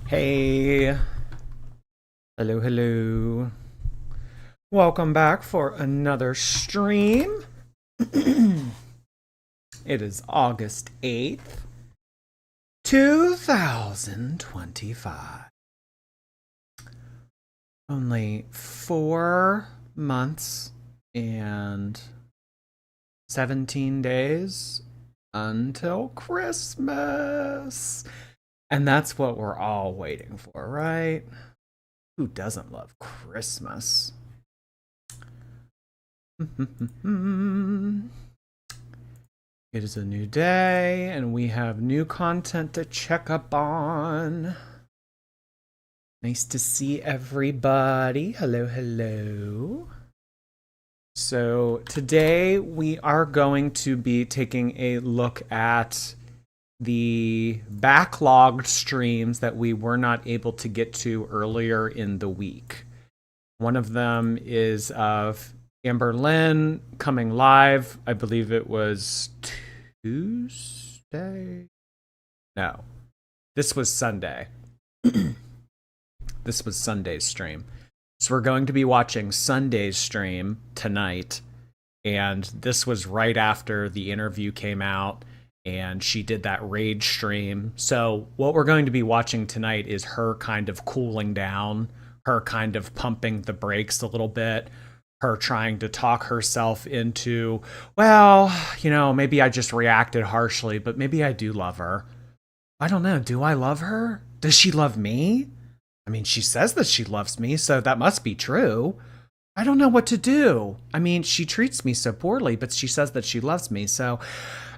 Hey, hello, hello. Welcome back for another stream. It is August 8th, 2025. Only 4 months and 17 days until Christmas. And that's what we're all waiting for, right? Who doesn't love Christmas? It is a new day, and we have new content to check up on. Nice to see everybody. Hello, hello. So today we are going to be taking a look at the backlogged streams that we were not able to get to earlier in the week. One of them is of Amberlynn coming live. I believe it was Tuesday. No, this was Sunday. This was Sunday's stream. So we're going to be watching Sunday's stream tonight. And this was right after the interview came out and she did that rage stream. So what we're going to be watching tonight is her kind of cooling down, her kind of pumping the brakes a little bit, her trying to talk herself into, well, maybe I just reacted harshly, but maybe I do love her. I don't know. Do I love her? Does she love me? I mean, she says that she loves me, so that must be true. I don't know what to do. I mean, she treats me so poorly, but she says that she loves me, so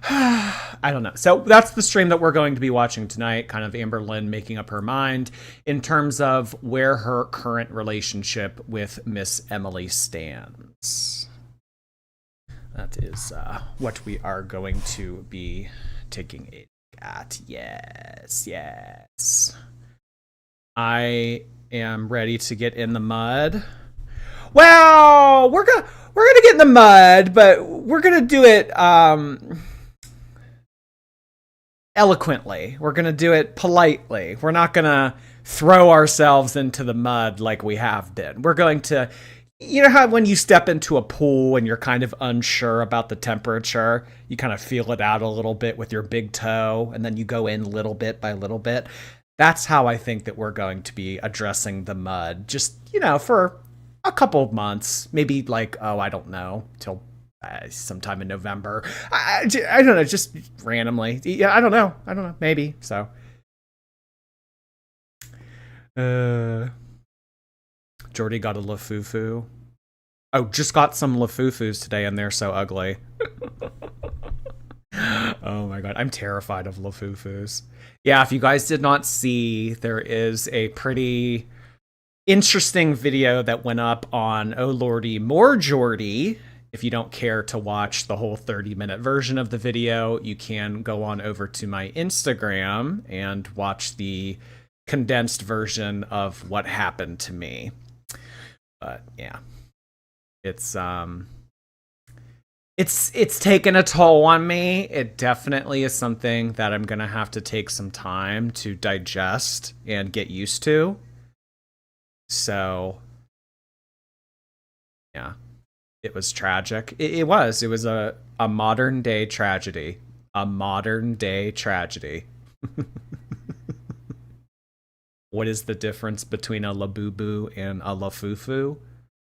I don't know. So that's the stream that we're going to be watching tonight, kind of Amberlynn making up her mind in terms of where her current relationship with Miss Emily stands. That is what we are going to be taking a look at. Yes. I am ready to get in the mud. Well, we're gonna get in the mud, but we're gonna do it eloquently. We're gonna do it politely. We're not gonna throw ourselves into the mud like we have been. We're going to, you know how when you step into a pool and you're kind of unsure about the temperature, you kind of feel it out a little bit with your big toe, and then you go in little bit by little bit. That's how I think that we're going to be addressing the mud. Just, for a couple of months, maybe I don't know, till sometime in November. I don't know, just randomly. Yeah, I don't know, maybe. So, Jordy got a Lafufu. Oh, just got some Lafufus today, and they're so ugly. Oh my god, I'm terrified of Lafufus. Yeah, if you guys did not see, there is a pretty interesting video that went up on Oh Lordy More Jordy. If you don't care to watch the whole 30-minute version of the video, you can go on over to my Instagram and watch the condensed version of what happened to me. But yeah, it's taken a toll on me. It definitely is something that I'm going to have to take some time to digest and get used to. So, yeah, it was tragic. It was a modern day tragedy. A modern day tragedy. What is the difference between a labubu and a lafufu?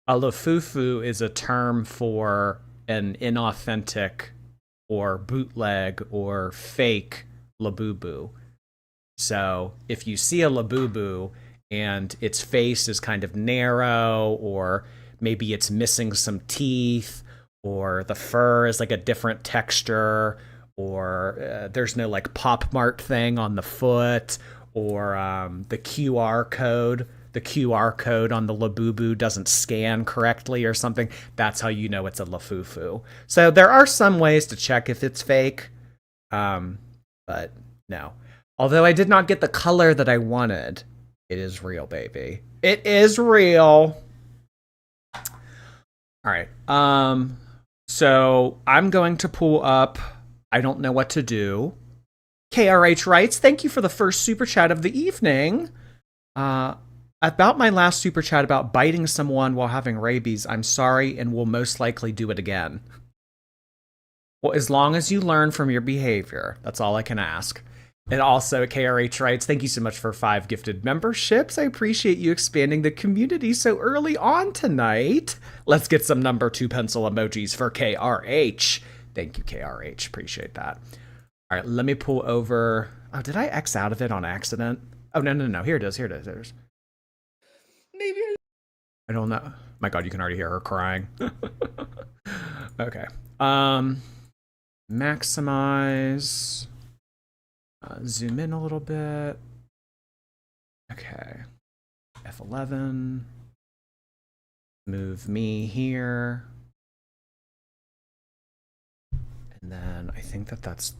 A lafufu is a term for an inauthentic or bootleg or fake labubu. So if you see a labubu and its face is kind of narrow, or maybe it's missing some teeth, or the fur is like a different texture, or there's no Pop Mart thing on the foot, or the QR code on the Labubu doesn't scan correctly or something, that's how you know it's a Lafufu. So there are some ways to check if it's fake, but no. Although I did not get the color that I wanted, it is real, baby. It is real. All right. So I'm going to pull up I don't know what to do. KRH writes, thank you for the first super chat of the evening. Uh, about my last super chat about biting someone while having rabies, I'm sorry and will most likely do it again. Well, as long as you learn from your behavior, that's all I can ask. And also, KRH writes, thank you so much for 5 gifted memberships. I appreciate you expanding the community so early on tonight. Let's get some number 2 pencil emojis for KRH. Thank you, KRH. Appreciate that. All right, let me pull over. Oh, did I X out of it on accident? Oh, no. Here it is. Maybe. I don't know. My God, you can already hear her crying. Okay. Maximize. Zoom in a little bit. Okay. F11. Move me here. And then I think that's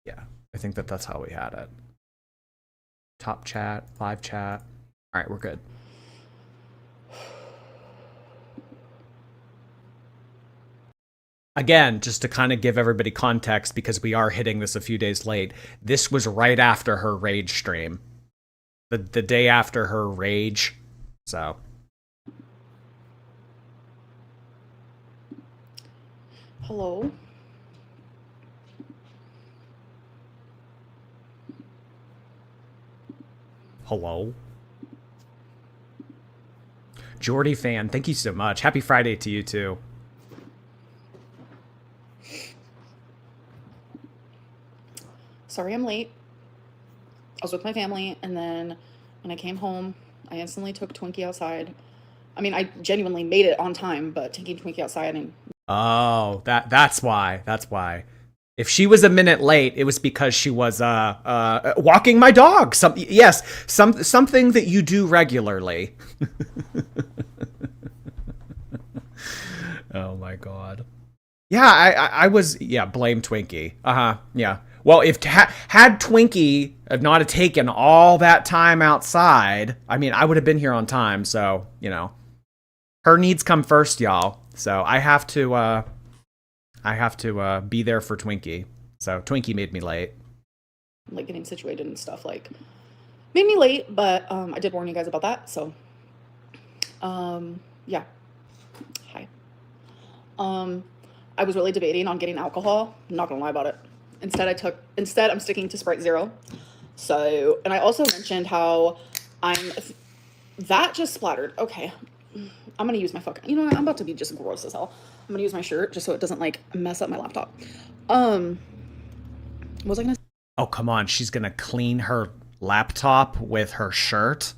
I think that's how we had it. Top chat, live chat. All right, we're good. Again, just to kind of give everybody context, because we are hitting this a few days late, this was right after her rage stream. The day after her rage. So. Hello? Hello? Jordy fan, thank you so much. Happy Friday to you too. Sorry I'm late. I was with my family, and then when I came home, I instantly took Twinkie outside. I mean, I genuinely made it on time, but taking Twinkie outside and... Oh, that's why. That's why. If she was a minute late, it was because she was walking my dog. Something that you do regularly. Oh my God. Yeah, I was blame Twinkie. Yeah. Well, if had Twinkie not have taken all that time outside, I mean, I would have been here on time. So, you know, her needs come first, y'all. So I have to be there for Twinkie. So Twinkie made me late. Like getting situated and stuff, like, made me late, but I did warn you guys about that. So, yeah. Hi. I was really debating on getting alcohol. I'm not gonna lie about it. Instead I'm sticking to Sprite Zero. So, and I also mentioned how that just splattered. Okay. I'm gonna use my fucking, you know what, I'm about to be just gross as hell. I'm gonna use my shirt just so it doesn't like mess up my laptop. What was I gonna say? Oh, come on. She's gonna clean her laptop with her shirt.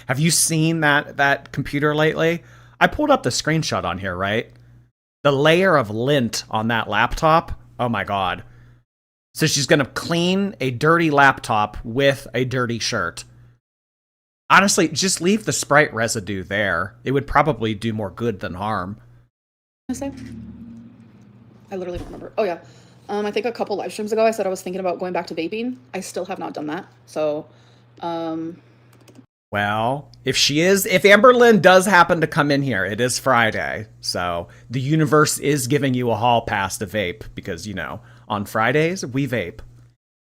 Have you seen that computer lately? I pulled up the screenshot on here, right? The layer of lint on that laptop. Oh my God. So she's gonna clean a dirty laptop with a dirty shirt. Honestly, just leave the Sprite residue there. It would probably do more good than harm. I literally don't remember. Oh yeah. I think a couple live streams ago I said I was thinking about going back to vaping. I still have not done that. So, well, if Amberlynn does happen to come in here, it is Friday. So the universe is giving you a hall pass to vape because, you know, on Fridays we vape.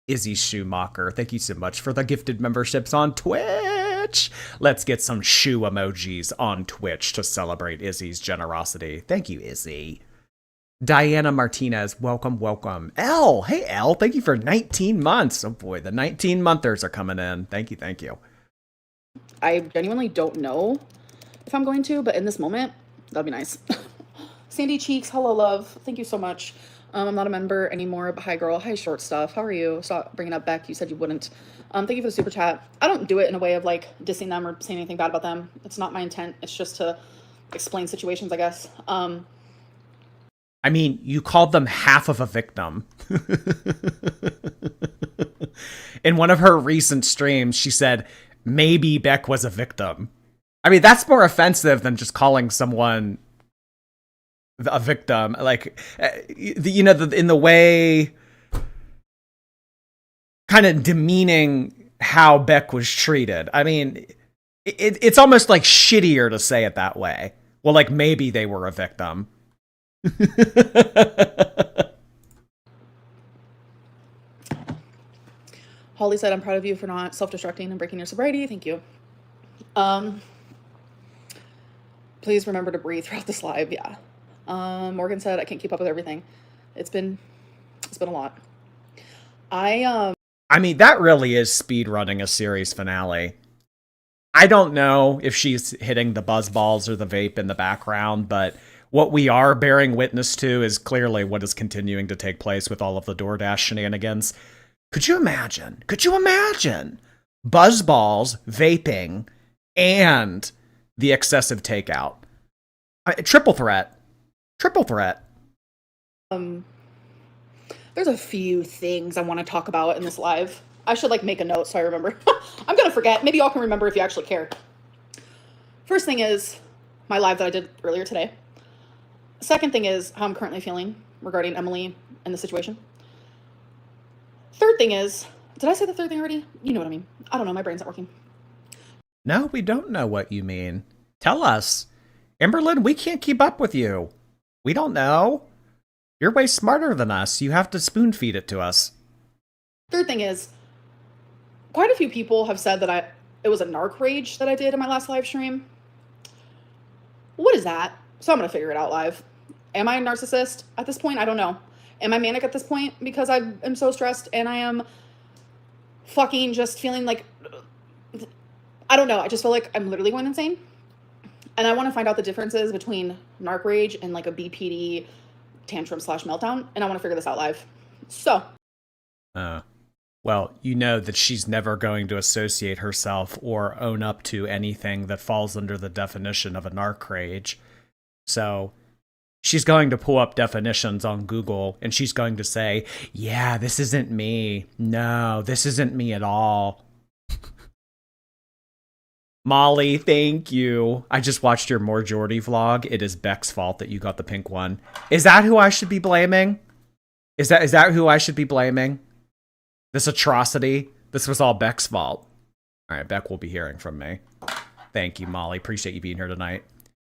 Izzy Schumacher, thank you so much for the gifted memberships on Twitch. Let's get some shoe emojis on Twitch to celebrate Izzy's generosity. Thank you, Izzy. Diana Martinez, welcome. Elle, hey Elle, thank you for 19 months. Oh boy, the 19-monthers are coming in. Thank you. I genuinely don't know if I'm going to, but in this moment, that'd be nice. Sandy Cheeks, hello love. Thank you so much. I'm not a member anymore, but hi girl, hi short stuff. How are you? Stop bringing up Beck. You said you wouldn't. Thank you for the super chat. I don't do it in a way of like dissing them or saying anything bad about them. It's not my intent. It's just to explain situations, I guess. I mean, you called them half of a victim. In one of her recent streams, she said, maybe Beck was a victim. I mean, that's more offensive than just calling someone a victim. Like, you know, in the way, kind of demeaning how Beck was treated. I mean, it's almost like shittier to say it that way. Well, like, maybe they were a victim. Holly said, I'm proud of you for not self-destructing and breaking your sobriety. Thank you. Um, please remember to breathe throughout this live. Yeah. Morgan said, I can't keep up with everything. It's been a lot. I mean, that really is speed running a series finale. I don't know if she's hitting the buzz balls or the vape in the background, but what we are bearing witness to is clearly what is continuing to take place with all of the DoorDash shenanigans. Could you imagine? Buzz balls, vaping, and the excessive takeout. Triple threat. There's a few things I want to talk about in this live. I should like make a note so I remember. I'm gonna forget. Maybe y'all can remember if you actually care. First thing is my live that I did earlier today. Second thing is how I'm currently feeling regarding Emily and the situation. Third thing is, did I say the third thing already? You know what I mean. I don't know. My brain's not working. No, we don't know what you mean. Tell us. Amberlynn, we can't keep up with you. We don't know. You're way smarter than us. You have to spoon feed it to us. Third thing is, quite a few people have said that it was a narc rage that I did in my last live stream. What is that? So I'm going to figure it out live. Am I a narcissist at this point? I don't know. Am I manic at this point because I am so stressed and I am fucking just feeling like, I don't know. I just feel like I'm literally going insane. And I want to find out the differences between narc rage and like a BPD tantrum / meltdown. And I want to figure this out live. So. Well, you know that she's never going to associate herself or own up to anything that falls under the definition of a narc rage. So she's going to pull up definitions on Google and she's going to say, yeah, this isn't me. No, this isn't me at all. Molly, thank you. I just watched your More Jordy vlog. It is Beck's fault that you got the pink one. Is that who I should be blaming? Is that who I should be blaming? This atrocity? This was all Beck's fault. All right, Beck will be hearing from me. Thank you, Molly. Appreciate you being here tonight.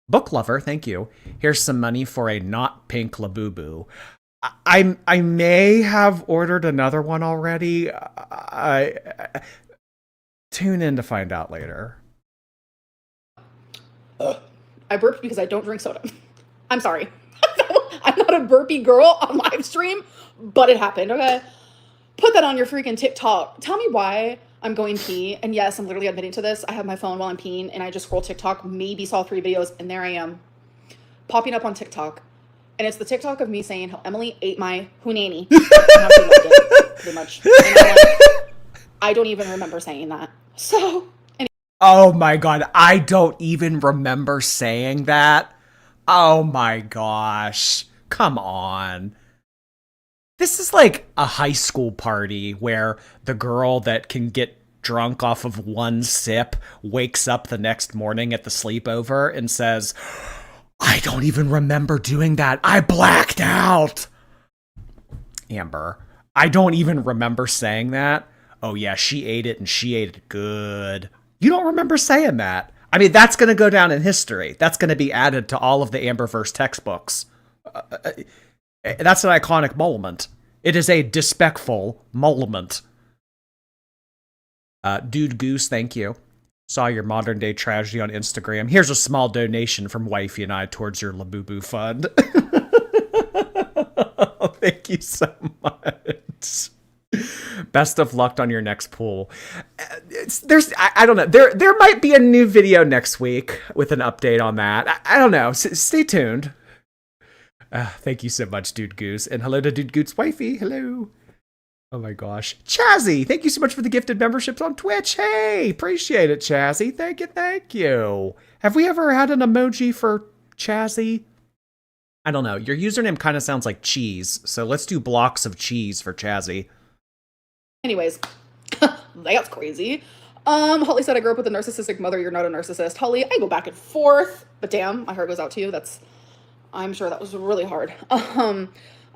Book lover, thank you. Here's some money for a not pink Labubu. I may have ordered another one already. Tune in to find out later. I burped because I don't drink soda. I'm sorry. I'm not a burpy girl on live stream, but it happened, okay? Put that on your freaking TikTok. Tell me why I'm going pee. And yes, I'm literally admitting to this. I have my phone while I'm peeing and I just scroll TikTok, maybe saw 3 videos, and there I am popping up on TikTok. And it's the TikTok of me saying how Emily ate my hunani. Pretty much. I don't even remember saying that. So. Oh my god, I don't even remember saying that. Oh my gosh. Come on. This is like a high school party where the girl that can get drunk off of one sip wakes up the next morning at the sleepover and says, I don't even remember doing that. I blacked out. Amber, I don't even remember saying that. Oh yeah, she ate it and she ate it good. You don't remember saying that. I mean, that's going to go down in history. That's going to be added to all of the Amberverse textbooks. That's an iconic moment. It is a disrespectful moment. Dude Goose, thank you. Saw your modern day tragedy on Instagram. Here's a small donation from Wifey and I towards your Labubu fund. Thank you so much. Best of luck on your next pool. I don't know. There might be a new video next week with an update on that. I don't know. Stay tuned. Thank you so much, Dude Goose. And hello to Dude Goose's wifey. Hello. Oh my gosh. Chazzy, thank you so much for the gifted memberships on Twitch. Hey, appreciate it, Chazzy. Thank you. Have we ever had an emoji for Chazzy? I don't know. Your username kind of sounds like cheese, so let's do blocks of cheese for Chazzy. Anyways, that's crazy. Holly said, I grew up with a narcissistic mother. You're not a narcissist. Holly, I go back and forth, but damn, my heart goes out to you. I'm sure that was really hard.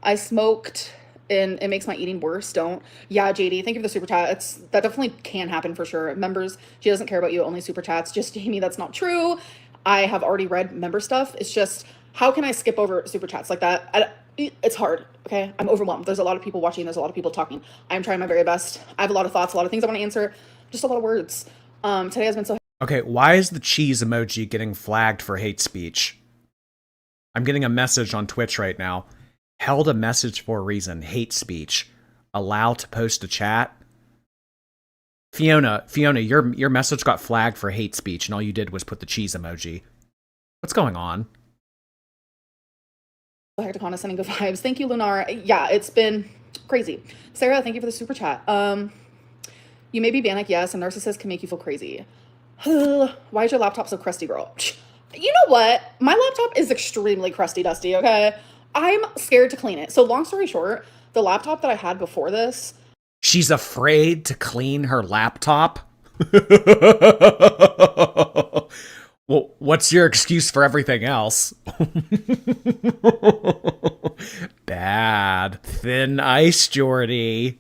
I smoked and it makes my eating worse. Don't. Yeah, JD, thank you for the super chat. That definitely can happen for sure. Members, she doesn't care about you, only super chats. Just Jamie, that's not true. I have already read member stuff. It's just, how can I skip over super chats like that? It's hard. Okay, I'm overwhelmed. There's a lot of people watching. There's a lot of people talking. I'm trying my very best. I have a lot of thoughts, a lot of things I want to answer. Just a lot of words. Today has been so. Okay, why is the cheese emoji getting flagged for hate speech? I'm getting a message on Twitch right now. Held a message for a reason. Hate speech. Allow to post a chat. Fiona, your message got flagged for hate speech, and all you did was put the cheese emoji. What's going on? Hectic on sending good vibes. Thank you, Lunar. Yeah, it's been crazy. Sarah, thank you for the super chat. You may be Bannock, yes, a narcissist can make you feel crazy. Why is your laptop so crusty, girl? You know what? My laptop is extremely crusty dusty, okay? I'm scared to clean it. So long story short, the laptop that I had before this. She's afraid to clean her laptop? Well, what's your excuse for everything else? Bad. Thin ice, Jordy.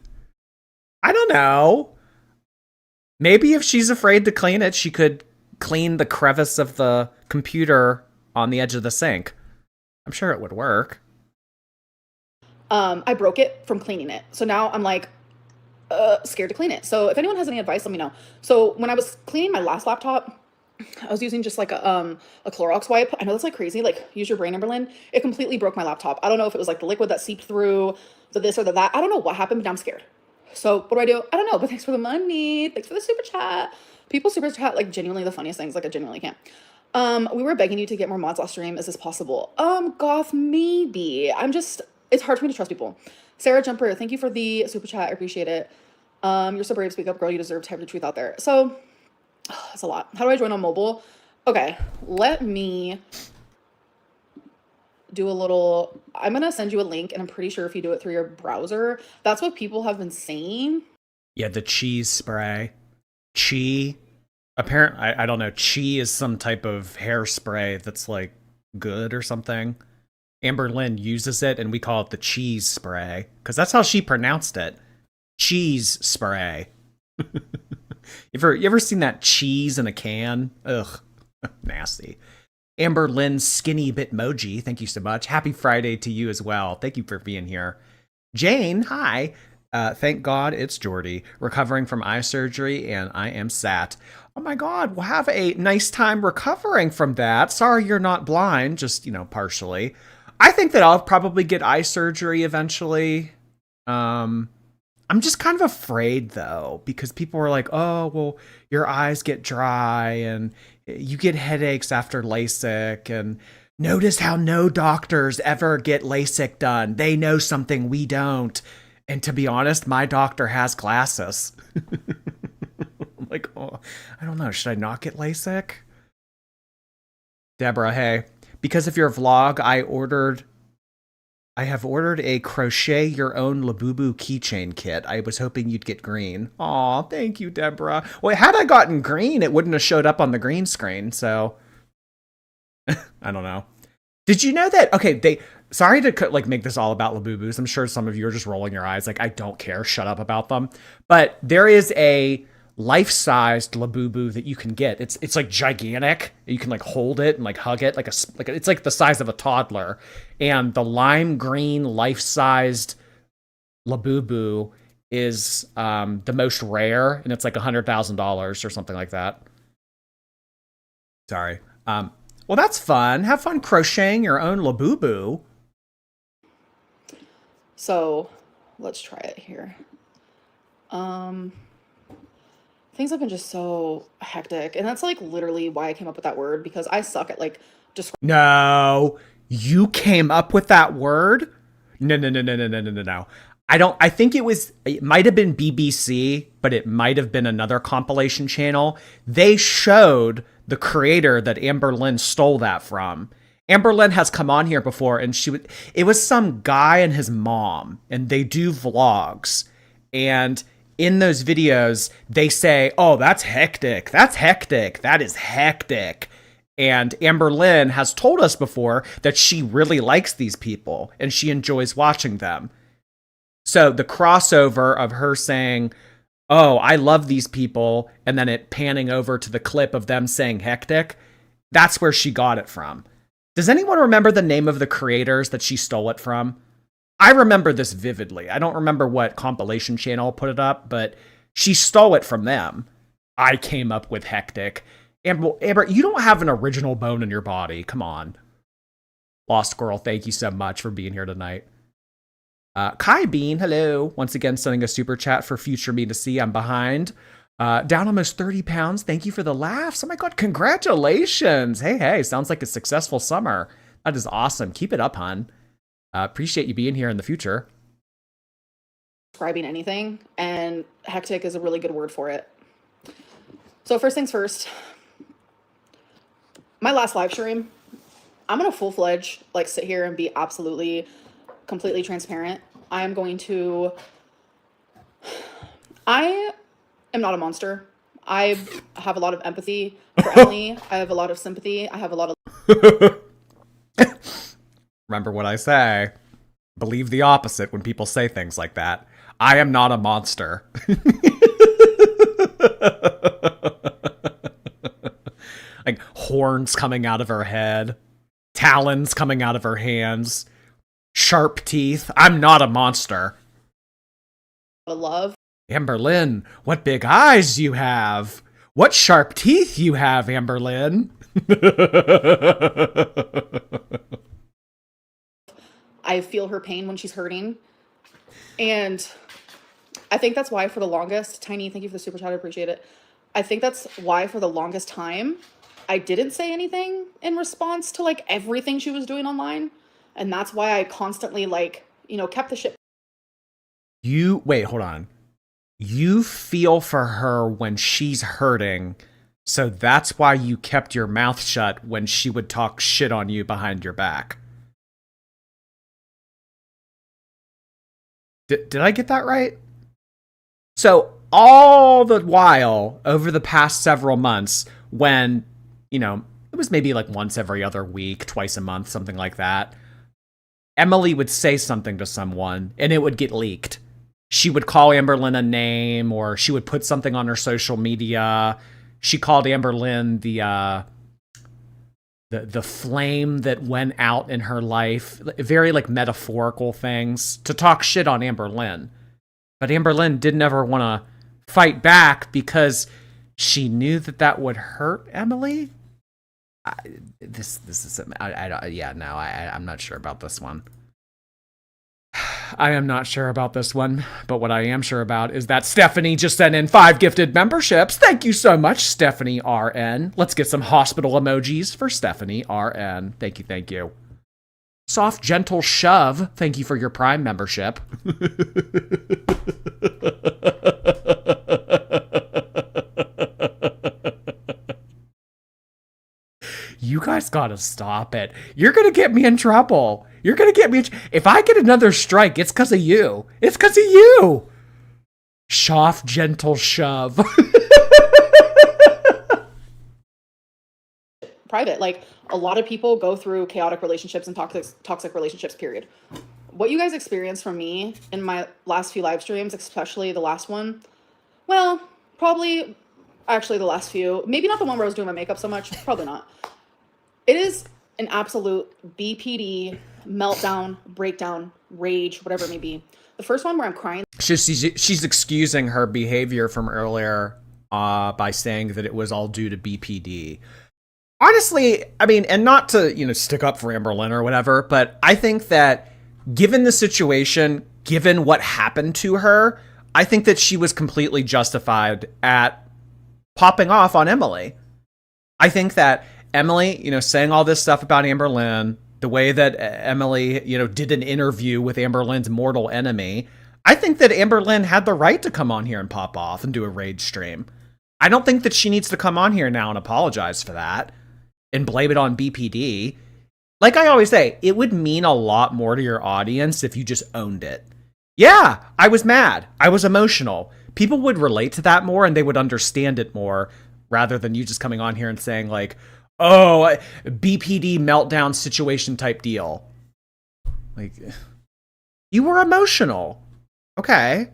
I don't know. Maybe if she's afraid to clean it, she could clean the crevice of the computer on the edge of the sink. I'm sure it would work. I broke it from cleaning it. So now I'm like scared to clean it. So if anyone has any advice, let me know. So when I was cleaning my last laptop, I was using just like a Clorox wipe. I know that's like crazy. Like, use your brain, Amberlynn. It completely broke my laptop. I don't know if it was like the liquid that seeped through, the this or the that. I don't know what happened, but now I'm scared. So what do? I don't know. But thanks for the money. Thanks for the super chat. People super chat like genuinely the funniest things. Like, I genuinely can't. We were begging you to get more mods last stream. Is this possible? Goth, maybe. It's hard for me to trust people. Sarah Jumper, thank you for the super chat. I appreciate it. You're so brave. Speak up, girl. You deserve to have the truth out there. So that's a lot. How do I join on mobile? Okay, let me do a little. I'm gonna send you a link, and I'm pretty sure if you do it through your browser, that's what people have been saying. Yeah, the cheese spray. Chi. Apparently, I don't know. Chi is some type of hairspray that's like good or something. Amberlynn uses it, and we call it the cheese spray because that's how she pronounced it. Cheese spray. You ever seen that cheese in a can? Ugh, nasty. Amberlynn Skinny Bitmoji, thank you so much. Happy Friday to you as well. Thank you for being here. Jane, hi. Thank God it's Jordy, recovering from eye surgery, and I am sat. Oh my God, well, have a nice time recovering from that. Sorry you're not blind, just, partially. I think that I'll probably get eye surgery eventually. I'm just kind of afraid, though, because people are like, oh, well, your eyes get dry and you get headaches after LASIK. And notice how no doctors ever get LASIK done. They know something we don't. And to be honest, my doctor has glasses. I'm like, oh, I don't know. Should I not get LASIK? Deborah, hey. Because of your vlog, I have ordered a crochet your own Labubu keychain kit. I was hoping you'd get green. Aw, thank you, Deborah. Well, had I gotten green, it wouldn't have showed up on the green screen, so I don't know. Did you know that? Okay, sorry to make this all about Labubus. I'm sure some of you are just rolling your eyes like, I don't care, shut up about them. But there is a life-sized Labubu that you can get. It's like gigantic. You can like hold it and like hug it it's like the size of a toddler. And the lime green life-sized Labubu is the most rare, and it's like $100,000 or something like that. Sorry. Well, that's fun. Have fun crocheting your own Labubu. So let's try it here. Things have been just so hectic, and that's like literally why I came up with that word, because I suck at like No, you came up with that word? No. I think it might have been BBC, but it might have been another compilation channel. They showed the creator that Amberlynn stole that from. Amberlynn has come on here before, and it was some guy and his mom, and they do vlogs. And in those videos, they say, oh, that's hectic. That's hectic. That is hectic. And Amberlynn has told us before that she really likes these people and she enjoys watching them. So the crossover of her saying, oh, I love these people, and then it panning over to the clip of them saying hectic, that's where she got it from. Does anyone remember the name of the creators that she stole it from? I remember this vividly. I don't remember what compilation channel put it up, but she stole it from them. I came up with hectic. Amber, you don't have an original bone in your body. Come on. Lost Girl, thank you so much for being here tonight. Kai Bean, hello. Once again, sending a super chat for future me to see. I'm behind. Down almost 30 pounds. Thank you for the laughs. Oh my God, congratulations. Hey, sounds like a successful summer. That is awesome. Keep it up, hon. Appreciate you being here in the future. Describing anything, and hectic is a really good word for it. So first things first, my last live stream, I'm gonna full-fledged like sit here and be absolutely, completely transparent. I am I am not a monster. I have a lot of empathy for Emily. I have a lot of sympathy. I have a lot of Remember what I say. Believe the opposite when people say things like that. I am not a monster. Like horns coming out of her head, talons coming out of her hands, sharp teeth. I'm not a monster. love. Amberlynn, what big eyes you have. What sharp teeth you have, Amberlynn. I feel her pain when she's hurting. And I think that's why for the longest, Tiny, thank you for the super chat, I appreciate it. I think that's why for the longest time, I didn't say anything in response to like everything she was doing online. And that's why I constantly like, kept the shit. Wait, hold on. You feel for her when she's hurting, so that's why you kept your mouth shut when she would talk shit on you behind your back. Did I get that right? So all the while, over the past several months, when, it was maybe like once every other week, twice a month, something like that, Emily would say something to someone and it would get leaked. She would call Amberlynn a name, or she would put something on her social media. She called Amberlynn the flame that went out in her life. Very like metaphorical things to talk shit on Amberlynn. But Amberlynn didn't ever want to fight back because she knew that would hurt Emily. I'm not sure about this one. I am not sure about this one, but what I am sure about is that Stephanie just sent in 5 gifted memberships. Thank you so much, Stephanie RN. Let's get some hospital emojis for Stephanie RN. Thank you. Soft, gentle shove. Thank you for your Prime membership. You guys gotta stop it. You're gonna get me in trouble. If I get another strike, it's because of you. It's because of you. Soft, gentle shove. Private. Like, a lot of people go through chaotic relationships and toxic relationships, period. What you guys experienced from me in my last few live streams, especially the last one, well, probably actually the last few, maybe not the one where I was doing my makeup so much, probably not. It is an absolute BPD, meltdown, breakdown, rage, whatever it may be. The first one where I'm crying. She's excusing her behavior from earlier by saying that it was all due to BPD. Honestly, I mean, and not to, stick up for Amberlynn or whatever, but I think that given the situation, given what happened to her, I think that she was completely justified at popping off on Emily. I think that Emily, saying all this stuff about Amberlynn, the way that Emily, did an interview with Amberlynn's mortal enemy, I think that Amberlynn had the right to come on here and pop off and do a rage stream. I don't think that she needs to come on here now and apologize for that and blame it on BPD. Like I always say, it would mean a lot more to your audience if you just owned it. Yeah, I was mad. I was emotional. People would relate to that more and they would understand it more rather than you just coming on here and saying like, oh, BPD meltdown situation type deal. Like, you were emotional. Okay.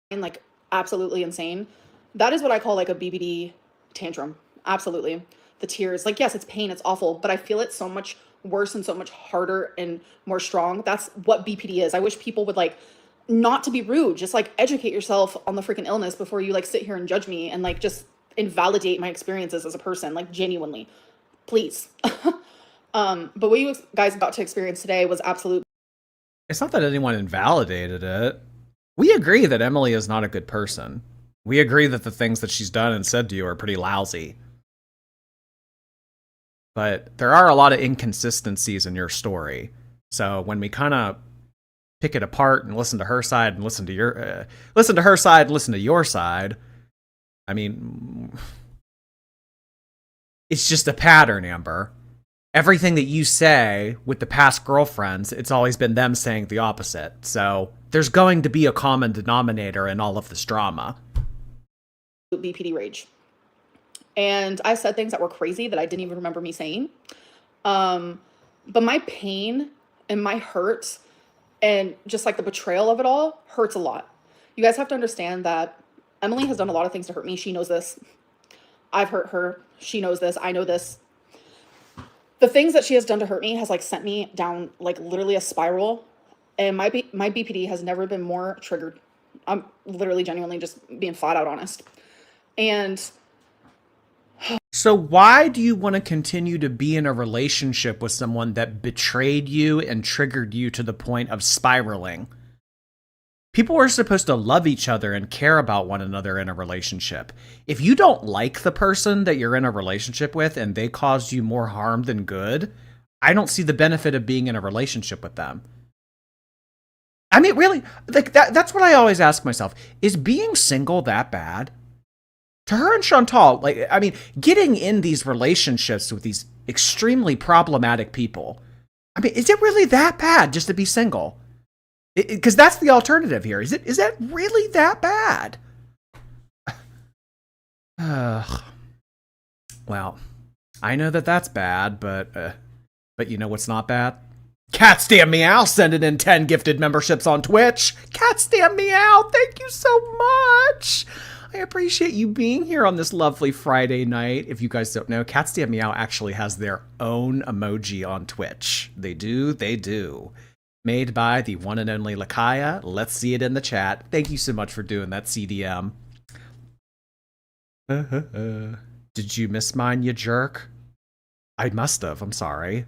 And like absolutely insane. That is what I call like a BPD tantrum. Absolutely. The tears. Like, yes, it's pain. It's awful. But I feel it so much worse and so much harder and more strong. That's what BPD is. I wish people would like, not to be rude, just like educate yourself on the freaking illness before you like sit here and judge me and like just invalidate my experiences as a person, like genuinely, please. But what you guys got to experience today was absolute. It's not that anyone invalidated it. We agree that Emily is not a good person. We agree that the things that she's done and said to you are pretty lousy. But there are a lot of inconsistencies in your story. So when we kind of pick it apart and listen to her side and listen to her side, and listen to your side, I mean, it's just a pattern, Amber. Everything that you say with the past girlfriends, it's always been them saying the opposite. So there's going to be a common denominator in all of this drama. BPD rage. And I said things that were crazy that I didn't even remember me saying. But my pain and my hurt and just like the betrayal of it all hurts a lot. You guys have to understand that Emily has done a lot of things to hurt me. She knows this. I've hurt her. She knows this. I know this. The things that she has done to hurt me has like sent me down like literally a spiral. And my BPD has never been more triggered. I'm literally genuinely just being flat out honest. And so why do you want to continue to be in a relationship with someone that betrayed you and triggered you to the point of spiraling? People are supposed to love each other and care about one another in a relationship. If you don't like the person that you're in a relationship with and they caused you more harm than good, I don't see the benefit of being in a relationship with them. I mean, really, like that's what I always ask myself. Is being single that bad? To her and Chantal, like, I mean, getting in these relationships with these extremely problematic people, I mean, is it really that bad just to be single? Because that's the alternative here. Is that really that bad? Well, I know that that's bad, but you know what's not bad? Cats Damn Meow sending in 10 gifted memberships on Twitch. Cats Damn Meow, thank you so much. I appreciate you being here on this lovely Friday night. If you guys don't know, Cats Damn Meow actually has their own emoji on Twitch. They do. Made by the one and only Lakaya. Let's see it in the chat. Thank you so much for doing that, CDM. Did you miss mine, you jerk? I must have. I'm sorry.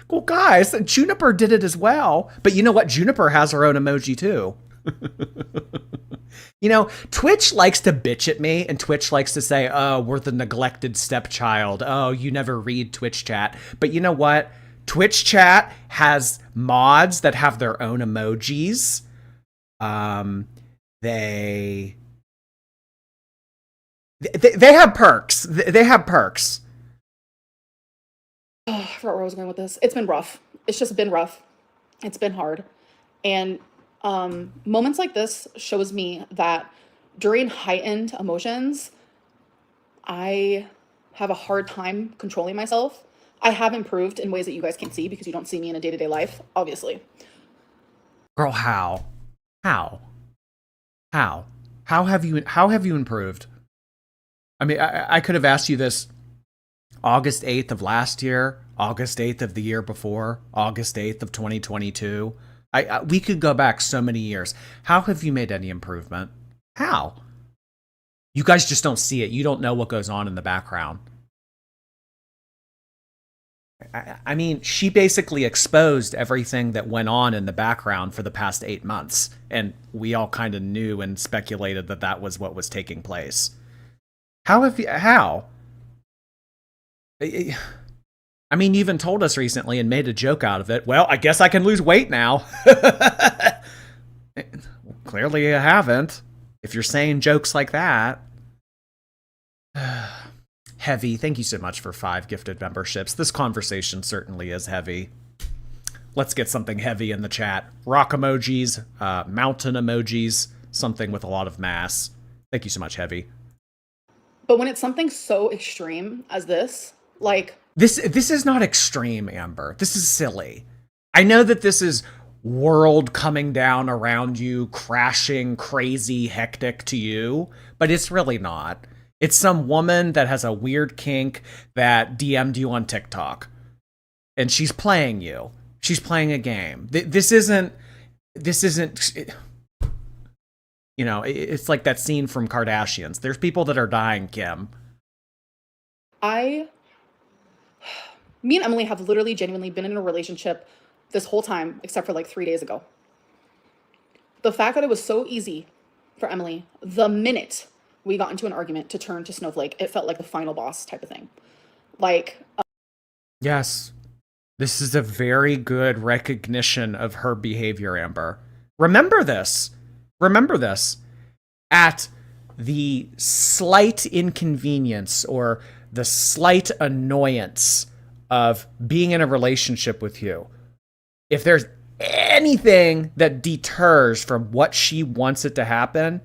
Well, guys, Juniper did it as well. But you know what? Juniper has her own emoji, too. You know, Twitch likes to bitch at me, and Twitch likes to say, oh, we're the neglected stepchild. Oh, you never read Twitch chat. But you know what? Twitch chat has mods that have their own emojis. They have perks. They have perks. I forgot where I was going with this. It's been rough. It's just been rough. It's been hard. And moments like this shows me that during heightened emotions, I have a hard time controlling myself. I have improved in ways that you guys can't see because you don't see me in a day-to-day life, obviously. Girl, how? How have you improved? I mean, I could have asked you this August 8th of last year, August 8th of the year before, August 8th of 2022. We could go back so many years. How have you made any improvement? How? You guys just don't see it. You don't know what goes on in the background. I mean, she basically exposed everything that went on in the background for the past 8 months. And we all kind of knew and speculated that that was what was taking place. How? I mean, you even told us recently and made a joke out of it. Well, I guess I can lose weight now. Clearly you haven't. If you're saying jokes like that. Heavy, thank you so much for 5 gifted memberships. This conversation certainly is heavy. Let's get something heavy in the chat. Rock emojis, mountain emojis, something with a lot of mass. Thank you so much, Heavy. But when it's something so extreme as this, like... This is not extreme, Amber. This is silly. I know that this is world coming down around you, crashing, crazy, hectic to you, but it's really not. It's some woman that has a weird kink that DM'd you on TikTok. And she's playing you. She's playing a game. This isn't, you know, it's like that scene from Kardashians. There's people that are dying, Kim. I, Me and Emily have literally genuinely been in a relationship this whole time, except for like 3 days ago. The fact that it was so easy for Emily, the minute we got into an argument, to turn to Snowflake, it felt like the final boss type of thing. Like, Yes. This is a very good recognition of her behavior, Amber. Remember this. Remember this. At the slight inconvenience or the slight annoyance of being in a relationship with you, if there's anything that deters from what she wants it to happen,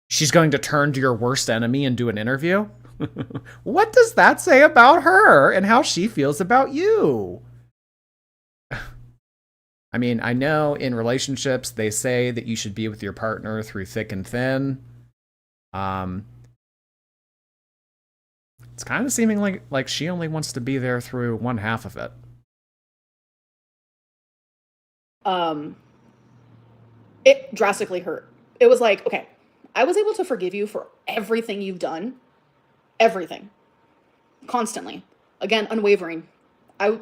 she's going to turn to your worst enemy and do an interview. What does that say about her and how she feels about you? I mean, I know in relationships they say that you should be with your partner through thick and thin. It's kind of seeming like she only wants to be there through one half of it. um, it drastically hurt. It was like, okay, I was able to forgive you for everything you've done, everything, constantly. Again, unwavering. I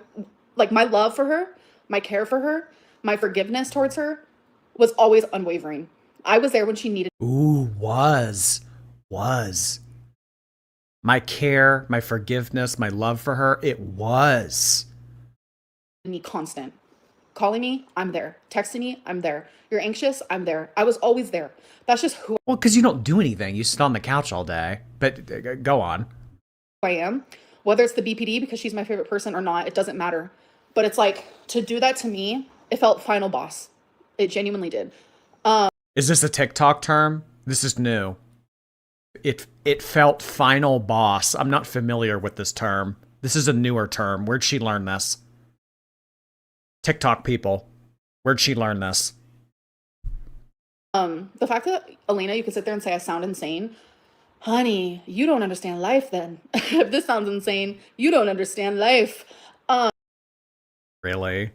like my love for her, my care for her, my forgiveness towards her was always unwavering. I was there when she needed Ooh, was. My care, my forgiveness, my love for her, it was. me constant. Calling me, I'm there. Texting me, I'm there. You're anxious, I'm there. I was always there. That's just who Well, because you don't do anything. You sit on the couch all day. But go on. I am. Whether it's the BPD because she's my favorite person or not, it doesn't matter. But it's like to do that to me, it felt final boss. It genuinely did. Is this a TikTok term? This is new. It felt final boss. I'm not familiar with this term. This is a newer term. Where'd she learn this? TikTok people. Where'd she learn this? The fact that Elena, you could sit there and say I sound insane. Honey, you don't understand life then. If this sounds insane, you don't understand life. Really?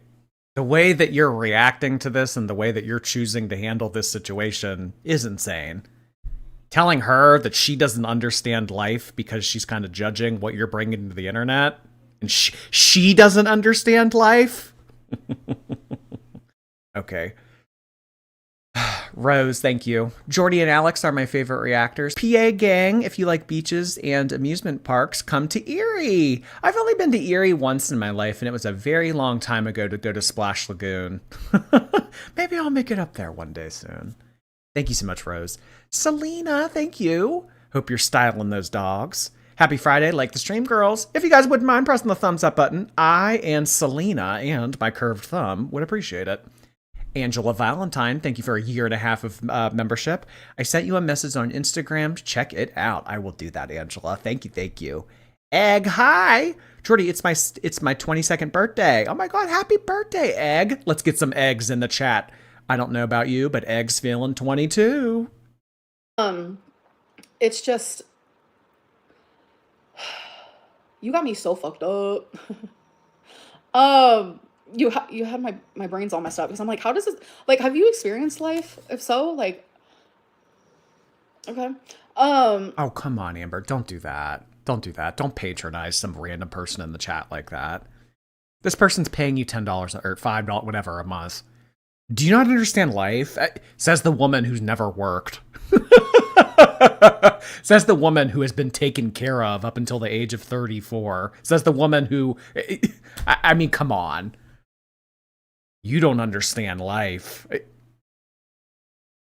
The way that you're reacting to this and the way that you're choosing to handle this situation is insane. Telling her that she doesn't understand life because she's kind of judging what you're bringing to the internet, and she doesn't understand life? Okay. Rose, thank you. Jordy and Alex are my favorite reactors. PA gang, if you like beaches and amusement parks, come to Erie. I've only been to Erie once in my life, and it was a very long time ago to go to Splash Lagoon. Maybe I'll make it up there one day soon. Thank you so much, Rose. Selena, thank you. Hope you're styling those dogs. Happy Friday, like the stream, girls. If you guys wouldn't mind pressing the thumbs up button, I and Selena and my curved thumb would appreciate it. Angela Valentine, thank you for a year and a half of membership. I sent you a message on Instagram. Check it out. I will do that, Angela. Thank you, thank you. Egg, hi. Jordy, it's my 22nd birthday. Oh my God, happy birthday, Egg. Let's get some eggs in the chat. I don't know about you, but Egg's feeling 22. It's just you got me so fucked up. You had my brains all messed up because I'm like, how does this like? Have you experienced life? If so, like, okay. Oh, come on, Amber. Don't do that. Don't do that. Don't patronize some random person in the chat like that. This person's paying you $10 or $5, whatever, a month. Do you not understand life? Says the woman who's never worked. Says the woman who has been taken care of up until the age of 34. Says the woman who... I mean, come on. You don't understand life.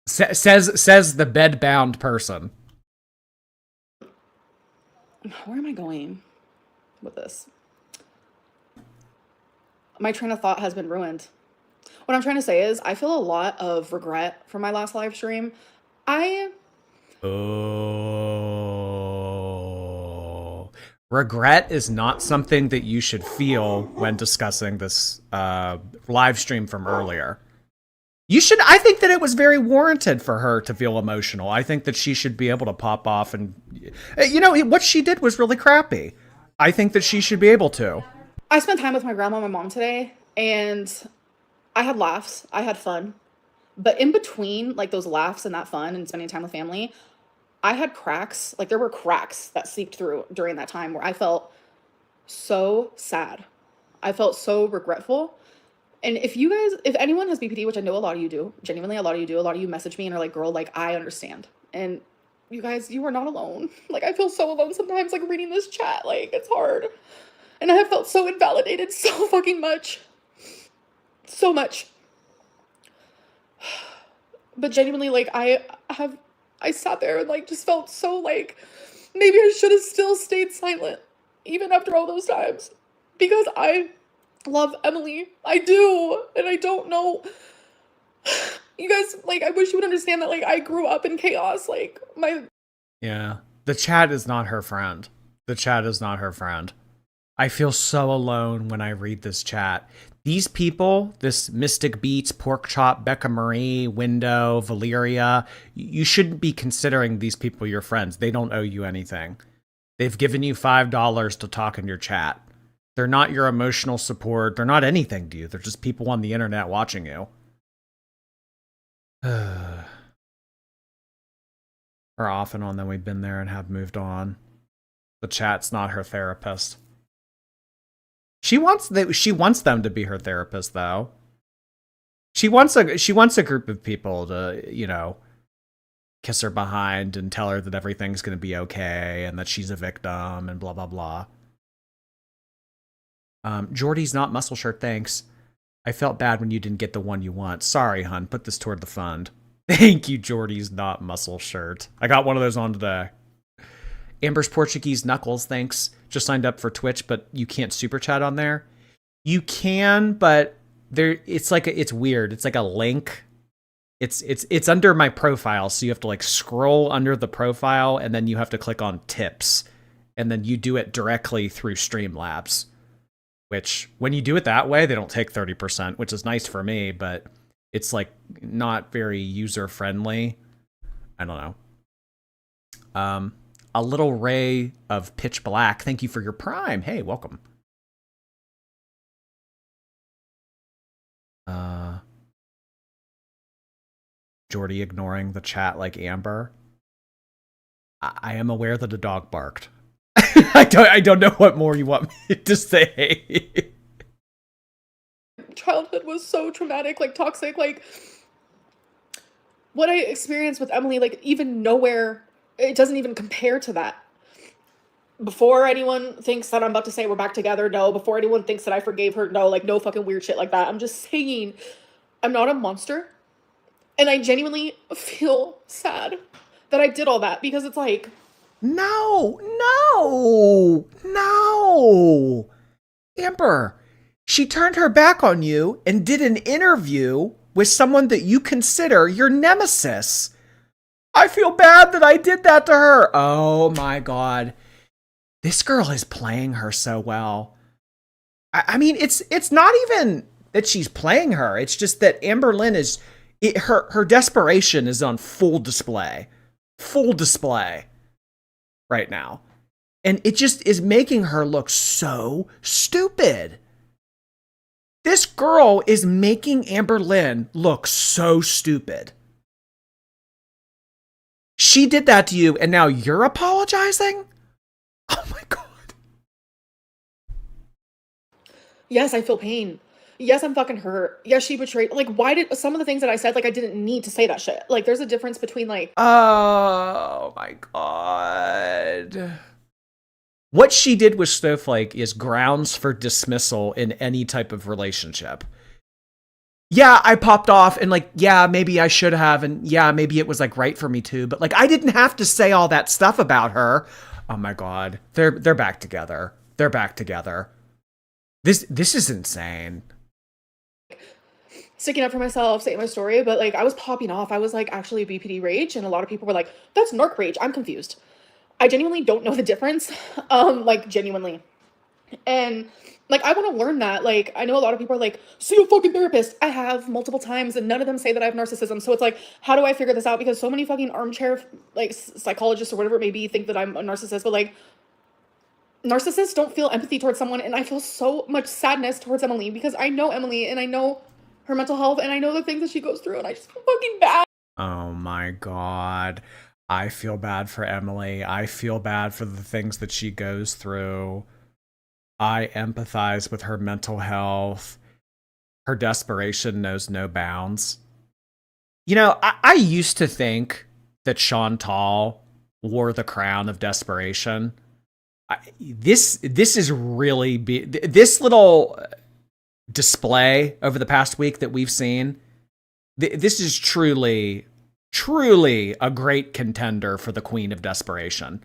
Says the bed-bound person. Where am I going with this? My train of thought has been ruined. What I'm trying to say is I feel a lot of regret for my last live stream. I Oh. Regret is not something that you should feel when discussing this live stream from earlier. I think that it was very warranted for her to feel emotional. I think that she should be able to pop off and, what she did was really crappy. I think that she should be able to. I spent time with my grandma and my mom today, and I had laughs. I had fun. But in between, like those laughs and that fun and spending time with family, I had cracks. Like there were cracks that seeped through during that time where I felt so sad. I felt so regretful. And if anyone has BPD, which I know a lot of you do, genuinely a lot of you do, a lot of you message me and are like, girl, like I understand. And you guys, you are not alone. Like I feel so alone sometimes, like reading this chat, like it's hard. And I have felt so invalidated so fucking much. So much. But genuinely, like I sat there and like just felt so like maybe I should have still stayed silent, even after all those times. Because I love Emily. I do. And I don't know. You guys, like, I wish you would understand that, like, I grew up in chaos. Like, Yeah. The chat is not her friend. The chat is not her friend. I feel so alone when I read this chat. These people, this Mystic Beats, Pork Chop, Becca Marie, Window, Valeria, you shouldn't be considering these people your friends. They don't owe you anything. They've given you $5 to talk in your chat. They're not your emotional support. They're not anything to you. They're just people on the internet watching you. We're off and on, then we've been there and have moved on. The chat's not her therapist. She wants them to be her therapist, though. She wants a group of people to, kiss her behind and tell her that everything's going to be okay and that she's a victim and blah, blah, blah. Jordy's not muscle shirt, thanks. I felt bad when you didn't get the one you want. Sorry, hun. Put this toward the fund. Thank you, Jordy's not muscle shirt. I got one of those on today. Amber's Portuguese Knuckles, thanks. Just signed up for Twitch, but you can't super chat on there. You can, but it's weird. It's like a link. It's under my profile, so you have to like scroll under the profile and then you have to click on tips. And then you do it directly through Streamlabs. Which when you do it that way, they don't take 30%, which is nice for me, but it's like not very user friendly. I don't know. A little ray of pitch black. Thank you for your prime. Hey, welcome. Jordy ignoring the chat like Amber. I am aware that a dog barked. I don't know what more you want me to say. childhood was so traumatic, like toxic, like what I experienced with Emily, like even nowhere, it doesn't even compare to that. Before anyone thinks that I'm about to say we're back together, no. Before anyone thinks that I forgave her, no. Like, no fucking weird shit like that. I'm just saying, I'm not a monster. And I genuinely feel sad that I did all that because it's like, No. Amber, she turned her back on you and did an interview with someone that you consider your nemesis. I feel bad that I did that to her. Oh my God. This girl is playing her so well. I mean, it's not even that she's playing her. It's just that Amberlynn her desperation is on full display right now. And it just is making her look so stupid. This girl is making Amberlynn look so stupid. She did that to you, and now you're apologizing? Oh my God. yes, I feel pain. Yes, I'm fucking hurt. Yes, she betrayed. Like, why did some of the things that I said, like, I didn't need to say that shit. Like, there's a difference between, like, Oh my God. What she did with Snowflake is grounds for dismissal in any type of relationship. Yeah, I popped off and like, yeah, maybe I should have. And yeah, maybe it was like right for me too. But like, I didn't have to say all that stuff about her. Oh my God. They're back together. They're back together. This is insane. sticking up for myself, saying my story, but like, I was popping off. I was like, actually BPD rage. And a lot of people were like, that's narc rage. I'm confused. I genuinely don't know the difference. Like, genuinely. And like, I want to learn that. Like, I know a lot of people are like, see a fucking therapist. I have multiple times, and none of them say that I have narcissism. So it's like, how do I figure this out? Because so many fucking armchair like psychologists or whatever it may be think that I'm a narcissist, but like, narcissists don't feel empathy towards someone, and I feel so much sadness towards Emily because I know Emily and I know her mental health and I know the things that she goes through, and I just feel fucking bad. Oh my God. I feel bad for Emily. I feel bad for the things that she goes through. I empathize with her mental health. Her desperation knows no bounds. You know, I used to think that Chantal wore the crown of desperation. This is really this little display over the past week that we've seen. This is truly a great contender for the Queen of Desperation.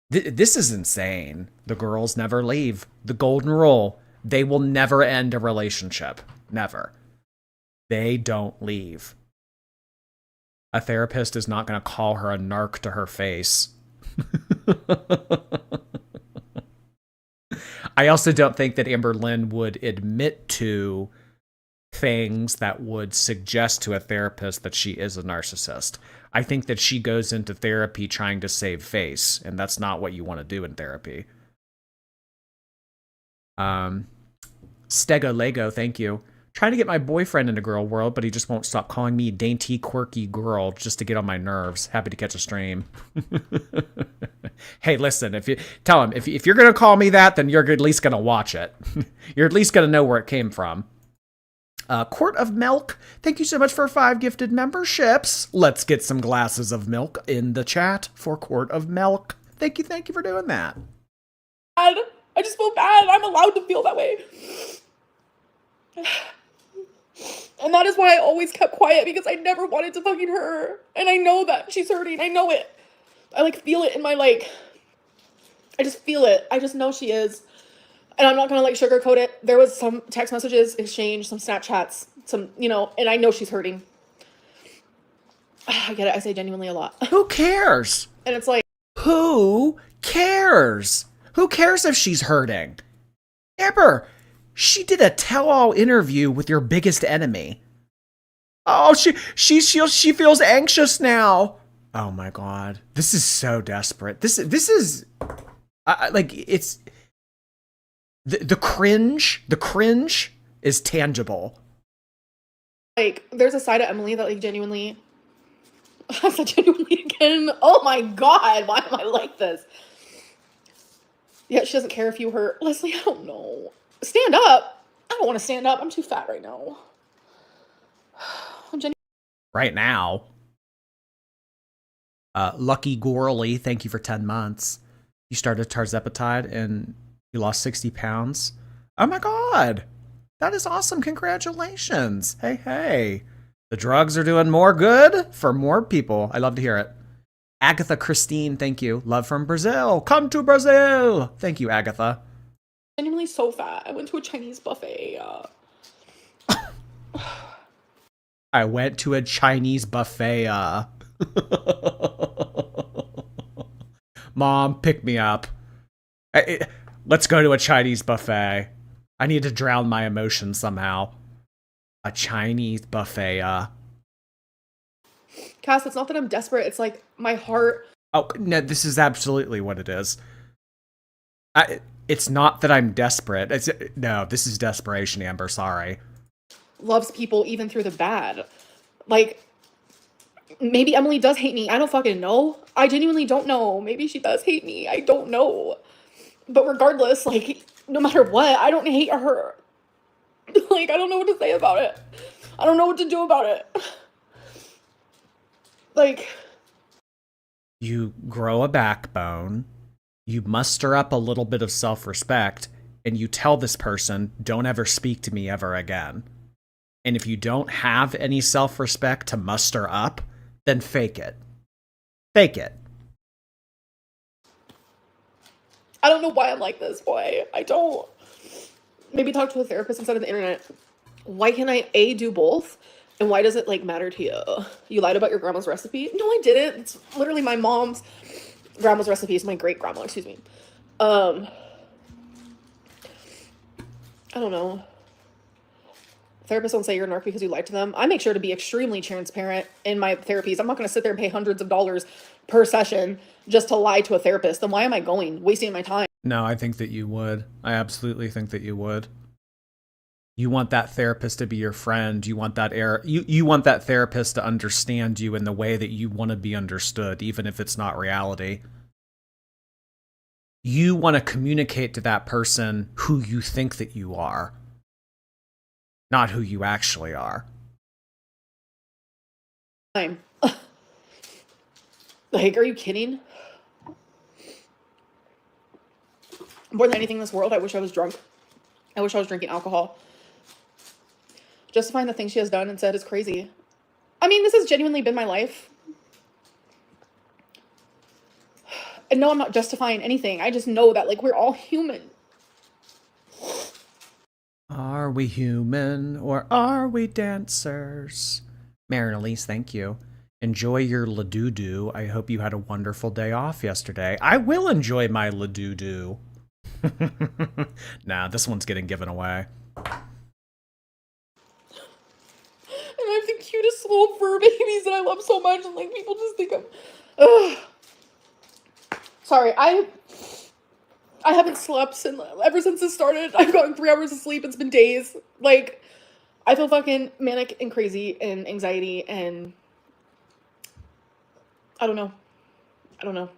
This is insane. The girls never leave. The golden rule. They will never end a relationship. Never. They don't leave. A therapist is not going to call her a narc to her face. I also don't think that Amberlynn would admit to things that would suggest to a therapist that she is a narcissist. I think that she goes into therapy trying to save face, and that's not what you want to do in therapy. Stego Lego, thank you. Trying to get my boyfriend into girl world, but he just won't stop calling me dainty, quirky girl just to get on my nerves. Happy to catch a stream. Hey, listen, if you tell him if you're gonna call me that, then you're at least gonna watch it. You're at least gonna know where it came from. Quart of Milk, thank you so much for 5 gifted memberships. Let's get some glasses of milk in the chat for Quart of Milk. Thank you for doing that. I just feel bad. I'm allowed to feel that way. And that is why I always kept quiet, because I never wanted to fucking hurt her. And I know that she's hurting. I know it. I like feel it in my I just feel it. I just know she is. And I'm not gonna like sugarcoat it. There was some text messages exchanged, some Snapchats, some, and I know she's hurting. I get it. I say genuinely a lot. Who cares? And it's like, who cares? Who cares if she's hurting? Amber, she did a tell-all interview with your biggest enemy. Oh, she feels anxious now. Oh my God, this is so desperate. This is like, it's the cringe. The cringe is tangible. Like, there's a side of Emily that like genuinely. I said genuinely again. Oh my God, why am I like this? Yeah, she doesn't care if you hurt. Leslie, I don't know. Stand up. I don't want to stand up. I'm too fat right now. Right now. Lucky Gorley, thank you for 10 months. You started Tarzepatide and you lost 60 pounds. Oh my God. That is awesome. Congratulations. Hey. The drugs are doing more good for more people. I love to hear it. Agatha Christine, thank you. Love from Brazil. Come to Brazil. Thank you, Agatha. Genuinely so fat. I went to a Chinese buffet. I went to a Chinese buffet. Mom, pick me up. Let's go to a Chinese buffet. I need to drown my emotions somehow. A Chinese buffet. Cass, it's not that I'm desperate. It's like my heart. Oh, no, this is absolutely what it is. It's not that I'm desperate. No, this is desperation, Amber. Sorry. Loves people even through the bad. Like, maybe Emily does hate me. I don't fucking know. I genuinely don't know. Maybe she does hate me. I don't know. But regardless, like, no matter what, I don't hate her. Like, I don't know what to say about it. I don't know what to do about it. Like, you grow a backbone, you muster up a little bit of self-respect, and you tell this person, don't ever speak to me ever again. And if you don't have any self-respect to muster up, then fake it. Fake it. I don't know why I'm like this, boy. I don't. Maybe talk to a therapist instead of the internet. Why can't I do both? And why does it like matter to you? You lied about your grandma's recipe? No, I didn't. It's literally my mom's grandma's recipe. It's my great grandma, excuse me. I don't know. Therapists don't say you're a narc because you lied to them. I make sure to be extremely transparent in my therapies. I'm not going to sit there and pay hundreds of dollars per session just to lie to a therapist. Then why am I going? Wasting my time. No, I think that you would. I absolutely think that you would. You want that therapist to be your friend. You want that you want that therapist to understand you in the way that you want to be understood, even if it's not reality. You want to communicate to that person who you think that you are, not who you actually are. Like, are you kidding? More than anything in this world, I wish I was drunk. I wish I was drinking alcohol. Justifying the things she has done and said is crazy. I mean, this has genuinely been my life. And no, I'm not justifying anything. I just know that, like, we're all human. Are we human or are we dancers? Mary Elise, thank you. Enjoy your Ladoodoo. I hope you had a wonderful day off yesterday. I will enjoy my Ladoodoo. Nah, this one's getting given away. And I have the cutest little fur babies that I love so much, and like people just think I'm. Ugh. Sorry, I haven't slept ever since this started. I've gotten 3 hours of sleep. It's been days. Like, I feel fucking manic and crazy and anxiety and I don't know. I don't know.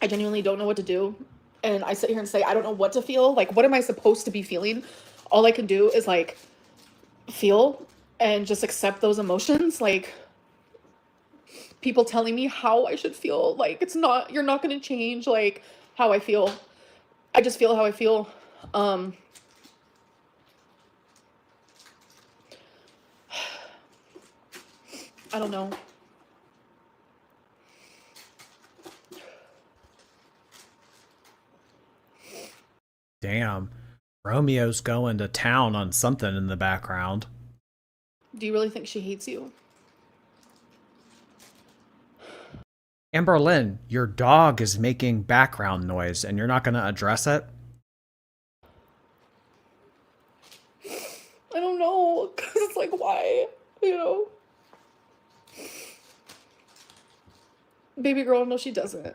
I genuinely don't know what to do. And I sit here and say, I don't know what to feel. Like, what am I supposed to be feeling? All I can do is, like, feel and just accept those emotions. Like, people telling me how I should feel. Like, you're not going to change, like, how I feel. I just feel how I feel. I don't know. Damn. Romeo's going to town on something in the background. Do you really think she hates you? Amberlynn, your dog is making background noise and you're not going to address it? I don't know. Because it's like, why? You know? Baby girl, no, she doesn't.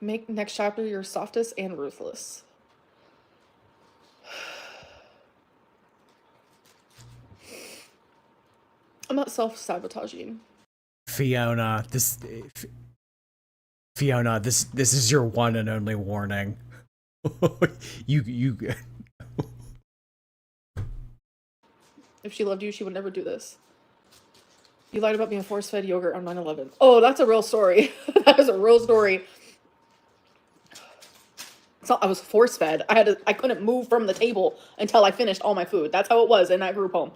Make next chapter your softest and ruthless. I'm not self-sabotaging. Fiona, this is your one and only warning. you If she loved you, she would never do this. You lied about being force-fed yogurt on 9/11. Oh, that's a real story. That is a real story. It's not, I was force-fed. I couldn't move from the table until I finished all my food. That's how it was in that group home.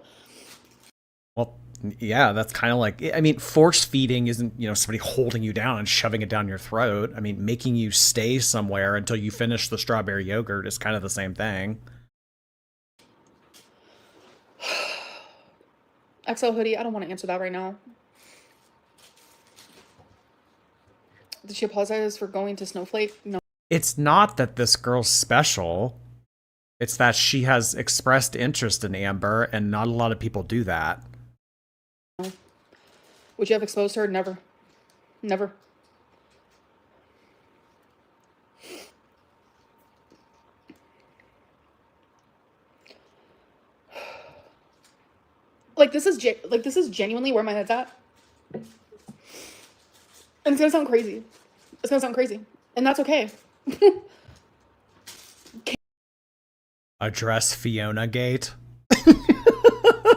Well, yeah, that's kind of like, I mean, force feeding isn't, somebody holding you down and shoving it down your throat. I mean, making you stay somewhere until you finish the strawberry yogurt is kind of the same thing. XL hoodie, I don't want to answer that right now. Did she apologize for going to Snowflake? No. It's not that this girl's special. It's that she has expressed interest in Amber, and not a lot of people do that. Would you have exposed her? Never. Never. This is genuinely where my head's at. And it's gonna sound crazy. It's gonna sound crazy. And that's okay. Address Fiona Gate.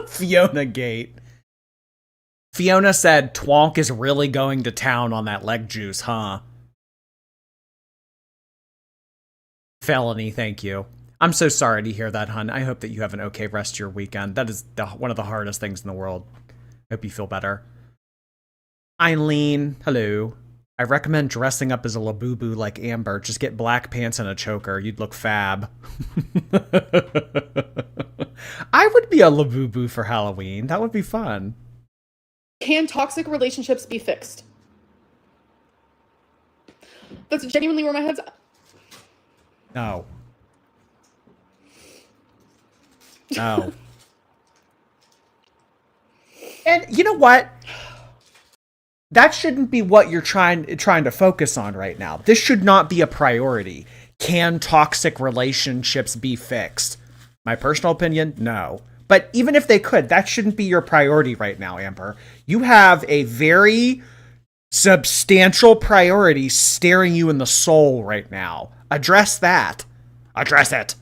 Fiona Gate. Fiona said Twonk is really going to town on that leg juice, huh? Felony, thank you. I'm so sorry to hear that, hun. I hope that you have an okay rest of your weekend. That is one of the hardest things in the world. I hope you feel better. Eileen, hello. I recommend dressing up as a Labubu like Amber. Just get black pants and a choker. You'd look fab. I would be a Labubu for Halloween. That would be fun. Can toxic relationships be fixed? That's genuinely where my head's at. No. No. And you know what? That shouldn't be what you're trying to focus on right now. This should not be a priority. Can toxic relationships be fixed? My personal opinion, no. But even if they could, that shouldn't be your priority right now, Amber. You have a very substantial priority staring you in the soul right now. Address that. Address it.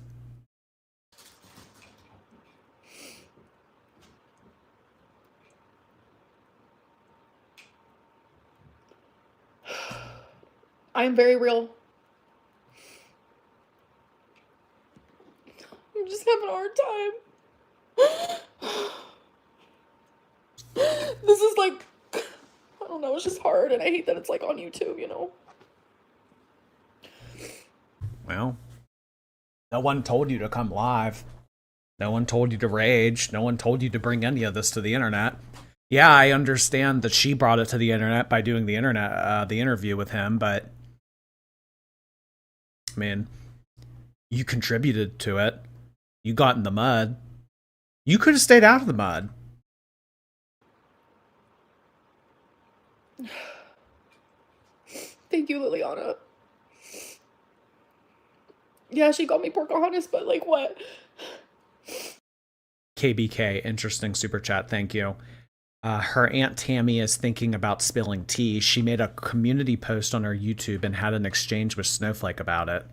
I am very real. I'm just having a hard time. This is like, I don't know, it's just hard, and I hate that it's like on YouTube, you know? Well, no one told you to come live. No one told you to rage. No one told you to bring any of this to the internet. Yeah, I understand that she brought it to the internet by doing the interview with him, but I mean, you contributed to it. You got in the mud. You could have stayed out of the mud. Thank you, Liliana. Yeah, she called me Pocahontas, but like what? KBK, interesting super chat. Thank you. Her Aunt Tammy is thinking about spilling tea. She made a community post on her YouTube and had an exchange with Snowflake about it.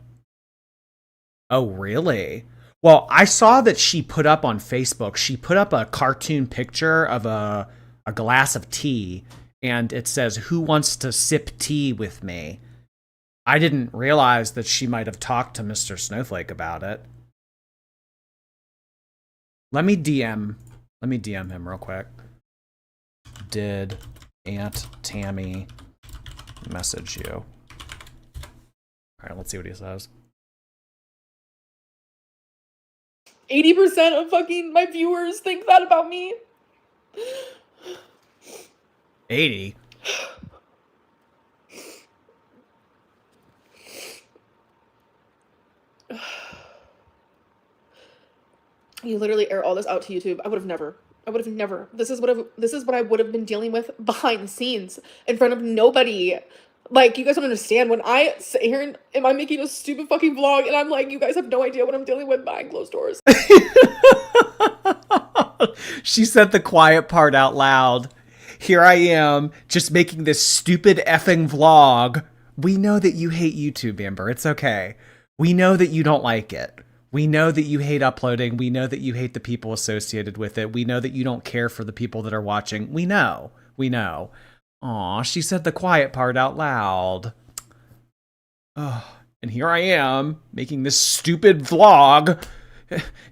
Oh, really? Well, I saw that she put up on Facebook, she put up a cartoon picture of a glass of tea, and it says, "Who wants to sip tea with me?" I didn't realize that she might have talked to Mr. Snowflake about it. Let me DM him real quick. Did Aunt Tammy message you? All right, let's see what he says. 80% of fucking my viewers think that about me. 80? You literally air all this out to YouTube. I would have never. This is what I would have been dealing with behind the scenes in front of nobody. Like, you guys don't understand. When I sit here and am I making a stupid fucking vlog and I'm like, you guys have no idea what I'm dealing with behind closed doors. She said the quiet part out loud. Here I am, just making this stupid effing vlog. We know that you hate YouTube, Amber. It's okay. We know that you don't like it. We know that you hate uploading. We know that you hate the people associated with it. We know that you don't care for the people that are watching. We know. Aw, she said the quiet part out loud. Oh, and here I am, making this stupid vlog,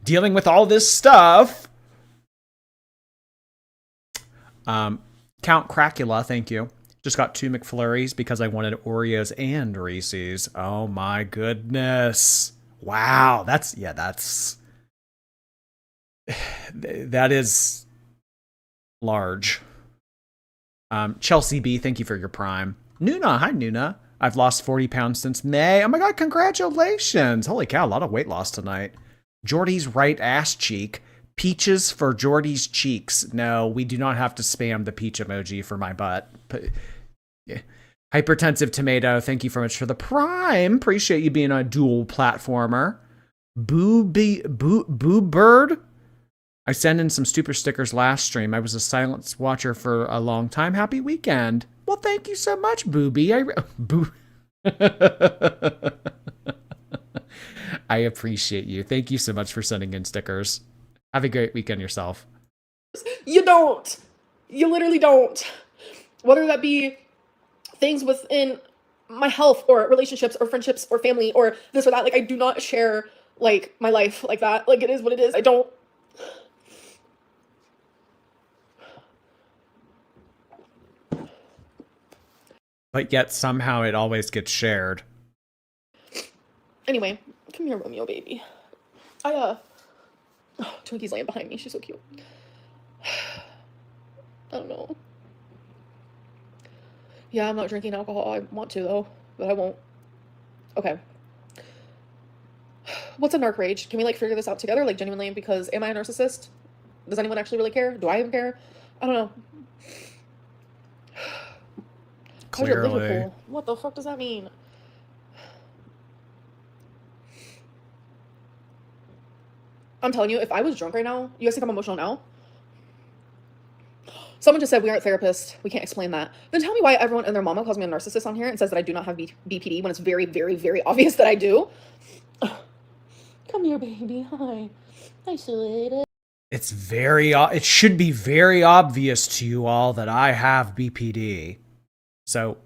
dealing with all this stuff. Count Cracula, thank you. Just got 2 McFlurries because I wanted Oreos and Reese's. Oh my goodness. Wow, that is large. Chelsea B, thank you for your prime. Nuna, hi Nuna. I've lost 40 pounds since May. Oh my god, congratulations. Holy cow, a lot of weight loss tonight. Jordy's right ass cheek. Peaches for Jordy's cheeks. No, we do not have to spam the peach emoji for my butt. Yeah. Hypertensive Tomato, thank you very much for the prime. Appreciate you being a dual platformer. Boo Bird. I sent in some super stickers last stream. I was a silence watcher for a long time. Happy weekend. Well, thank you so much, Booby. I appreciate you. Thank you so much for sending in stickers. Have a great weekend yourself. You don't. You literally don't. Whether that be things within my health or relationships or friendships or family or this or that. Like, I do not share, like, my life like that. Like, it is what it is. I don't. But yet somehow it always gets shared. Anyway, come here, Romeo, baby. Twinkie's laying behind me. She's so cute. I don't know. Yeah, I'm not drinking alcohol. I want to, though. but I won't. Okay. What's a narc rage? Can we like figure this out together? Like genuinely, because am I a narcissist? Does anyone actually really care? Do I even care? I don't know. How's your Clearly. Liverpool? What the fuck does that mean? I'm telling you, if I was drunk right now, you guys think I'm emotional now? Someone just said we aren't therapists. We can't explain that. Then tell me why everyone and their mama calls me a narcissist on here and says that I do not have BPD when it's very, very, very obvious that I do. Come here, baby. Hi. Isolated. It should be very obvious to you all that I have BPD. So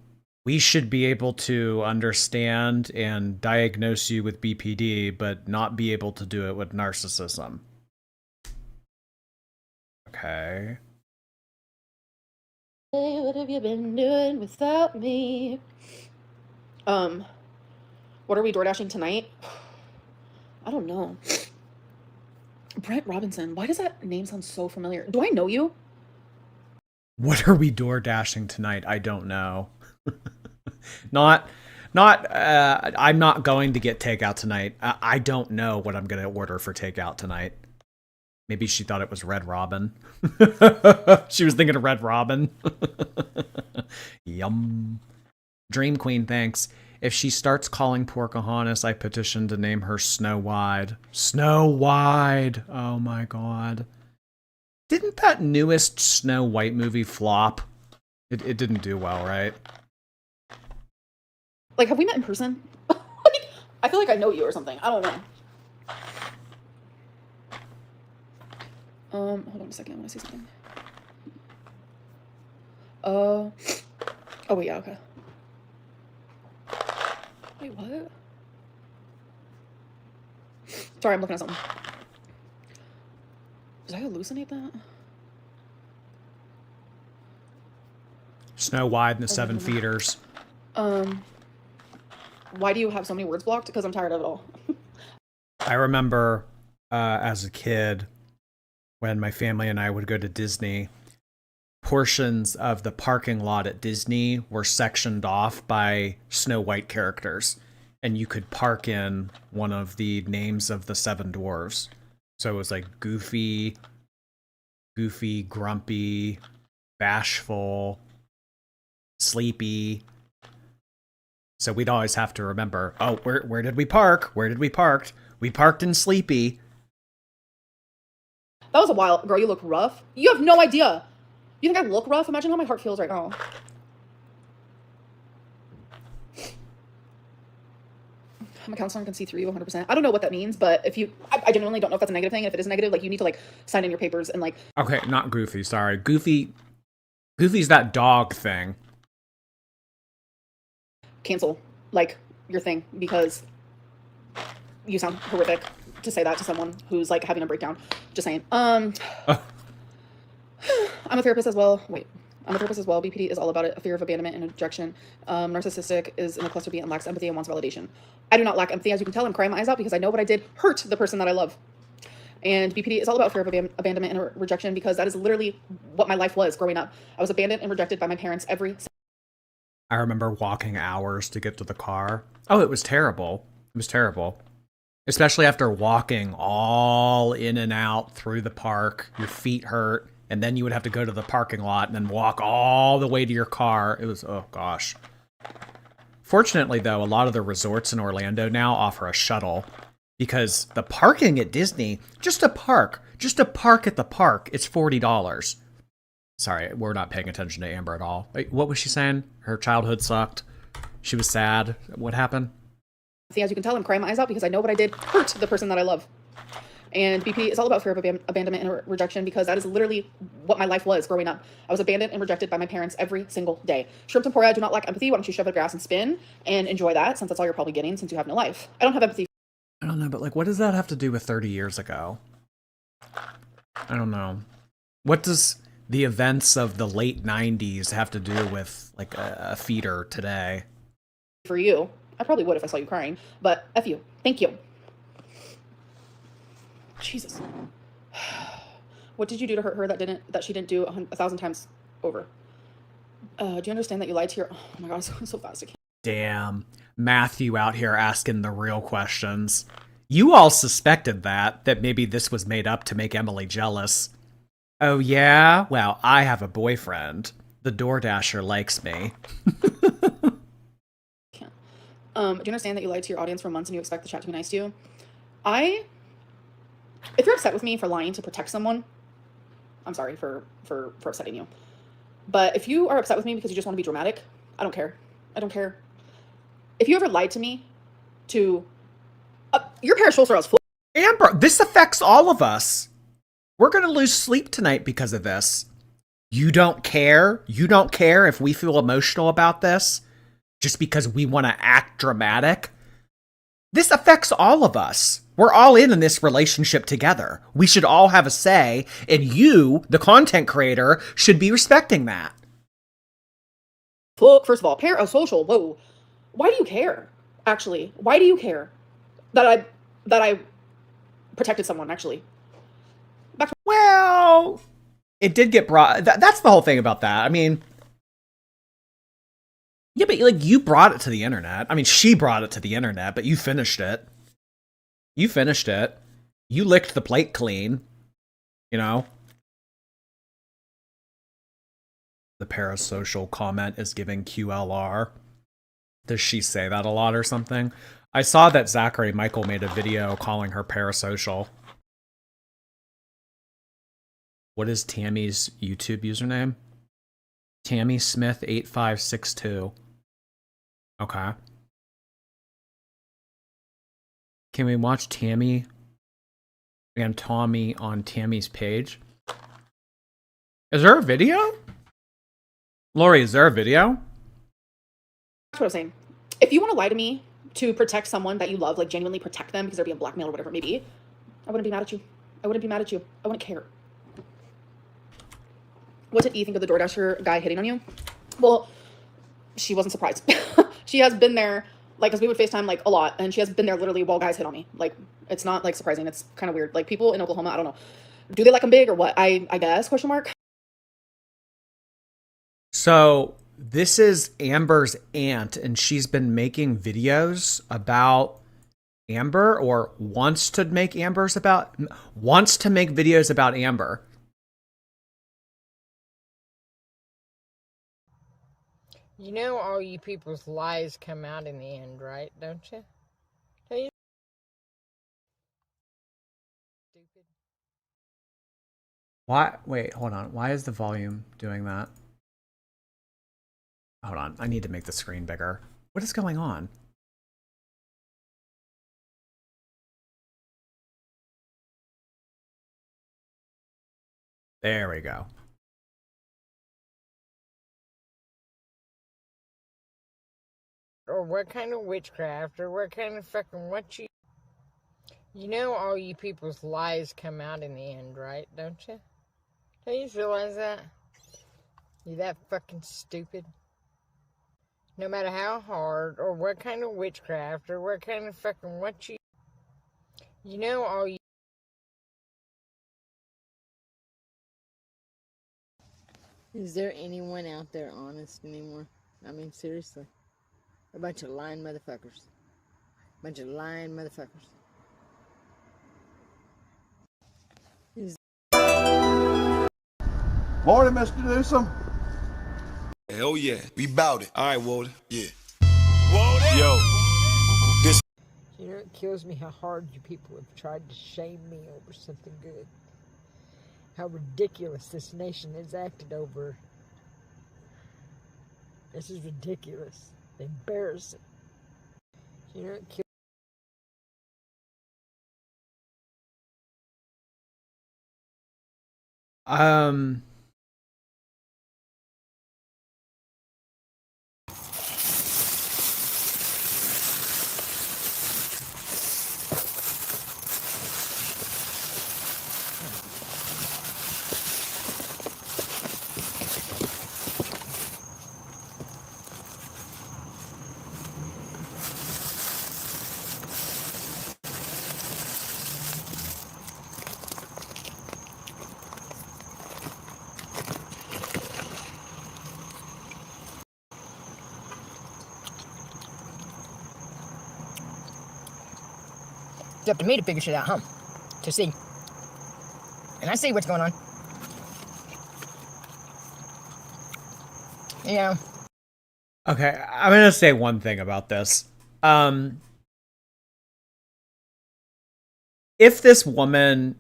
we should be able to understand and diagnose you with BPD, but not be able to do it with narcissism. Okay. Hey, what have you been doing without me? What are we door dashing tonight? I don't know. Brent Robinson. Why does that name sound so familiar? Do I know you? What are we door dashing tonight? I don't know. I'm not going to get takeout tonight. I don't know what I'm going to order for takeout tonight. Maybe she thought it was Red Robin. She was thinking of Red Robin. Yum. Dream Queen, thanks. If she starts calling Pocahontas, I petition to name her Snow Wide. Snow Wide! Oh my god. Didn't that newest Snow White movie flop? It didn't do well, right? Like, have we met in person? I feel like I know you or something. I don't know. Hold on a second. I want to see something. Oh wait, yeah, okay. Wait, what? Sorry, I'm looking at something. Did I hallucinate that? Snow White and the Seven Feeders. Why do you have so many words blocked? Because I'm tired of it all. I remember as a kid when my family and I would go to Disney, portions of the parking lot at Disney were sectioned off by Snow White characters, and you could park in one of the names of the seven dwarves. So it was like Goofy, Grumpy, Bashful, Sleepy. So we'd always have to remember, oh, where did we park? Where did we park? We parked in Sleepy. That was a while. Girl, you look rough. You have no idea. You think I look rough? Imagine how my heart feels right now. My counselor can see through you 100%. I don't know what that means, but if you, I genuinely don't know if that's a negative thing. If it is negative, like you need to like sign in your papers and like. Okay, not Goofy. Sorry, Goofy's that dog thing. Cancel like your thing because you sound horrific to say that to someone who's like having a breakdown. Just saying. I'm a therapist as well. I'm a therapist as well. BPD is all about it. A fear of abandonment and rejection. Narcissistic is in a cluster B and lacks empathy and wants validation. I do not lack empathy. As you can tell, I'm crying my eyes out because I know what I did hurt the person that I love. And BPD is all about fear of abandonment and rejection because that is literally what my life was growing up. I was abandoned and rejected by my parents every. I remember walking hours to get to the car. Oh, it was terrible. It was terrible. Especially after walking all in and out through the park. Your feet hurt. And then you would have to go to the parking lot and then walk all the way to your car. It was, oh gosh. Fortunately, though, a lot of the resorts in Orlando now offer a shuttle. Because the parking at Disney, just to park at the park, it's $40. Sorry, we're not paying attention to Amber at all. Wait, what was she saying? Her childhood sucked. She was sad. What happened? See, as you can tell, I'm crying my eyes out because I know what I did hurt the person that I love. And BPD is all about fear of abandonment and rejection because that is literally what my life was growing up. I was abandoned and rejected by my parents every single day. Shrimp tempura, I do not lack empathy. Why don't you shove it in grass and spin and enjoy that since that's all you're probably getting since you have no life. I don't have empathy. I don't know, but like, what does that have to do with 30 years ago? I don't know. What does the events of the late 90s have to do with like a feeder today? For you. I probably would if I saw you crying, but F you. Thank you. Jesus. What did you do to hurt her that she didn't do 1,000 times over? Do you understand that you lied to your, oh my God, it's going so fast. I can't. Damn. Matthew out here asking the real questions. You all suspected that maybe this was made up to make Emily jealous. Oh yeah? Well, I have a boyfriend. The DoorDasher likes me. Do you understand that you lied to your audience for months and you expect the chat to be nice to you? If you're upset with me for lying to protect someone, I'm sorry for upsetting you. But if you are upset with me because you just want to be dramatic, I don't care. I don't care. If you ever lied to me to... your pair of shoulders was full. Amber, this affects all of us. We're going to lose sleep tonight because of this. You don't care? You don't care if we feel emotional about this? Just because we want to act dramatic? This affects all of us. We're all in this relationship together. We should all have a say, and you, the content creator, should be respecting that. Look, first of all, parasocial, whoa. Why do you care? Actually, why do you care that I protected someone, actually? Well, it did get brought... That's the whole thing about that. I mean... Yeah, but like you brought it to the internet. I mean, she brought it to the internet, but you finished it. You finished it. You licked the plate clean. You know? The parasocial comment is giving QLR. Does she say that a lot or something? I saw that Zachary Michael made a video calling her parasocial. What is Tammy's YouTube username? Tammy Smith 8562. Okay. Can we watch Tammy and Tommy on Tammy's page? Is there a video? Lori, is there a video? That's what I'm saying. If you want to lie to me to protect someone that you love, like genuinely protect them because they're being blackmailed or whatever it may be, I wouldn't be mad at you. I wouldn't be mad at you. I wouldn't care. What did E think of the DoorDasher guy hitting on you? Well, she wasn't surprised. She has been there, like, because we would FaceTime, like, a lot, and she has been there literally while guys hit on me. Like, it's not, like, surprising. It's kind of weird. Like, people in Oklahoma, I don't know. Do they like them big or what? I guess, question mark. So, this is Amber's aunt, and she's been making videos about Amber, or wants to make videos about Amber. You know all you people's lies come out in the end, right? Don't you? Stupid. Why? Wait, hold on. Why is the volume doing that? Hold on. I need to make the screen bigger. What is going on? There we go. Or what kind of witchcraft, or what kind of fucking what you... You know all you people's lies come out in the end, right? Don't you? Don't you realize that? You that fucking stupid? No matter how hard, or what kind of witchcraft, or what kind of fucking what you... You know all you... Is there anyone out there honest anymore? I mean, seriously. A bunch of lying motherfuckers. Bunch of lying motherfuckers. Morning, Mr. Newsom. Hell yeah. We bout it. All right, Walter. Yeah. Walter. Yo. This. You know, it kills me how hard you people have tried to shame me over something good. How ridiculous this nation has acted over. This is ridiculous. Embarrassing. You know, it kills. It's up to me to figure shit out, huh? To see. And I see what's going on. Yeah. Okay, I'm gonna say one thing about this. If this woman,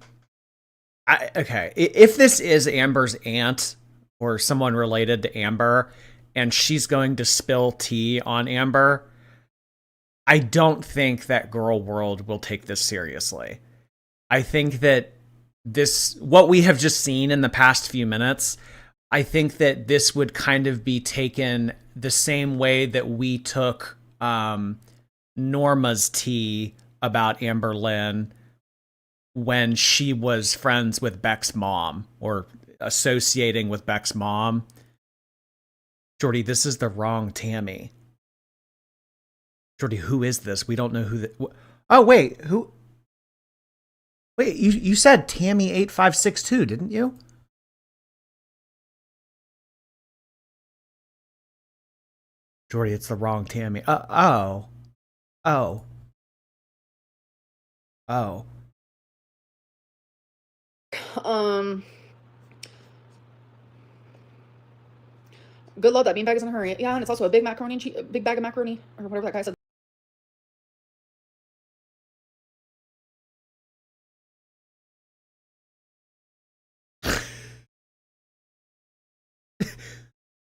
if this is Amber's aunt or someone related to Amber, and she's going to spill tea on Amber, I don't think that Girl World will take this seriously. I think that what we have just seen in the past few minutes, I think that this would kind of be taken the same way that we took Norma's tea about Amberlynn when she was friends with Beck's mom or associating with Beck's mom. Jordy, this is the wrong Tammy. Jordy, who is this? We don't know who oh, wait, who? Wait, you said Tammy 8562, didn't you? Jordy, it's the wrong Tammy. Oh. Good lord, that beanbag is in a hurry. Yeah, and it's also a big macaroni, big bag of macaroni, or whatever that guy said.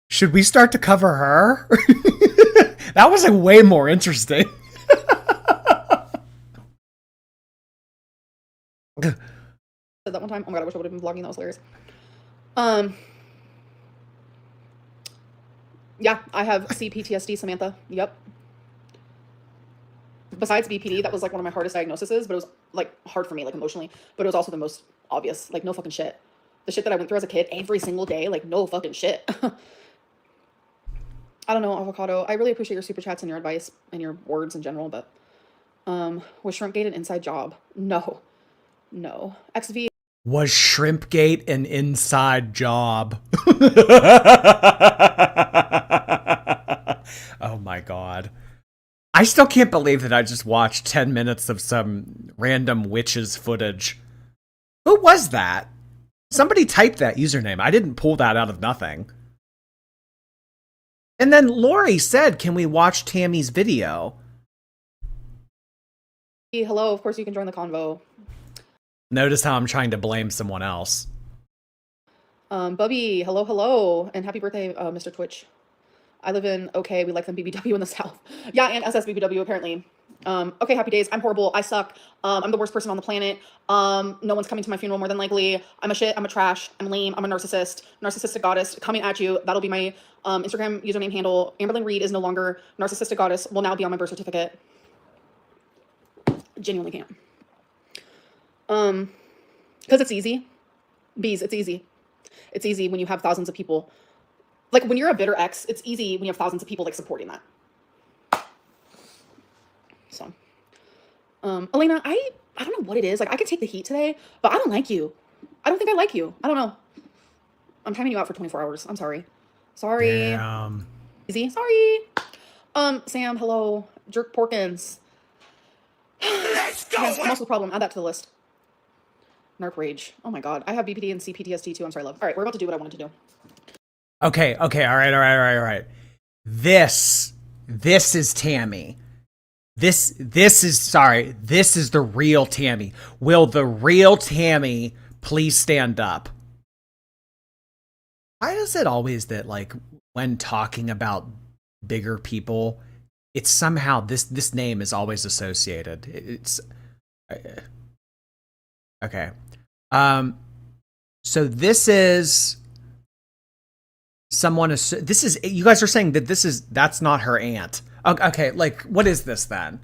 Should we start to cover her? That was like way more interesting. Said that one time. Oh my god, I wish I would have been vlogging. That was hilarious. Yeah, I have CPTSD, Samantha. Yep. Besides BPD, that was like one of my hardest diagnoses, but it was like hard for me, like emotionally, but it was also the most obvious. Like, no fucking shit. The shit that I went through as a kid every single day, like, no fucking shit. I don't know, Avocado. I really appreciate your super chats and your advice and your words in general, but was Shrimpgate an inside job? No. XV. Was Shrimpgate an inside job? Oh my god. I still can't believe that I just watched 10 minutes of some random witches footage. Who was that? Somebody typed that username. I didn't pull that out of nothing. And then Lori said, can we watch Tammy's video? Hello, of course you can join the convo. Notice how I'm trying to blame someone else. Bubby, hello, and happy birthday, Mr. Twitch. I live in we like them BBW in the South. Yeah, and SSBBW apparently. Okay, happy days. I'm horrible. I suck. I'm the worst person on the planet. No one's coming to my funeral more than likely. I'm a shit. I'm a trash. I'm lame. I'm a narcissist. Narcissistic goddess coming at you. That'll be my Instagram username handle. Amberlynn Reed is no longer narcissistic goddess. Will now be on my birth certificate. Genuinely can't. Because it's easy. Bees, it's easy. It's easy when you have thousands of people. Like, when you're a bitter ex, it's easy when you have thousands of people, like, supporting that. So, Elena, I don't know what it is. Like, I can take the heat today, but I don't like you. I don't think I like you. I don't know. I'm timing you out for 24 hours. I'm sorry. Sorry. Damn. Easy. Sorry. Sam, hello. Jerk Porkins. Let's go. Yes, I'm also the problem. Add that to the list. Narp Rage. Oh my god. I have BPD and CPTSD too. I'm sorry, love. All right, we're about to do what I wanted to do. Okay, all right. This is Tammy. This is the real Tammy. Will the real Tammy please stand up? Why is it always that, like, when talking about bigger people, it's somehow this name is always associated? It's okay. So this is someone. This is, you guys are saying that that's not her aunt. Okay, like, what is this then?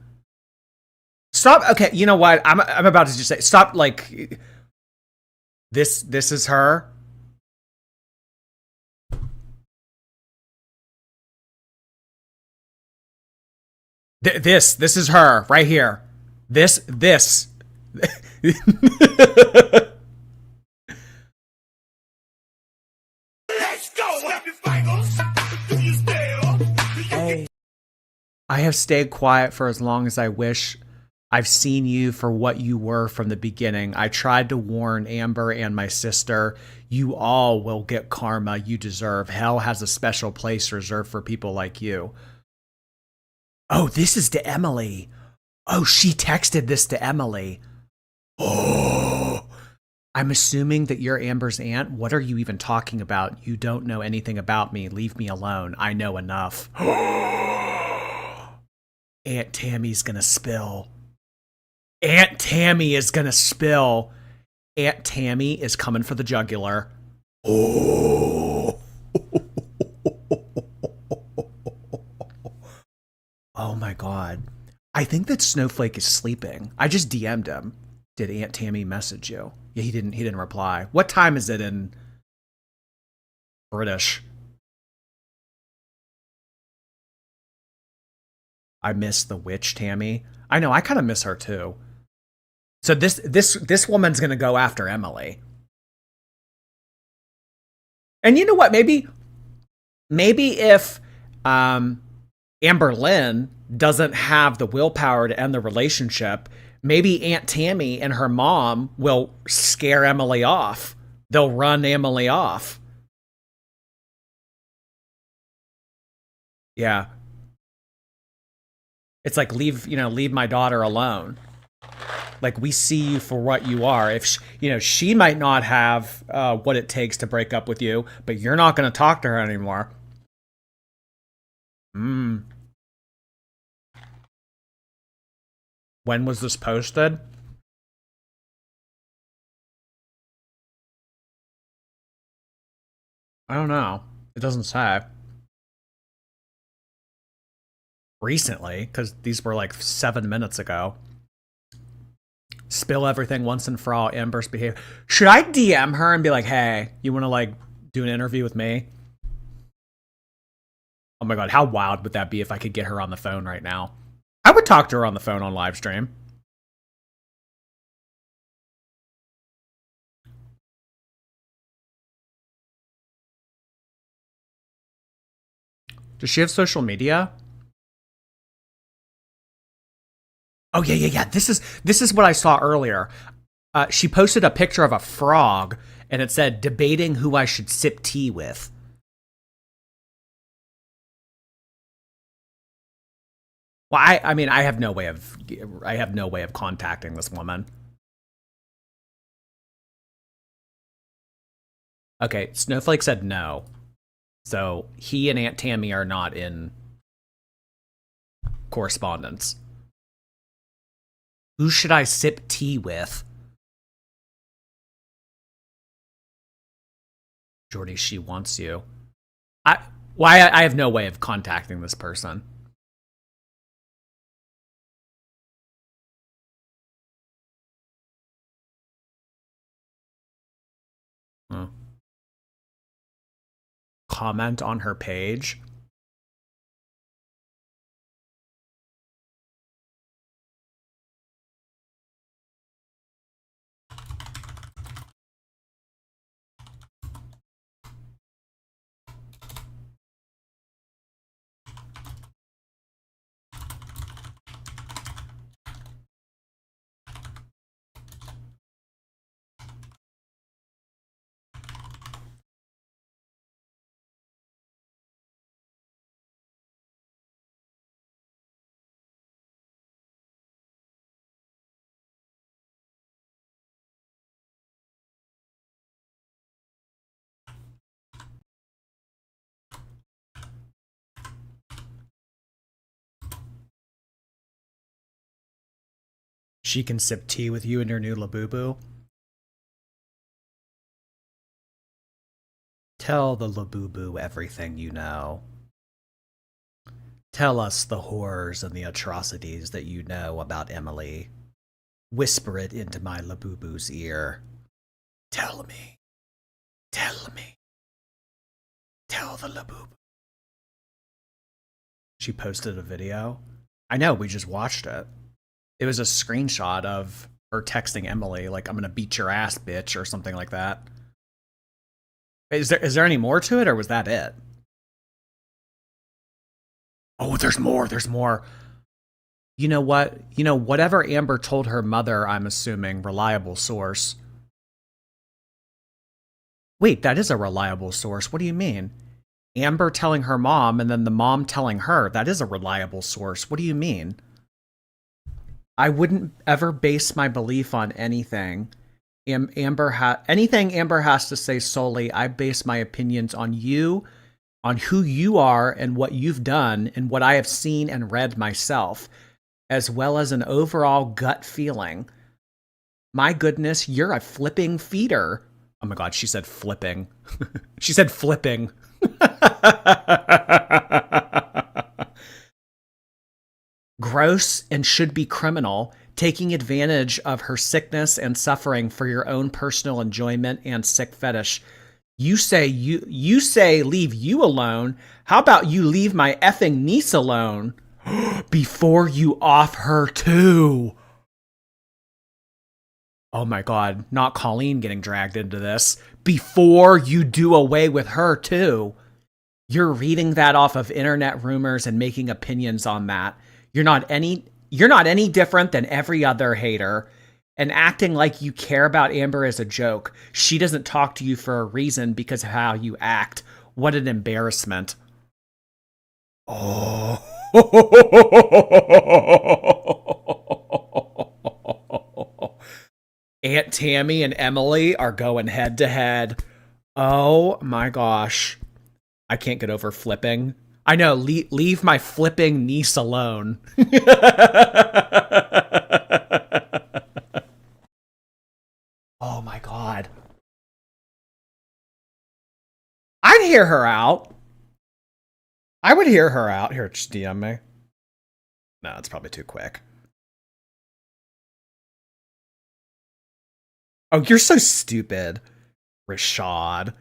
Stop. Okay, you know what? I'm about to just say stop. Like, this is her. This is her right here. This. Let's go. I have stayed quiet for as long as I wish, I've seen you for what you were from the beginning. I tried to warn Amber and my sister. You all will get karma you deserve. Hell has a special place reserved for people like you. Oh, this is to Emily. Oh, she texted this to Emily. Oh, I'm assuming that you're Amber's aunt. What are you even talking about? You don't know anything about me. Leave me alone. I know enough. Aunt Tammy's gonna spill. Aunt Tammy is gonna spill. Aunt Tammy is coming for the jugular. Oh. Oh my God. I think that Snowflake is sleeping. I just DM'd him. Did Aunt Tammy message you? Yeah, he didn't reply. What time is it in British? I miss the witch Tammy. I know, I kind of miss her too. So this woman's gonna go after Emily. And you know what? Maybe if Amberlynn doesn't have the willpower to end the relationship, maybe Aunt Tammy and her mom will scare Emily off. They'll run Emily off. Yeah. It's like leave my daughter alone. Like, we see you for what you are. If she might not have what it takes to break up with you, but you're not going to talk to her anymore. When was this posted? I don't know. It doesn't say. Recently, because these were like 7 minutes ago. Spill everything once and for all. Amber's behavior. Should I DM her and be like, hey, you want to like do an interview with me? Oh my God, how wild would that be if I could get her on the phone right now? I would talk to her on the phone on live stream. Does she have social media? Oh yeah. This is what I saw earlier. She posted a picture of a frog, and it said, "Debating who I should sip tea with." Well, I mean, I have no way of contacting this woman. Okay, Snowflake said no, so he and Aunt Tammy are not in correspondence. Who should I sip tea with? Jordy, she wants you. I have no way of contacting this person. Huh. Comment on her page. She can sip tea with you in your new Labubu. Tell the Labubu everything you know. Tell us the horrors and the atrocities that you know about Emily. Whisper it into my Labubu's ear. Tell me. Tell me. Tell the Labubu. She posted a video. I know, we just watched it. It was a screenshot of her texting Emily, like, I'm gonna beat your ass, bitch, or something like that. Is there any more to it, or was that it? Oh, there's more. You know what? Whatever Amber told her mother, I'm assuming, reliable source. Wait, that is a reliable source. What do you mean? Amber telling her mom and then the mom telling her. That is a reliable source. What do you mean? I wouldn't ever base my belief on anything. Anything Amber has to say solely. I base my opinions on you, on who you are and what you've done and what I have seen and read myself, as well as an overall gut feeling. My goodness, you're a flipping feeder. Oh my God, she said flipping. She said flipping. Gross and should be criminal, taking advantage of her sickness and suffering for your own personal enjoyment and sick fetish. You say leave you alone. How about you leave my effing niece alone before you off her too? Oh my God, not Colleen getting dragged into this. Before you do away with her too. You're reading that off of internet rumors and making opinions on that. You're not any different than every other hater. And acting like you care about Amber is a joke. She doesn't talk to you for a reason because of how you act. What an embarrassment. Oh. Aunt Tammy and Emily are going head to head. Oh my gosh. I can't get over flipping. I know, leave my flipping niece alone. Oh my God. I'd hear her out. I would hear her out. Here, just DM me. No, it's probably too quick. Oh, you're so stupid. Rashad.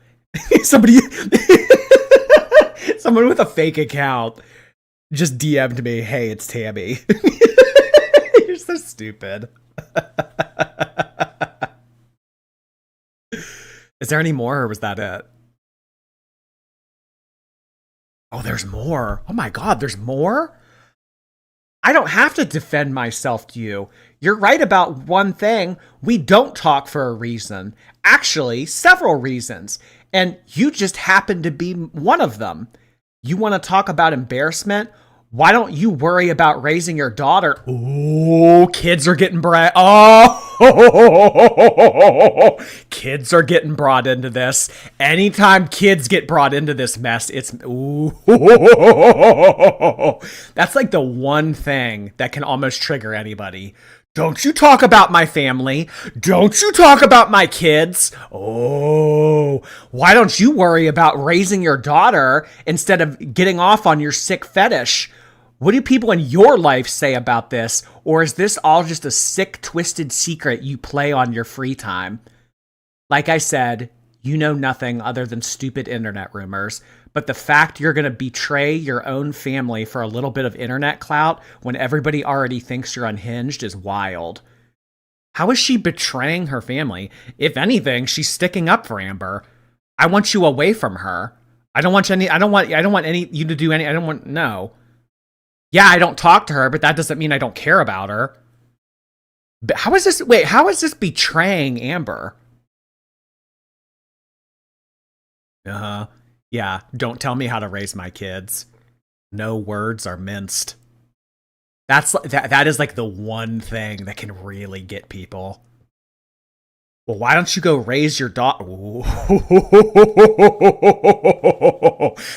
Someone with a fake account just DM'd me, hey, it's Tammy. You're so stupid. Is there any more, or was that it? Oh, there's more. Oh my God, there's more? I don't have to defend myself to you. You're right about one thing. We don't talk for a reason. Actually, several reasons. And you just happen to be one of them. You want to talk about embarrassment? Why don't you worry about raising your daughter? Oh, kids are getting kids are getting brought into this. Anytime kids get brought into this mess, it's that's like the one thing that can almost trigger anybody. Don't you talk about my family. Don't you talk about my kids. Oh, why don't you worry about raising your daughter instead of getting off on your sick fetish? What do people in your life say about this? Or is this all just a sick, twisted secret you play on your free time? Like I said, you know nothing other than stupid internet rumors. But the fact you're going to betray your own family for a little bit of internet clout when everybody already thinks you're unhinged is wild. How is she betraying her family? If anything, she's sticking up for Amber. I want you away from her. I don't want you to do any, no. Yeah, I don't talk to her, but that doesn't mean I don't care about her. But how is this betraying Amber? Uh-huh. Yeah, don't tell me how to raise my kids. No words are minced. That is like the one thing that can really get people. Well, why don't you go raise your daughter?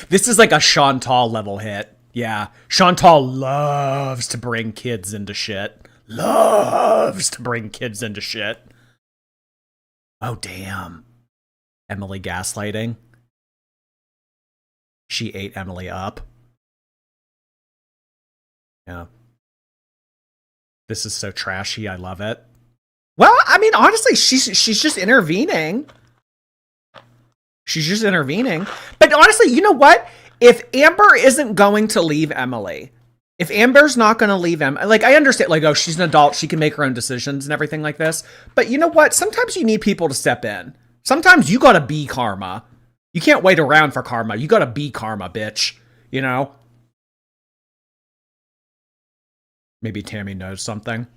This is like a Chantal level hit. Yeah, Chantal loves to bring kids into shit. Loves to bring kids into shit. Oh, damn. Emily gaslighting. She ate Emily up. Yeah. This is so trashy. I love it. Well, I mean, honestly, she's just intervening. She's just intervening. But honestly, you know what? If Amber isn't going to leave Emily, if Amber's not going to leave Emily, like, I understand, like, oh, she's an adult, she can make her own decisions and everything like this. But you know what? Sometimes you need people to step in. Sometimes you got to be karma. You can't wait around for karma. You got to be karma, bitch. You know? Maybe Tammy knows something.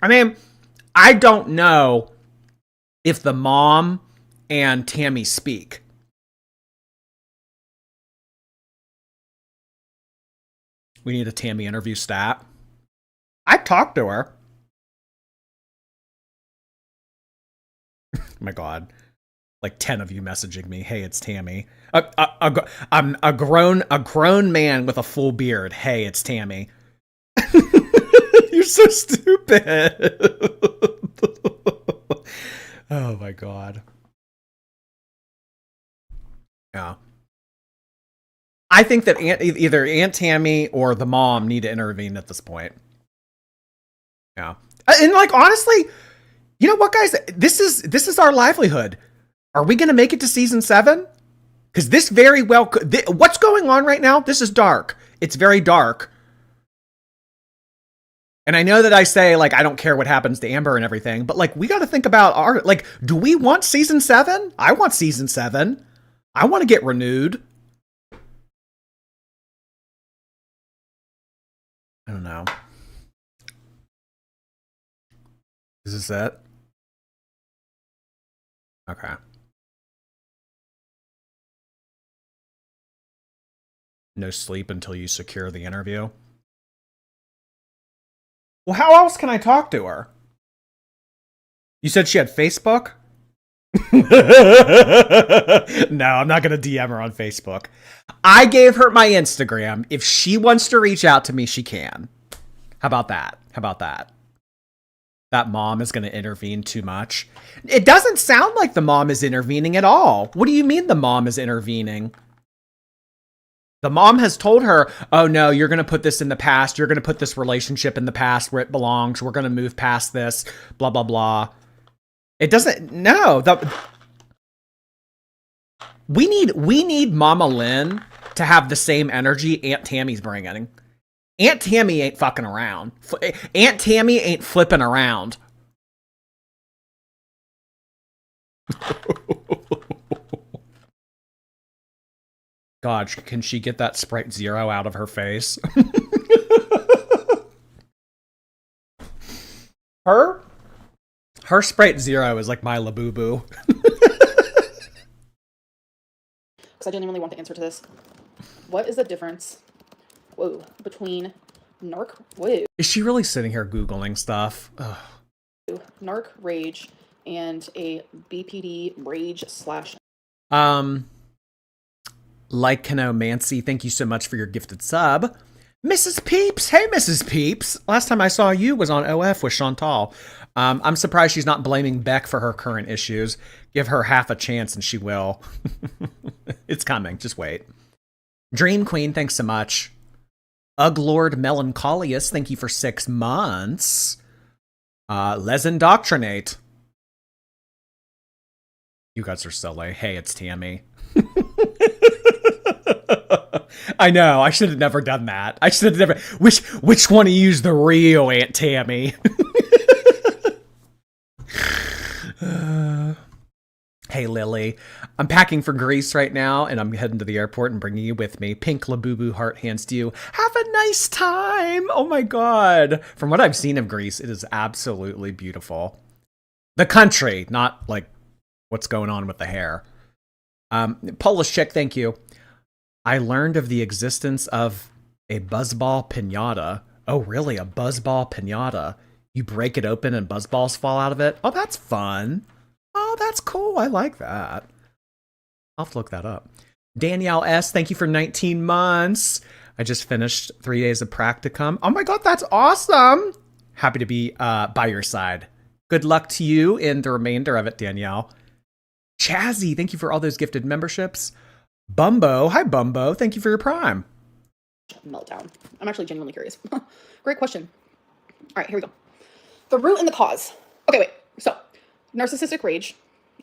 I mean, I don't know if the mom and Tammy speak. We need a Tammy interview stat. I talked to her. Oh my God. Like 10 of you messaging me. Hey, it's Tammy. I'm a grown man with a full beard. Hey, it's Tammy. You're so stupid. Oh my God. Yeah. I think that either Aunt Tammy or the mom need to intervene at this point. Yeah. And like, honestly, you know what, guys? This is our livelihood. Are we going to make it to season 7? Because this very well could. What's going on right now? This is dark. It's very dark. And I know that I say, like, I don't care what happens to Amber and everything, but, like, we got to think about our, like, do we want season 7? I want season 7. I want to get renewed. I don't know. Is this it? Okay. No sleep until you secure the interview. Well, how else can I talk to her? You said she had Facebook? No, I'm not going to DM her on Facebook. I gave her my Instagram. If she wants to reach out to me, she can. How about that? How about that? That mom is going to intervene too much. It doesn't sound like the mom is intervening at all. What do you mean the mom is intervening? The mom has told her, oh no, you're going to put this in the past. You're going to put this relationship in the past where it belongs. We're going to move past this, blah, blah, blah. It doesn't, no. We need Mama Lynn to have the same energy Aunt Tammy's bringing. Aunt Tammy ain't fucking around. Aunt Tammy ain't flipping around. God, can she get that Sprite Zero out of her face? Her Sprite Zero is like my Labubu. Because I genuinely want the answer to this. What is the difference, between Is she really sitting here Googling stuff? Ugh. narc rage and a BPD rage slash... Lycanomancy, thank you so much for your gifted sub. Mrs. Peeps, hey Mrs. Peeps. Last time I saw you was on OF with Chantal. I'm surprised she's not blaming Beck for her current issues. Give her half a chance and she will. It's coming, just wait. Dream Queen, thanks so much. Uglord Melancholius, thank you for 6 months. Les Indoctrinate. You guys are silly. Hey, it's Tammy. I know. I should have never done that. I should have never. Which one of you is the real Aunt Tammy? Hey, Lily. I'm packing for Greece right now, and I'm heading to the airport and bringing you with me. Pink Labubu heart hands to you. Have a nice time. Oh my God. From what I've seen of Greece, it is absolutely beautiful. The country, not like what's going on with the hair. Polish chick, thank you. I learned of the existence of a buzzball pinata. Oh, really? A buzzball pinata? You break it open and buzzballs fall out of it? Oh, that's fun. Oh, that's cool. I like that. I'll have to look that up. Danielle S., thank you for 19 months. I just finished 3 days of practicum. Oh my God, that's awesome. Happy to be by your side. Good luck to you in the remainder of it, Danielle. Chazzy, thank you for all those gifted memberships. Bumbo, hi Bumbo, thank you for your prime. Meltdown. I'm actually genuinely curious. Great question. All right, here we go. The root and the cause. Okay, wait. So, narcissistic rage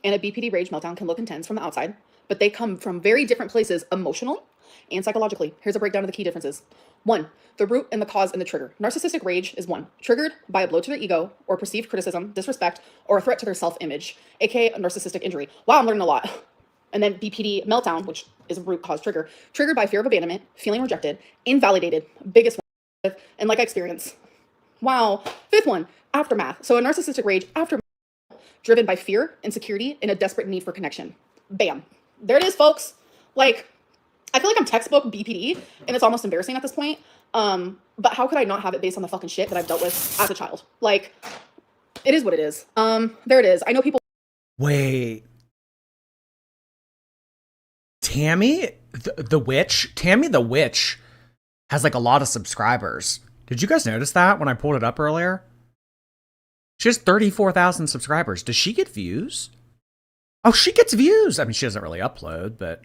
and a BPD rage meltdown can look intense from the outside, but they come from very different places emotionally and psychologically. Here's a breakdown of the key differences. 1, the root and the cause and the trigger. Narcissistic rage is 1, triggered by a blow to their ego or perceived criticism, disrespect, or a threat to their self-image, aka a narcissistic injury. Wow, I'm learning a lot. And then BPD meltdown, which is a root cause triggered by fear of abandonment, feeling rejected, invalidated, biggest one, and like I experienced, Wow. Fifth one, aftermath. So a narcissistic rage after driven by fear, insecurity, and a desperate need for connection. Bam. There it is, folks. Like, I feel like I'm textbook BPD, and it's almost embarrassing at this point. But how could I not have it based on the fucking shit that I've dealt with as a child? Like, it is what it is. There it is. I know people. Wait. Tammy the witch? Tammy the witch has like a lot of subscribers. Did you guys notice that when I pulled it up earlier? She has 34,000 subscribers. Does she get views? Oh, she gets views. I mean, she doesn't really upload, but...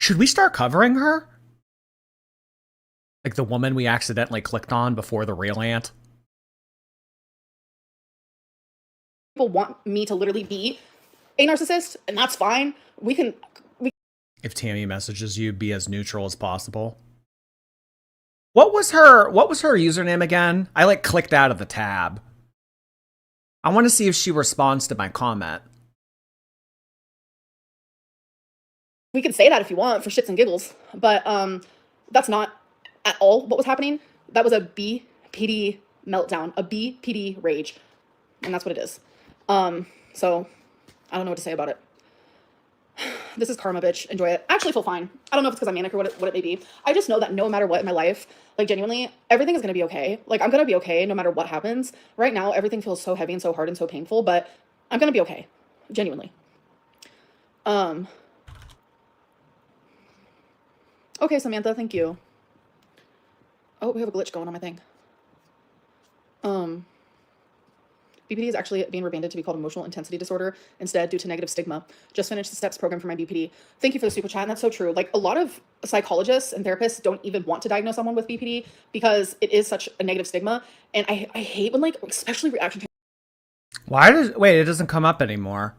Should we start covering her? Like the woman we accidentally clicked on before the real ant? People want me to literally be a narcissist, and that's fine. If Tammy messages you, be as neutral as possible. What was her username again? I like clicked out of the tab. I want to see if she responds to my comment. We can say that if you want for shits and giggles, but that's not at all what was happening. That was a BPD meltdown, a BPD rage, and that's what it is. So I don't know what to say about it. This is karma, bitch. Enjoy it. I actually feel fine. I don't know if it's because I'm manic or what it may be. I just know that no matter what in my life, like genuinely, everything is going to be okay. Like I'm going to be okay no matter what happens. Right now, everything feels so heavy and so hard and so painful, but I'm going to be okay. Genuinely. Okay, Samantha, thank you. Oh, we have a glitch going on my thing. BPD is actually being rebranded to be called emotional intensity disorder instead due to negative stigma. Just finished the steps program for my BPD. Thank you for the super chat. And that's so true. Like a lot of psychologists and therapists don't even want to diagnose someone with BPD because it is such a negative stigma. And I hate when like, especially reaction. Wait, it doesn't come up anymore.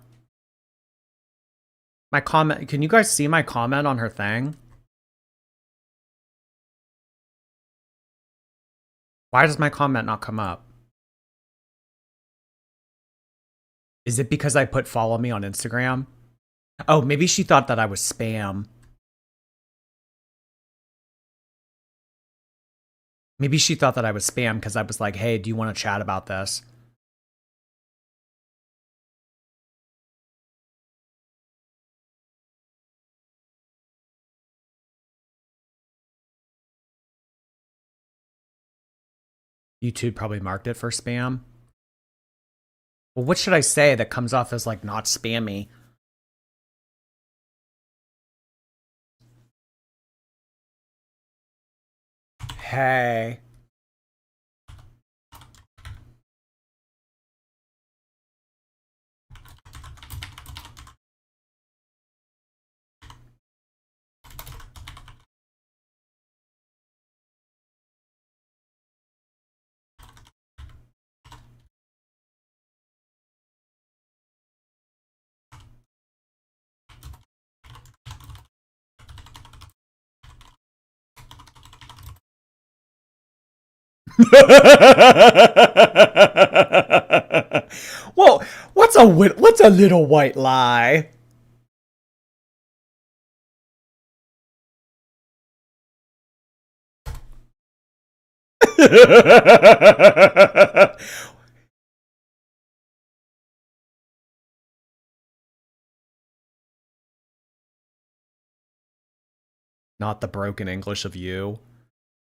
My comment, can you guys see my comment on her thing? Why does my comment not come up? Is it because I put follow me on Instagram? Oh, maybe she thought that I was spam. Maybe she thought that I was spam because I was like, hey, do you want to chat about this? YouTube probably marked it for spam. Well, what should I say that comes off as like not spammy? Hey. Well, what's a little white lie? Not the broken English of you.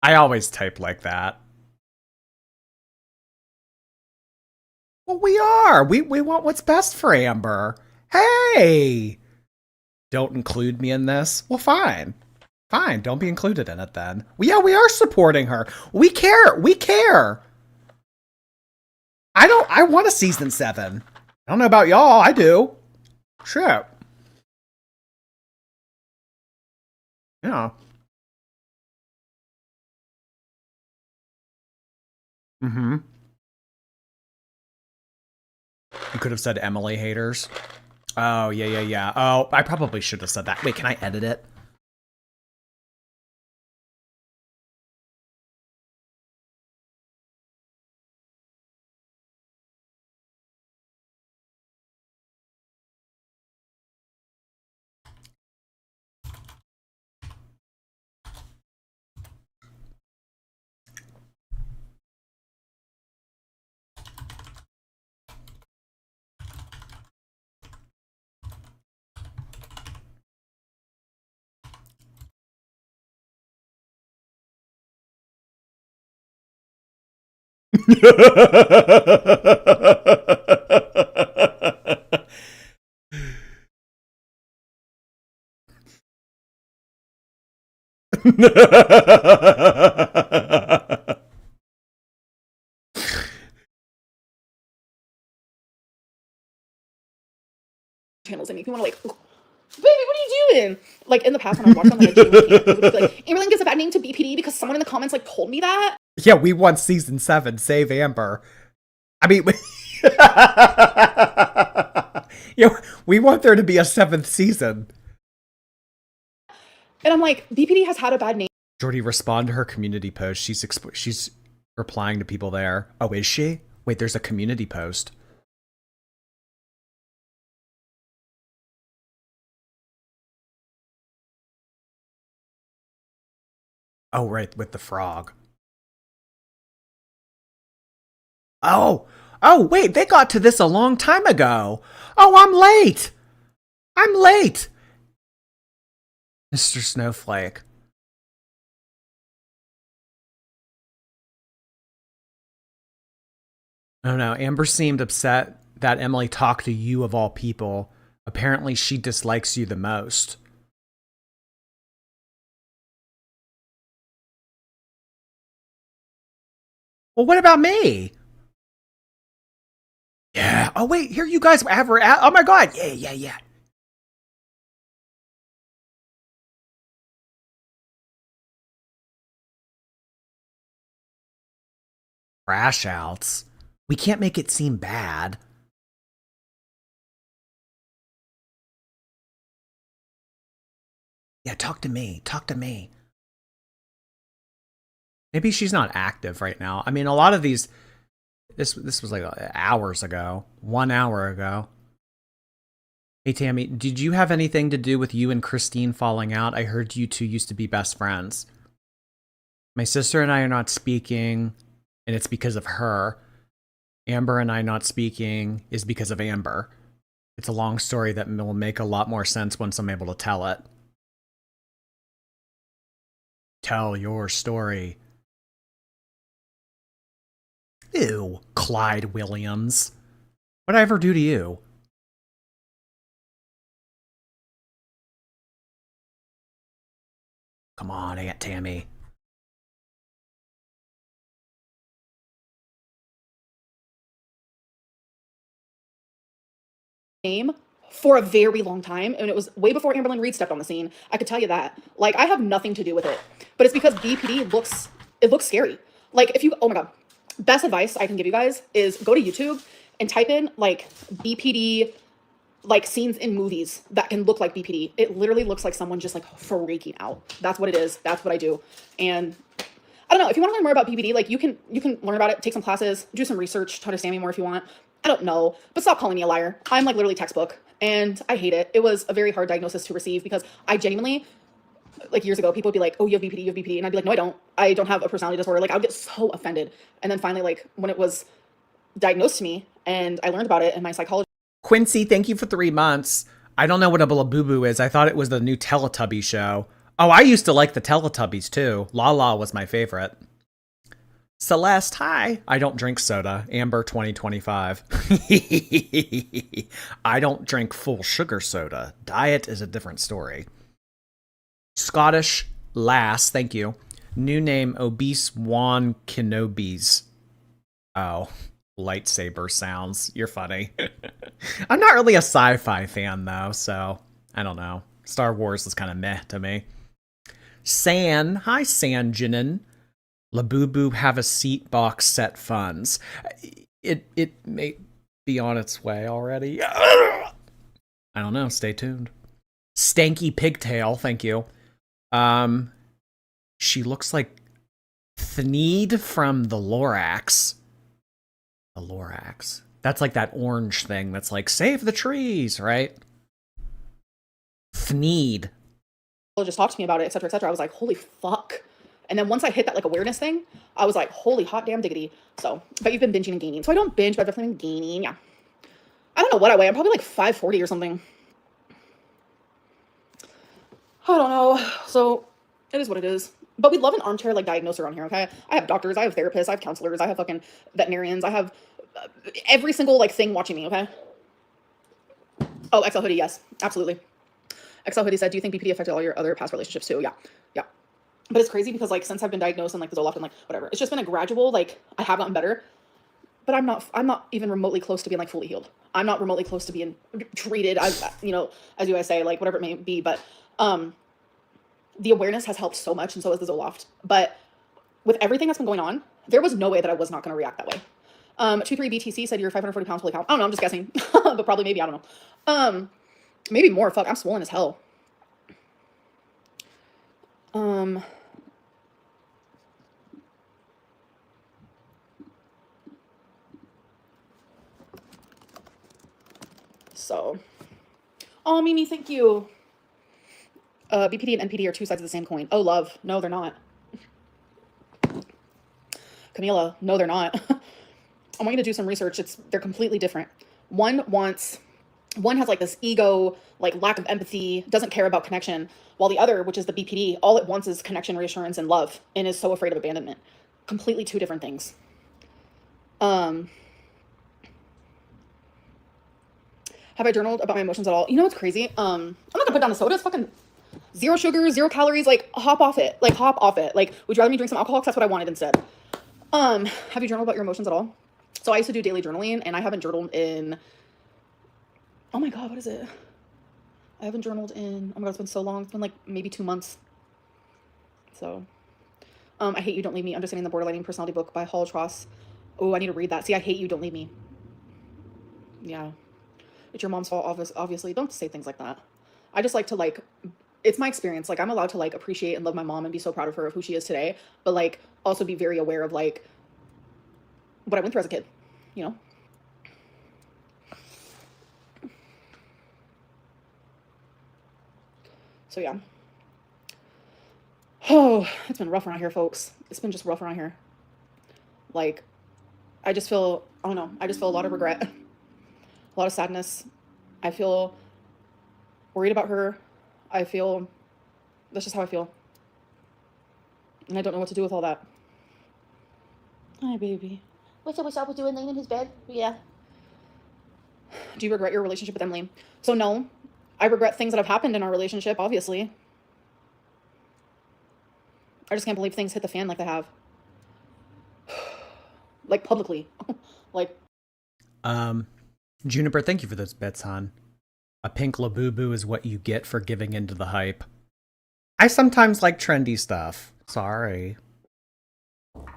I always type like that. Well, we are. We want what's best for Amber. Hey! Don't include me in this? Well, fine. Fine, don't be included in it then. Well, yeah, we are supporting her. We care. We care. I want a season 7. I don't know about y'all. I do. Shit. Yeah. Mm-hmm. You could have said Emily haters. Oh, yeah. Oh, I probably should have said that. Wait, can I edit it? channels that make me want to like, baby, what are you doing? Like in the past when I was watching them, like, I genuinely can't. It would be like, Amberlynn gives a bad name to BPD because someone in the comments like told me that. Yeah, we want season 7. Save Amber. I mean, yeah, we want there to be a 7th season. And I'm like, BPD has had a bad name. Jordy, respond to her community post. She's replying to people there. Oh, is she? Wait, there's a community post. Oh, right, with the frog. Oh, wait, they got to this a long time ago. Oh, I'm late. Mr. Snowflake. Oh no, Amber seemed upset that Emily talked to you of all people. Apparently she dislikes you the most. Well, what about me? Yeah. Oh wait, here you guys ever at? Oh my god. Yeah. Crash outs. We can't make it seem bad. Yeah, talk to me. Maybe she's not active right now. I mean, a lot of these. This was like hours ago. 1 hour ago. Hey, Tammy, did you have anything to do with you and Christine falling out? I heard you two used to be best friends. My sister and I are not speaking, and it's because of her. Amber and I not speaking is because of Amber. It's a long story that will make a lot more sense once I'm able to tell it. Tell your story. Ew, Clyde Williams. What'd I ever do to you? Come on, Aunt Tammy. Name for a very long time, and it was way before Amberlynn Reed stepped on the scene. I could tell you that. Like, I have nothing to do with it, but it's because BPD looks scary. Like, if you, oh my god, best advice I can give you guys is go to YouTube and type in like BPD like scenes in movies that can look like BPD. It literally looks like someone just like freaking out. That's what it is. That's what I do. And I don't know, if you want to learn more about BPD, like you can learn about it, take some classes, do some research to understand me more if you want. I don't know, but stop calling me a liar. I'm like literally textbook, and I hate it. It was a very hard diagnosis to receive because I genuinely, like years ago, people would be like, oh, you have BPD, and I'd be like, no, I don't. I don't have a personality disorder. Like I would get so offended. And then finally, like when it was diagnosed to me and I learned about it and my psychologist. Quincy, thank you for 3 months. I don't know what a Boo is. I thought it was the new Teletubby show. Oh, I used to like the Teletubbies too. La La was my favorite. Celeste, hi. I don't drink soda. Amber 2025. I don't drink full sugar soda. Diet is a different story. Scottish Lass, thank you. New name, Obese Juan Kenobis. Oh, lightsaber sounds. You're funny. I'm not really a sci-fi fan though, so I don't know. Star Wars is kind of meh to me. San, hi San Jinin. Labubu have a seat box set funds. It may be on its way already. I don't know. Stay tuned. Stanky Pigtail, thank you. She looks like Thneed from the Lorax. The Lorax. That's like that orange thing that's like, save the trees, right? Thneed. Just talked to me about it, etc., etc. I was like, holy fuck. And then once I hit that like awareness thing, I was like, holy hot damn diggity. So, but you've been binging and gaining. So I don't binge, but I've definitely been gaining. Yeah. I don't know what I weigh. I'm probably like 540 or something. I don't know. So it is what it is. But we love an armchair like diagnoser on here, okay? I have doctors, I have therapists, I have counselors, I have fucking veterinarians, I have every single like thing watching me, okay? Oh, XL Hoodie, yes, absolutely. XL Hoodie said, do you think BPD affected all your other past relationships too? Yeah, yeah. But it's crazy because like since I've been diagnosed and like the Zoloft and like whatever, it's just been a gradual, like I have gotten better, but I'm not even remotely close to being like fully healed. I'm not remotely close to being treated as, you know, as you guys say, like whatever it may be. But the awareness has helped so much, and so has the Zoloft. But with everything that's been going on, there was no way that I was not going to react that way. 23BTC said you're 540 pounds, holy cow. I don't know, I'm just guessing. But probably, maybe, I don't know. Maybe more. Fuck, I'm swollen as hell. So, oh, Mimi, thank you. BPD and NPD are two sides of the same coin. Oh, love. No, they're not. Camila, no, they're not. I want you to do some research. They're completely different. One has like this ego, like lack of empathy, doesn't care about connection, while the other, which is the BPD, all it wants is connection, reassurance, and love, and is so afraid of abandonment. Completely two different things. Have I journaled about my emotions at all? You know what's crazy? I'm not gonna put down the soda. It's fucking 0 sugar, 0 calories. Like, hop off it. Like, hop off it. Like, would you rather me drink some alcohol? 'Cause that's what I wanted instead. Have you journaled about your emotions at all? So I used to do daily journaling, and I haven't journaled in, oh my God, what is it? I haven't journaled in, oh my God, it's been so long. It's been like maybe 2 months. So, I Hate You, Don't Leave Me, Understanding the Borderlining Personality book by Hall Tross. Oh, I need to read that. See, I Hate You, Don't Leave Me. Yeah. It's your mom's fault, obviously. Don't say things like that. I just like to like, it's my experience. Like, I'm allowed to like appreciate and love my mom and be so proud of her, of who she is today, but like also be very aware of like what I went through as a kid, you know? So yeah. Oh, it's been rough around here, folks. It's been just rough around here. Like, I just feel, I don't know, I just feel a lot of regret, a lot of sadness. I feel worried about her. I feel, that's just how I feel. And I don't know what to do with all that. Hi, baby. What's up with doing laying in his bed? Yeah. Do you regret your relationship with Emily? So no, I regret things that have happened in our relationship, obviously. I just can't believe things hit the fan like they have. Like, publicly. Like. Juniper, thank you for those bits, hon. A pink Labubu is what you get for giving into the hype. I sometimes like trendy stuff. Sorry.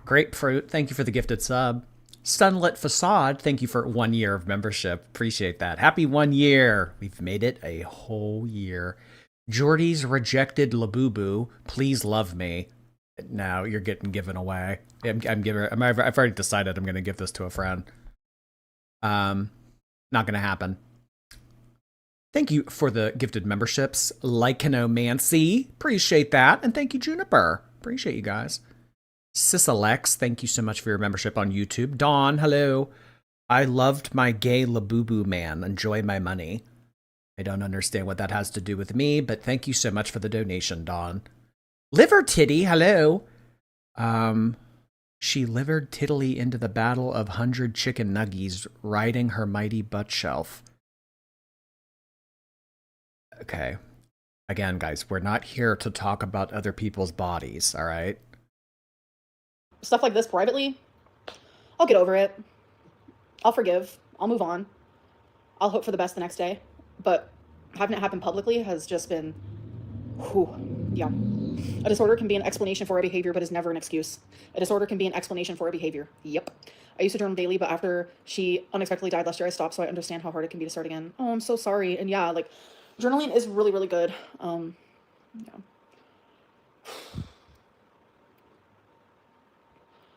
Grapefruit, thank you for the gifted sub. Sunlit Facade, thank you for 1 year of membership. Appreciate that. Happy 1 year. We've made it a whole year. Jordy's Rejected Labubu, please love me. Now you're getting given away. I've already decided I'm going to give this to a friend. Not going to happen. Thank you for the gifted memberships. Lycanomancy, appreciate that. And thank you, Juniper. Appreciate you guys. Sisalex, thank you so much for your membership on YouTube. Dawn, hello. I loved my gay Labubu man. Enjoy my money. I don't understand what that has to do with me, but thank you so much for the donation, Dawn. Liver Titty, hello. She livered tittily into the battle of 100 chicken nuggies, riding her mighty butt shelf. Okay. Again, guys, we're not here to talk about other people's bodies, all right? Stuff like this privately, I'll get over it. I'll forgive. I'll move on. I'll hope for the best the next day. But having it happen publicly has just been, whew, yeah. A disorder can be an explanation for a behavior, but is never an excuse. A disorder can be an explanation for a behavior. Yep. I used to journal daily, but after she unexpectedly died last year, I stopped, so I understand how hard it can be to start again. Oh, I'm so sorry. And yeah, like, journaling is really, really good. Yeah.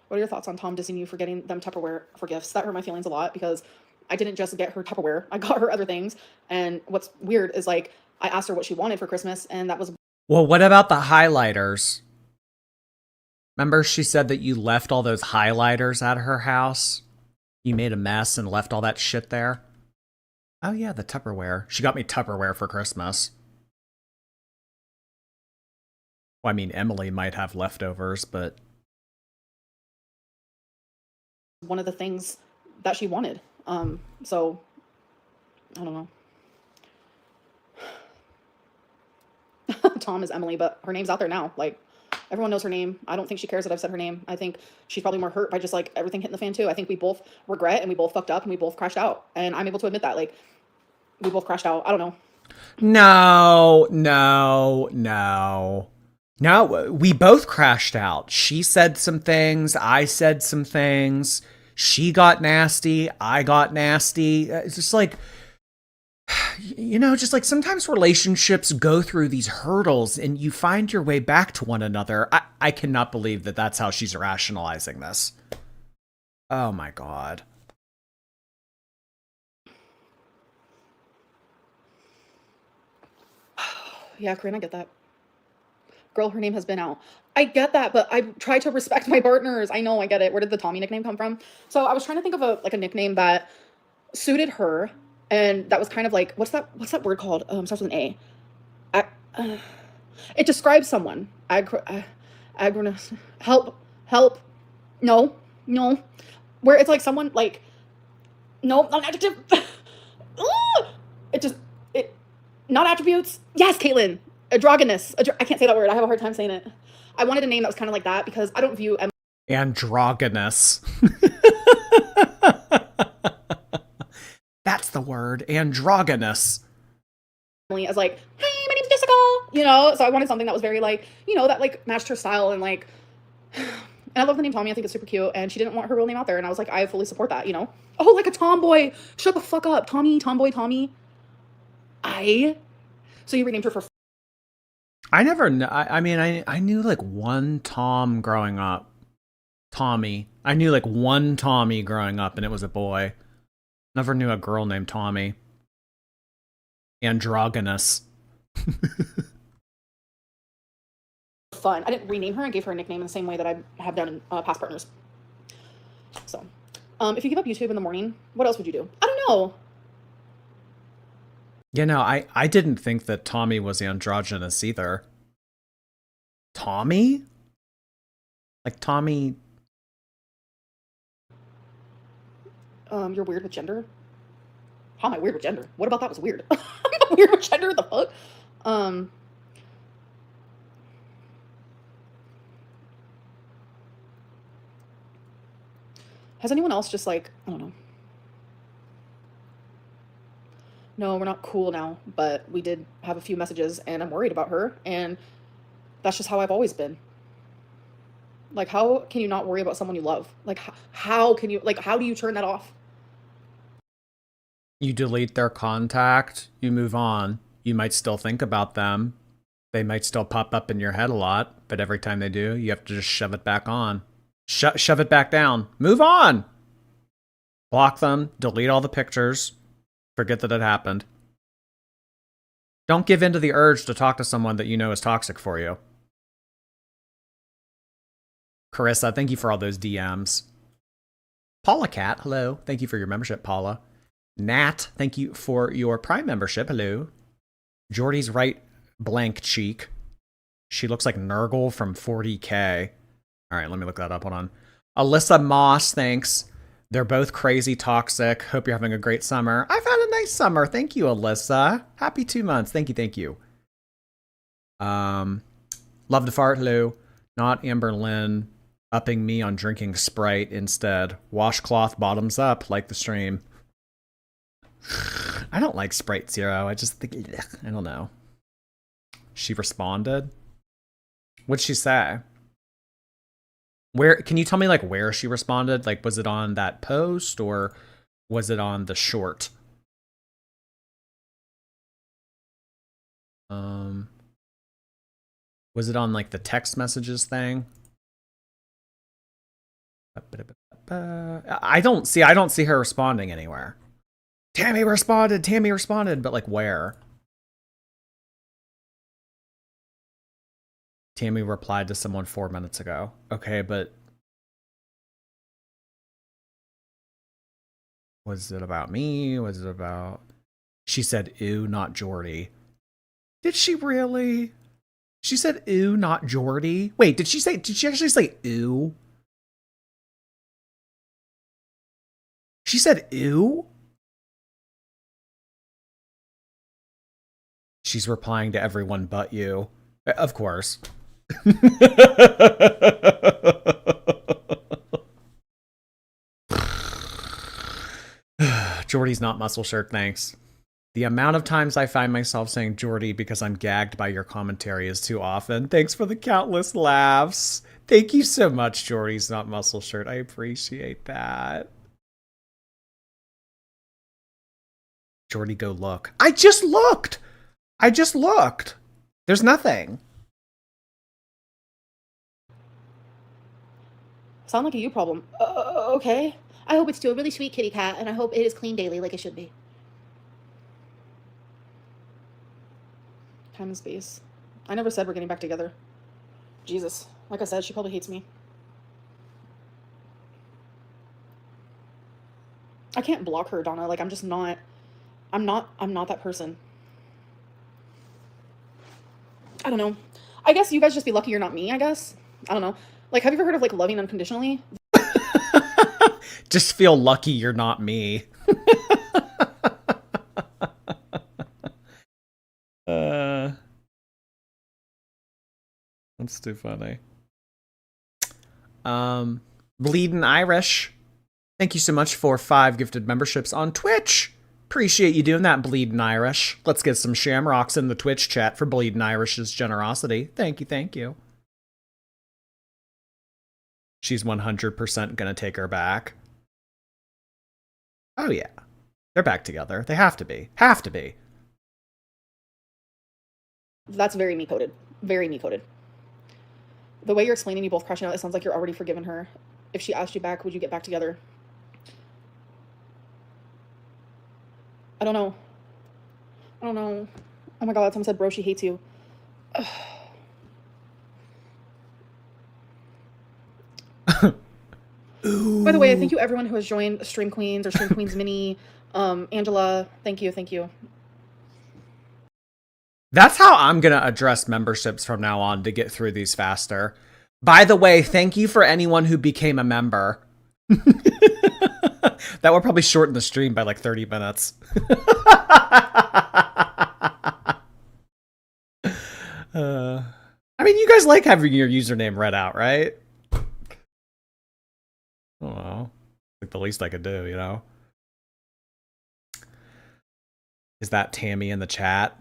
What are your thoughts on Tom dissing you for getting them Tupperware for gifts? That hurt my feelings a lot because I didn't just get her Tupperware. I got her other things. And what's weird is, like, I asked her what she wanted for Christmas, and that was... Well, what about the highlighters? Remember she said that you left all those highlighters at her house? You made a mess and left all that shit there? Oh yeah, the Tupperware. She got me Tupperware for Christmas. Well, I mean, Emily might have leftovers, but one of the things that she wanted. So I don't know. Tom is Emily, but her name's out there now. Like, everyone knows her name. I don't think she cares that I've said her name. I think she's probably more hurt by just like everything hitting the fan too. I think we both regret and we both fucked up and we both crashed out. And I'm able to admit that. Like, we both crashed out. I don't know. No, we both crashed out. She said some things, I said some things. She got nasty, I got nasty. It's just like, you know, just like sometimes relationships go through these hurdles and you find your way back to one another. I cannot believe that that's how she's rationalizing this. Oh my God. Yeah, Corinne, I get that. Girl, her name has been out. I get that, but I try to respect my partners. I know, I get it. Where did the Tommy nickname come from? So I was trying to think of a nickname that suited her, and that was kind of like, what's that word called? Starts with an A. It describes someone. Help. No. Where it's like someone like, no, not an adjective. It not attributes. Yes, Caitlin. Androgynous. I can't say that word. I have a hard time saying it. I wanted a name that was kind of like that because I don't view Androgynous. That's the word. Androgynous. Emily as like, hey, my name's Jessica. You know, so I wanted something that was very like, you know, that like matched her style and like, and I love the name Tommy. I think it's super cute. And she didn't want her real name out there. And I was like, I fully support that, you know? Oh, like a tomboy. Shut the fuck up. Tomboy Tommy. So you renamed her for... I never, I mean, I knew like one Tom growing up. Tommy. I knew like one Tommy growing up and it was a boy. Never knew a girl named Tommy. Androgynous. Fun. I didn't rename her. I gave her a nickname in the same way that I have done in past partners. So, if you give up YouTube in the morning, what else would you do? I don't know. You know, I didn't think that Tommy was androgynous either. Tommy? Like Tommy... You're weird with gender? How am I weird with gender? What about that was weird? I'm weird with gender? The fuck? Has anyone else just like, I don't know. No, we're not cool now, but we did have a few messages and I'm worried about her and that's just how I've always been. Like, how can you not worry about someone you love? Like, how can you, like, how do you turn that off? You delete their contact, you move on. You might still think about them. They might still pop up in your head a lot, but every time they do, you have to just shove it back on. Shove it back down. Move on! Block them, delete all the pictures, forget that it happened. Don't give in to the urge to talk to someone that you know is toxic for you. Carissa, thank you for all those DMs. Paula Cat, hello. Thank you for your membership, Paula. Nat, thank you for your Prime membership. Hello. Jordy's right blank cheek. She looks like Nurgle from 40K. All right, let me look that up. Hold on. Alyssa Moss, thanks. They're both crazy toxic. Hope you're having a great summer. I've had a nice summer. Thank you, Alyssa. Happy 2 months. Thank you. Love to fart. Hello. Not Amberlynn upping me on drinking Sprite instead. Washcloth bottoms up, like the stream. I don't like Sprite Zero. I just think, I don't know. She responded? What'd she say? Where, can you tell me like where she responded? Like, was it on that post or was it on the short? Was it on like the text messages thing? I don't see her responding anywhere. Tammy responded, but like where? Tammy replied to someone 4 minutes ago. Okay, but was it about me? Was it about... She said, ew, not Jordy. Did she really? She said ooh, not Jordy. Wait, did she actually say ooh? She said ooh? She's replying to everyone but you. Of course. Jordy's not muscle shirt, thanks. The amount of times I find myself saying Jordy because I'm gagged by your commentary is too often. Thanks for the countless laughs. Thank you so much, Jordy's not muscle shirt. I appreciate that. Jordy, go look. I just looked! There's nothing. Sound like a you problem. Okay. I hope it's still a really sweet kitty cat, and I hope it is clean daily like it should be. Time and space. I never said we're getting back together. Jesus. Like I said, she probably hates me. I can't block her, Donna. Like, I'm just not... I'm not that person. I don't know. I guess you guys just be lucky you're not me, I guess. I don't know. Like, have you ever heard of, like, loving unconditionally? Just feel lucky you're not me. That's too funny. Bleedin' Irish. Thank you so much for 5 gifted memberships on Twitch. Appreciate you doing that, Bleedin' Irish. Let's get some shamrocks in the Twitch chat for Bleedin' Irish's generosity. Thank you, thank you. She's 100% gonna take her back. Oh yeah. They're back together. They have to be. Have to be. That's very me-coded. Very me-coded. The way you're explaining you both crashing out, it sounds like you're already forgiven her. If she asked you back, would you get back together? I don't know. I don't know. Oh my god, someone said, bro, she hates you. By the way, thank you everyone who has joined Stream Queens or Stream Queens Mini. Angela, thank you, thank you. That's how I'm going to address memberships from now on to get through these faster. By the way, thank you for anyone who became a member. That will probably shorten the stream by like 30 minutes. I mean, you guys like having your username read out, right? Oh, well, like the least I could do, you know? Is that Tammy in the chat?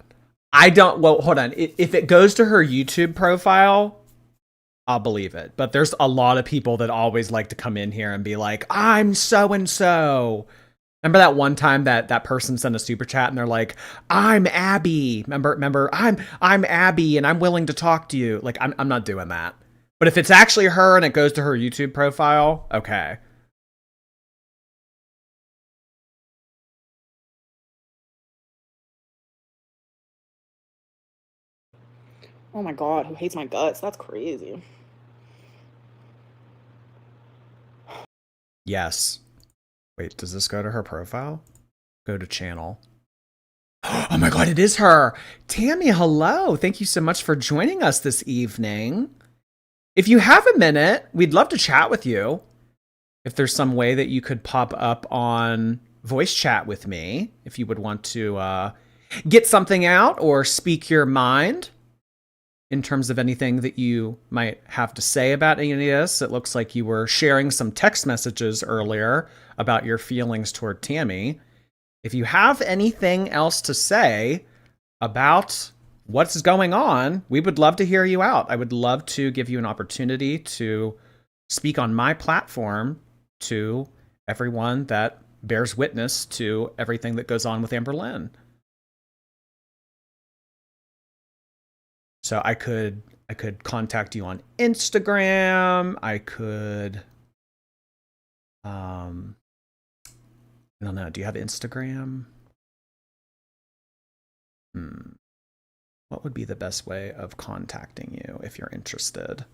I don't, well, hold on. If it goes to her YouTube profile, I'll believe it. But there's a lot of people that always like to come in here and be like, I'm so-and-so. Remember that one time that person sent a super chat and they're like, I'm Abby. Remember, I'm Abby and I'm willing to talk to you. Like, I'm not doing that. But if it's actually her and it goes to her YouTube profile, okay. Oh my god, who hates my guts? That's crazy. Yes. Wait, does this go to her profile? Go to channel. Oh my god, it is her! Tammy, hello! Thank you so much for joining us this evening. If you have a minute, we'd love to chat with you. If there's some way that you could pop up on voice chat with me, if you would want to get something out or speak your mind in terms of anything that you might have to say about any of this. It looks like you were sharing some text messages earlier about your feelings toward Tammy. If you have anything else to say about what's going on, we would love to hear you out. I would love to give you an opportunity to speak on my platform to everyone that bears witness to everything that goes on with Amberlynn. So I could contact you on Instagram. I could, I don't know. Do you have Instagram? What would be the best way of contacting you if you're interested?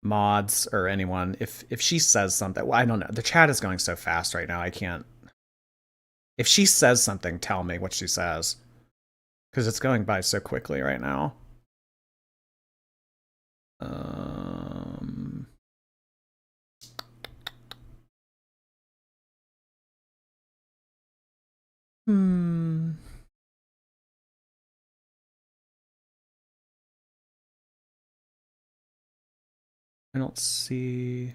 Mods or anyone, if she says something, well, I don't know. The chat is going so fast right now. I can't. If she says something, tell me what she says. because it's going by so quickly right now. Hmm. I don't see.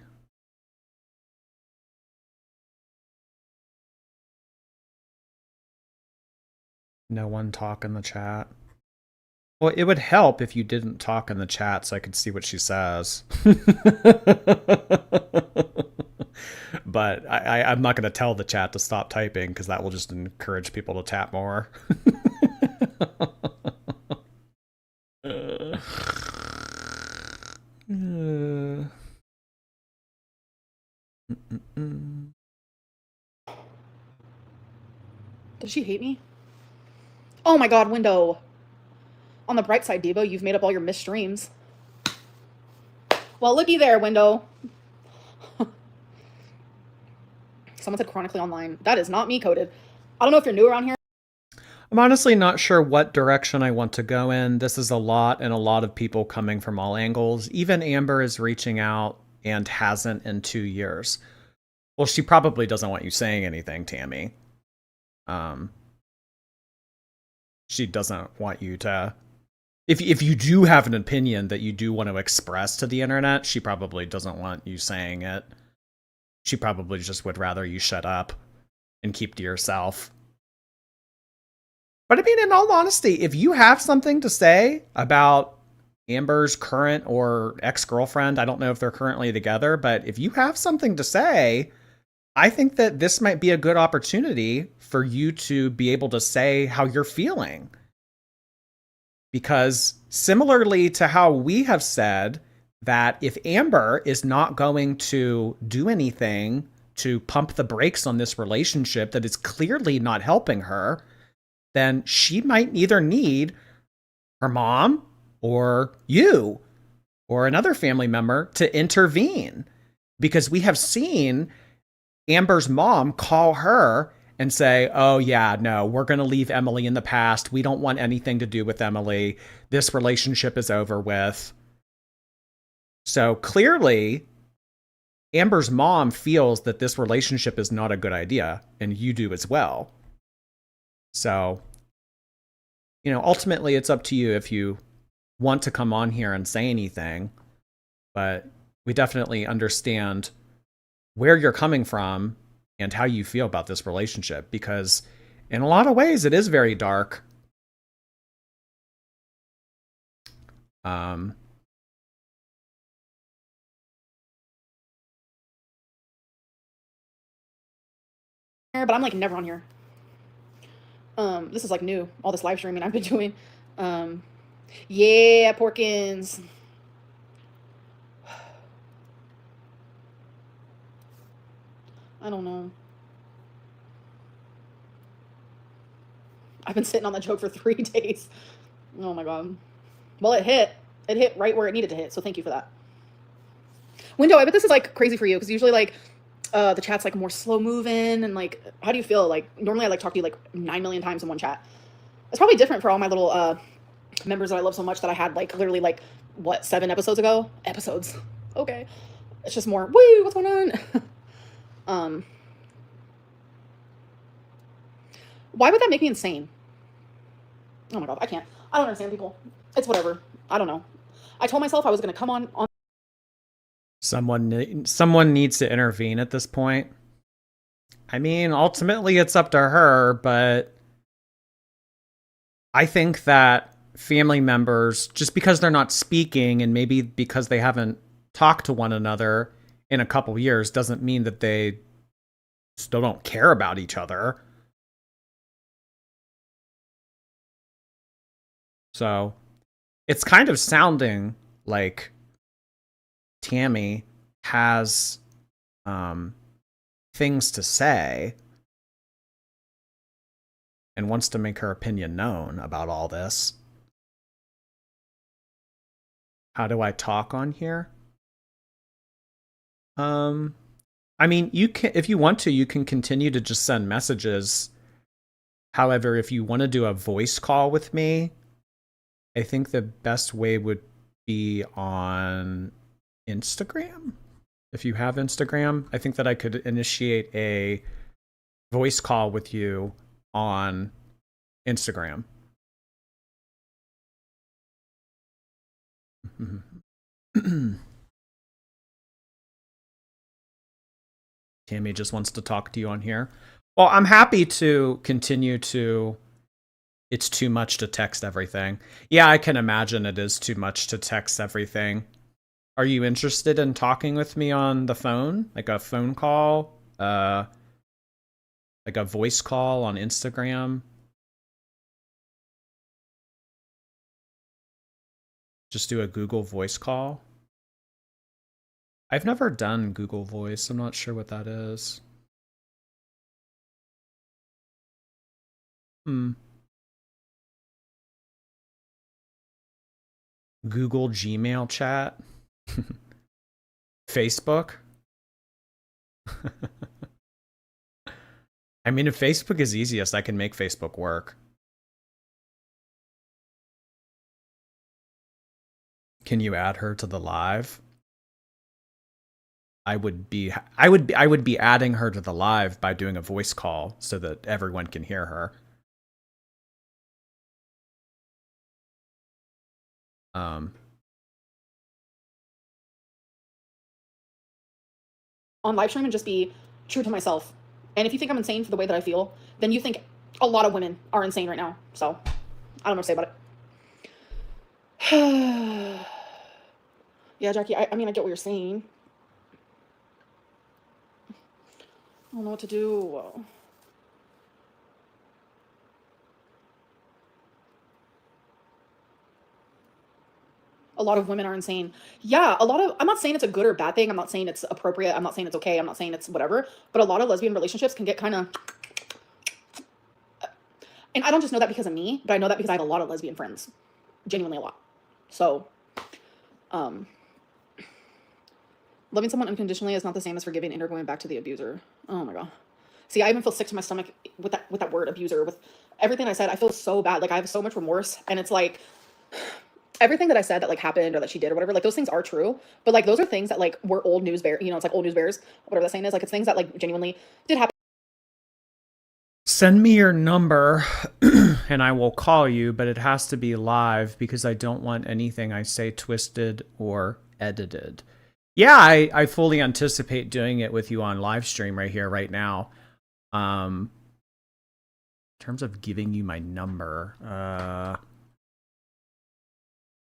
No one talk in the chat. Well, it would help if you didn't talk in the chat so I could see what she says. But I'm not going to tell the chat to stop typing because that will just encourage people to tap more. Did she hate me? Oh my god, Window. On the bright side, Debo, you've made up all your missed streams. Well, looky there, Window. Someone said chronically online. That is not me coded. I don't know if you're new around here. I'm honestly not sure what direction I want to go in. This is a lot and a lot of people coming from all angles. Even Amber is reaching out and hasn't in 2 years. Well, she probably doesn't want you saying anything, Tammy. She doesn't want you to... If you do have an opinion that you do want to express to the internet, she probably doesn't want you saying it. She probably just would rather you shut up and keep to yourself. But I mean, in all honesty, if you have something to say about Amber's current or ex-girlfriend, I don't know if they're currently together, but if you have something to say, I think that this might be a good opportunity for you to be able to say how you're feeling. Because similarly to how we have said that if Amber is not going to do anything to pump the brakes on this relationship that is clearly not helping her, then she might either need her mom or you or another family member to intervene. Because we have seen Amber's mom call her and say, oh yeah, no, we're going to leave Emily in the past. We don't want anything to do with Emily. This relationship is over with. So clearly, Amber's mom feels that this relationship is not a good idea, and you do as well. So, you know, ultimately it's up to you if you want to come on here and say anything, but we definitely understand where you're coming from and how you feel about this relationship, because in a lot of ways it is very dark. But I'm like never on here. This is like new. All this live streaming I've been doing. Yeah, Porkins. I don't know. I've been sitting on that joke for 3 days. Oh my god. Well, it hit. It hit right where it needed to hit, so thank you for that. Window, I bet this is like crazy for you, because usually like the chat's like more slow moving, and like, how do you feel? Like normally I like talk to you like 9 million times in one chat. It's probably different for all my little members that I love so much that I had like literally like what, 7 episodes ago? Episodes. Okay. It's just more, woo, what's going on? Why would that make me insane? Oh my god, I can't. I don't understand people. It's whatever. I don't know. I told myself I was gonna come on. Someone needs to intervene at this point. I mean, ultimately it's up to her, but I think that family members, just because they're not speaking and maybe because they haven't talked to one another in a couple years, doesn't mean that they still don't care about each other. So it's kind of sounding like Tammy has things to say and wants to make her opinion known about all this. How do I talk on here? I mean, you can, if you want to, you can continue to just send messages However, if you want to do a voice call with me, I think the best way would be on Instagram. If you have Instagram, I think that I could initiate a voice call with you on Instagram. Tammy just wants to talk to you on here. Well, I'm happy to continue to. It's too much to text everything. Yeah, I can imagine it is too much to text everything. Are you interested in talking with me on the phone? Like a phone call? Like a voice call on Instagram? Just do a Google voice call? I've never done Google Voice. I'm not sure what that is. Google Gmail chat? Facebook? I mean, if Facebook is easiest, I can make Facebook work. Can you add her to the live? I would be adding her to the live by doing a voice call so that everyone can hear her. On live stream and just be true to myself. And if you think I'm insane for the way that I feel, then you think a lot of women are insane right now. So I don't know what to say about it. Yeah, Jackie, I mean, I get what you're saying. I don't know what to do. A lot of women are insane. Yeah, I'm not saying it's a good or bad thing. I'm not saying it's appropriate. I'm not saying it's okay. I'm not saying it's whatever. But a lot of lesbian relationships can get kind of. And I don't just know that because of me, but I know that because I have a lot of lesbian friends. Genuinely a lot. So, loving someone unconditionally is not the same as forgiving and or going back to the abuser. Oh my God. See, I even feel sick to my stomach with that word abuser. With everything I said, I feel so bad. Like I have so much remorse, and it's like everything that I said that like happened or that she did or whatever, like those things are true, but like those are things that like were old news bear, it's like old news bears, whatever that saying is. Like it's things that like genuinely did happen. Send me your number and I will call you, but it has to be live because I don't want anything I say twisted or edited. Yeah, I fully anticipate doing it with you on live stream right here, right now. In terms of giving you my number,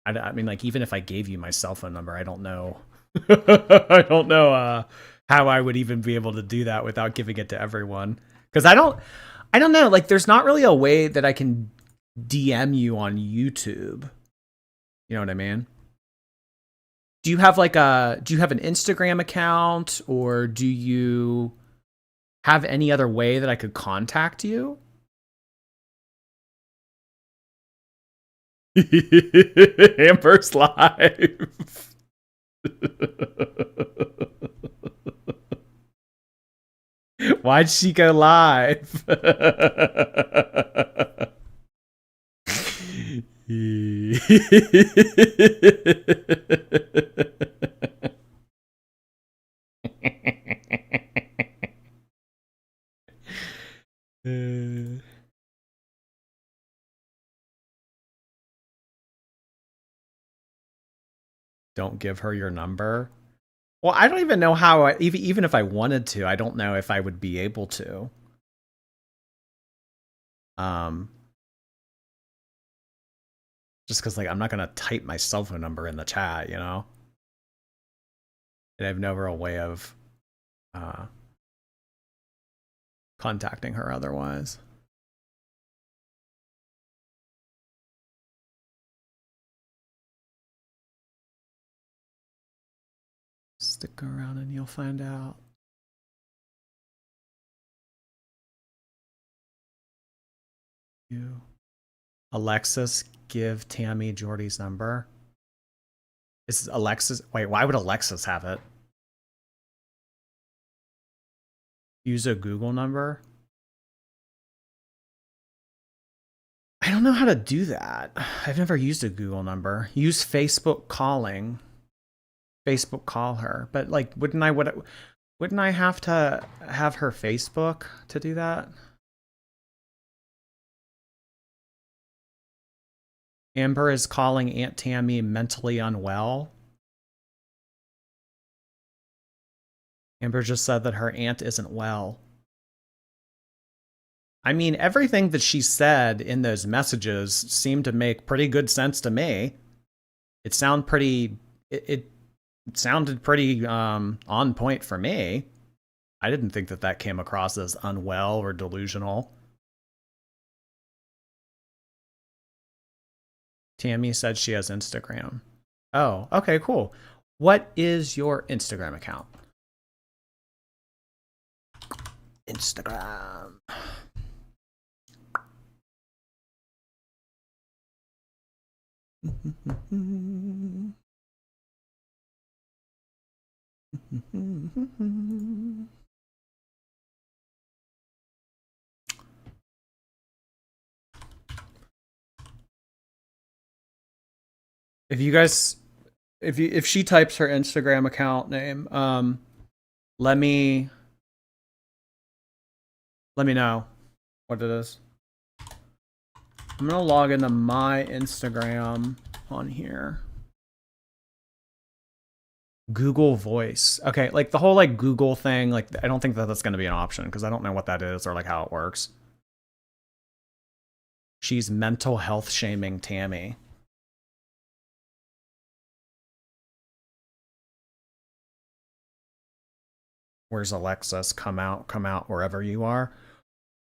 I mean, like, even if I gave you my cell phone number, I don't know. I don't know how I would even be able to do that without giving it to everyone. Because I don't know. Like, there's not really a way that I can DM you on YouTube. You know what I mean? Do you have an Instagram account, or do you have any other way that I could contact you? Amber's live. Why'd she go live? Don't give her your number. Well, I don't even know how, even if I wanted to, I don't know if I would be able to. Just because, like, I'm not going to type my cell phone number in the chat, And I have no real way of contacting her otherwise. Stick around and you'll find out. Alexis, give Tammy Jordy's number. Is Alexis? Wait, why would Alexis have it? Use a Google number. don't know how to do that. I've never used a Google number. Use Facebook calling. Facebook call her. But like, wouldn't I have to have her Facebook to do that? Amber is calling Aunt Tammy mentally unwell. Amber just said that her aunt isn't well. I mean, everything that she said in those messages seemed to make pretty good sense to me. It sounded pretty on point for me. I didn't think that came across as unwell or delusional. Tammy said she has Instagram. Oh, okay, cool. What is your Instagram account? Instagram. If you guys, if she types her Instagram account name, let me know what it is. I'm gonna log into my Instagram on here. Google Voice. Okay, like the whole like Google thing, like I don't think that that's gonna be an option because I don't know what that is or like how it works. She's mental health shaming Tammy. Where's Alexis? Come out wherever you are.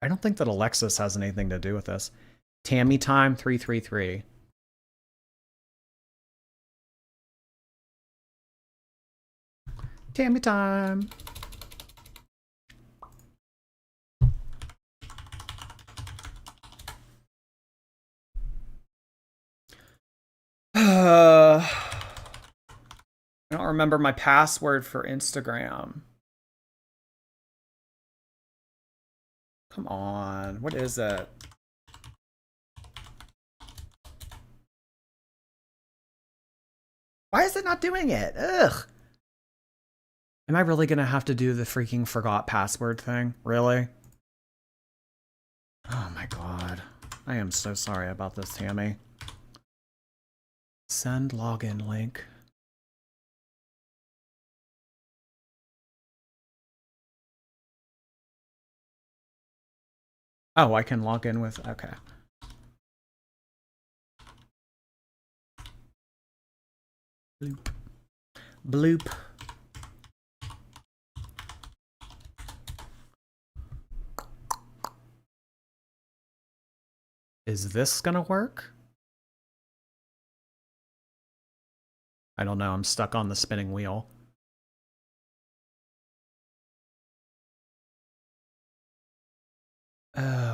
I don't think that Alexis has anything to do with this. Tammy time 333. Tammy time. I don't remember my password for Instagram. Come on, what is it? Why is it not doing it? Ugh. Am I really gonna have to do the freaking forgot password thing? Really? Oh my god. I am so sorry about this, Tammy. Send login link. Oh, I can log in with, okay. Bloop. Bloop. Is this gonna work? I don't know, I'm stuck on the spinning wheel.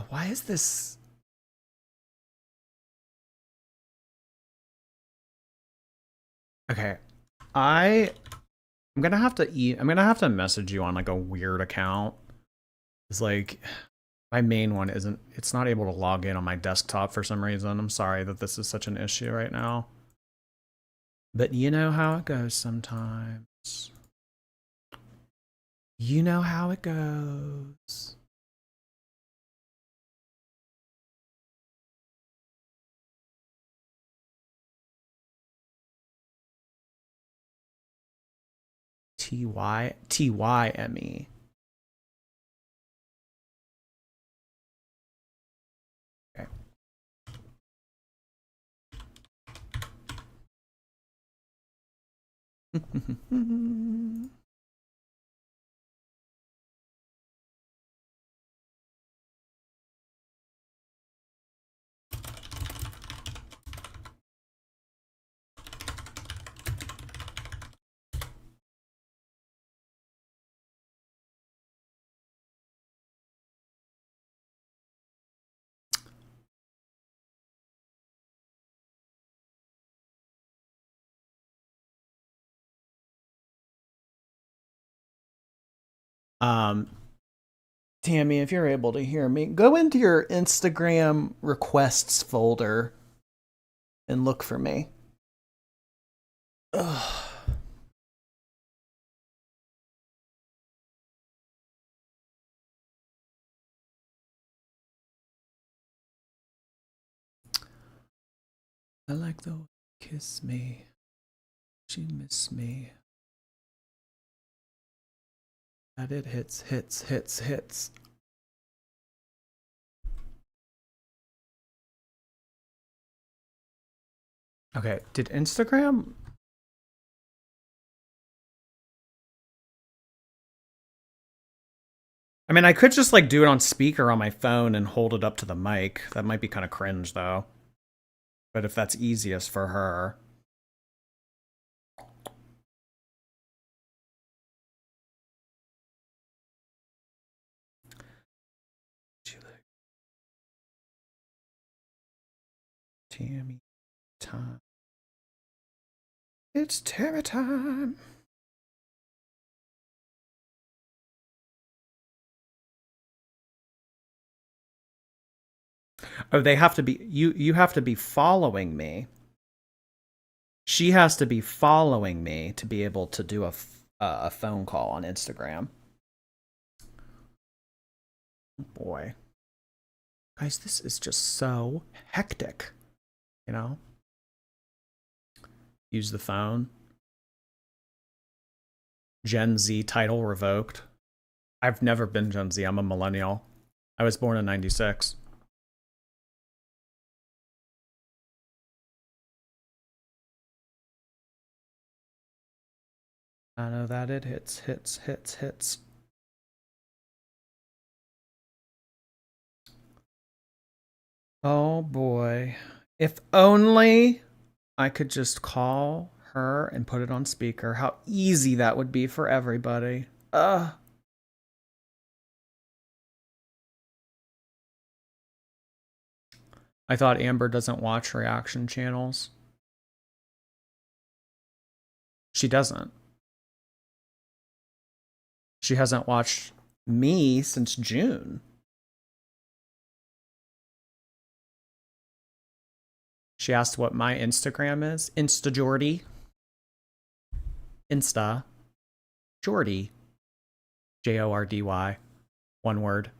Why is this? Okay, I'm gonna have to message you on like a weird account. It's like my main one it's not able to log in on my desktop for some reason. I'm sorry that this is such an issue right now. But you know how it goes sometimes. You know how it goes. Tyme. Okay. Tammy, if you're able to hear me, go into your Instagram requests folder and look for me. Ugh. I like the way you kiss me. She miss me. That it hits. Okay, did Instagram? I mean, I could just like do it on speaker on my phone and hold it up to the mic. That might be kind of cringe though. But if that's easiest for her. Tammy time. It's Tammy time. Oh, they have to be you have to be following me. She has to be following me to be able to do a phone call on Instagram. Boy. Guys, this is just so hectic. You know? Use the phone. Gen Z title revoked. I've never been Gen Z. I'm a millennial. I was born in 96. I know that it hits. Oh boy. If only I could just call her and put it on speaker. How easy that would be for everybody. I thought Amber doesn't watch reaction channels. She doesn't. She hasn't watched me since June. She asked what my Instagram is. Insta Jordy. Insta Jordy. Jordy. One word.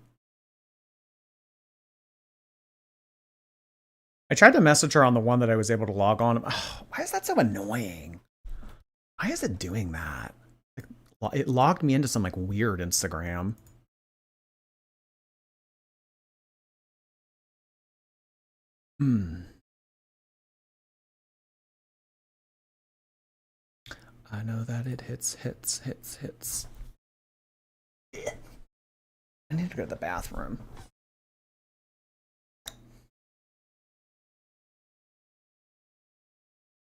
I tried to message her on the one that I was able to log on. Oh, why is that so annoying? Why is it doing that? Like, it logged me into some like weird Instagram. I know that it hits. I need to go to the bathroom.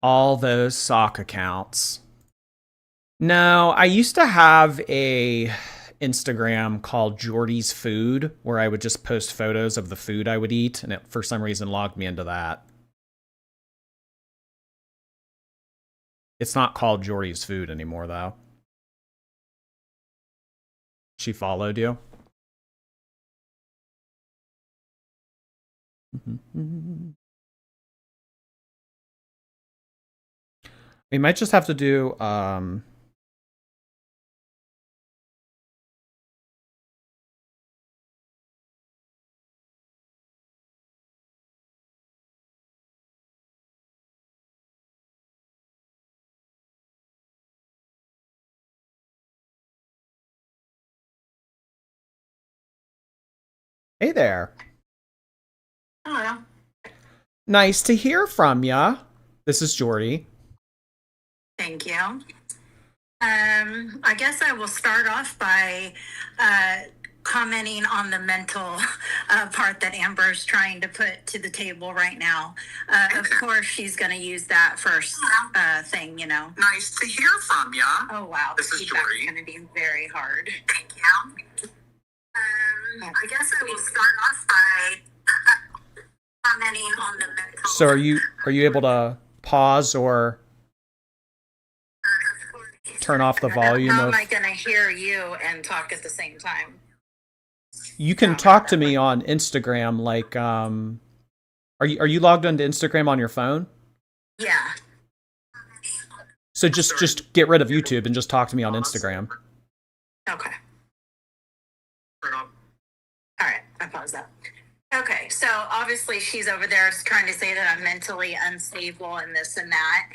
All those sock accounts. No, I used to have a Instagram called Jordy's Food where I would just post photos of the food I would eat, and it for some reason logged me into that. It's not called Jordy's Food anymore, though. She followed you? We might just have to do, Hey there. Hello. Nice to hear from ya. This is Jordy. Thank you. I guess I will start off by commenting on the mental part that Amber's trying to put to the table right now. Of course, she's going to use that first thing, you know. Nice to hear from ya. Oh, wow. This is Feedback's Jordy. going to be very hard. Thank you. I guess I will start off by commenting on the mental. So are you able to pause or turn off the volume How of... am I going to hear you and talk at the same time? You can talk to me on Instagram. Like, are you logged onto Instagram on your phone? Yeah. So just get rid of YouTube and just talk to me on Instagram. Okay. All right. I pause that. Okay, so obviously she's over there trying to say that I'm mentally unstable and this and that.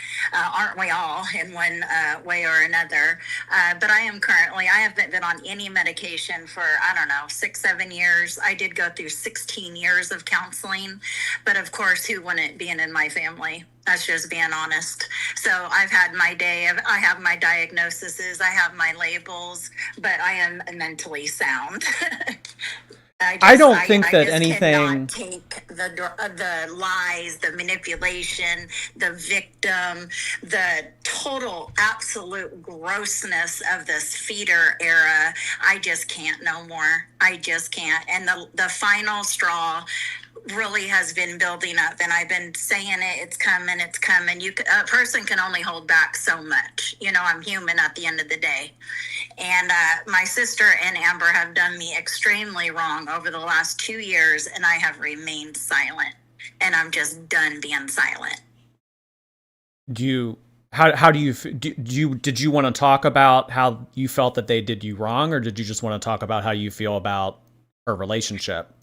Aren't we all in one way or another? But I haven't been on any medication for, I don't know, 6, 7 years. I did go through 16 years of counseling, but of course, who wouldn't being in my family? That's just being honest. So I've had my day. I have my diagnoses. I have my labels, but I am mentally sound. I don't think that just anything cannot take the lies, the manipulation, the victim, the total absolute grossness of this feeder era. I just can't no more. I just can't. And the final straw really has been building up, and I've been saying it. It's coming. It's coming. A person can only hold back so much. I'm human at the end of the day. And my sister and Amber have done me extremely wrong over the last 2 years, and I have remained silent. And I'm just done being silent. Did you want to talk about how you felt that they did you wrong, or did you just want to talk about how you feel about her relationship?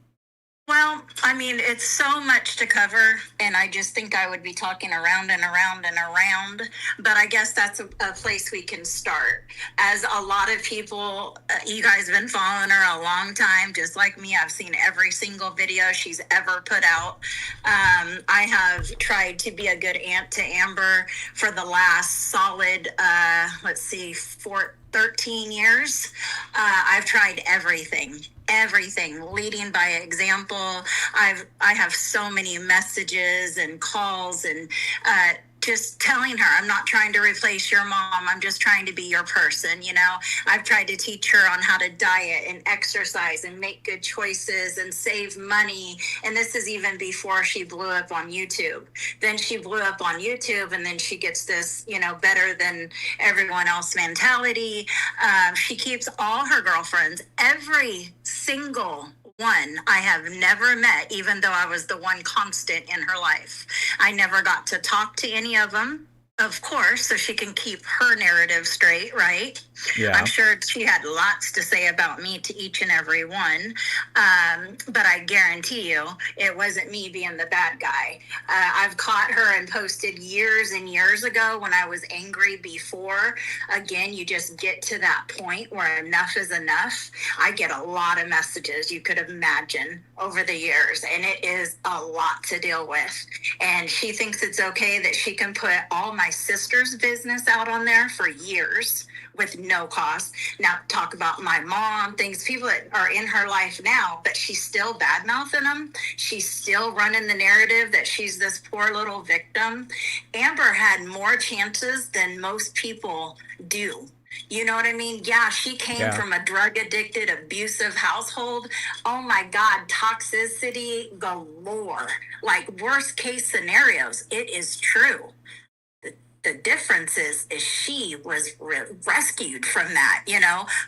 Well, I mean, it's so much to cover, and I just think I would be talking around and around and around, but I guess that's a place we can start. As a lot of people, you guys have been following her a long time, just like me. I've seen every single video she's ever put out. I have tried to be a good aunt to Amber for the last solid, 13 years. I've tried everything, leading by example. I have so many messages and calls and just telling her, I'm not trying to replace your mom. I'm just trying to be your person. I've tried to teach her on how to diet and exercise and make good choices and save money. And this is even before she blew up on YouTube. Then she blew up on YouTube, and then she gets this, better than everyone else mentality. She keeps all her girlfriends, every single one I have never met, even though I was the one constant in her life. I never got to talk to any of them, of course, so she can keep her narrative straight, right? Yeah. I'm sure she had lots to say about me to each and every one. But I guarantee you, it wasn't me being the bad guy. I've caught her and posted years and years ago when I was angry before. Again, you just get to that point where enough is enough. I get a lot of messages you could imagine over the years, and it is a lot to deal with. And she thinks it's okay that she can put all my sister's business out on there for years with no cost. Now, talk about my mom, people that are in her life now, but she's still bad-mouthing them. She's still running the narrative that she's this poor little victim. Amber had more chances than most people do. You know what I mean? Yeah, she came from a drug-addicted, abusive household. Oh my God, toxicity galore. Like worst-case scenarios. It is true. The difference is she was rescued from that,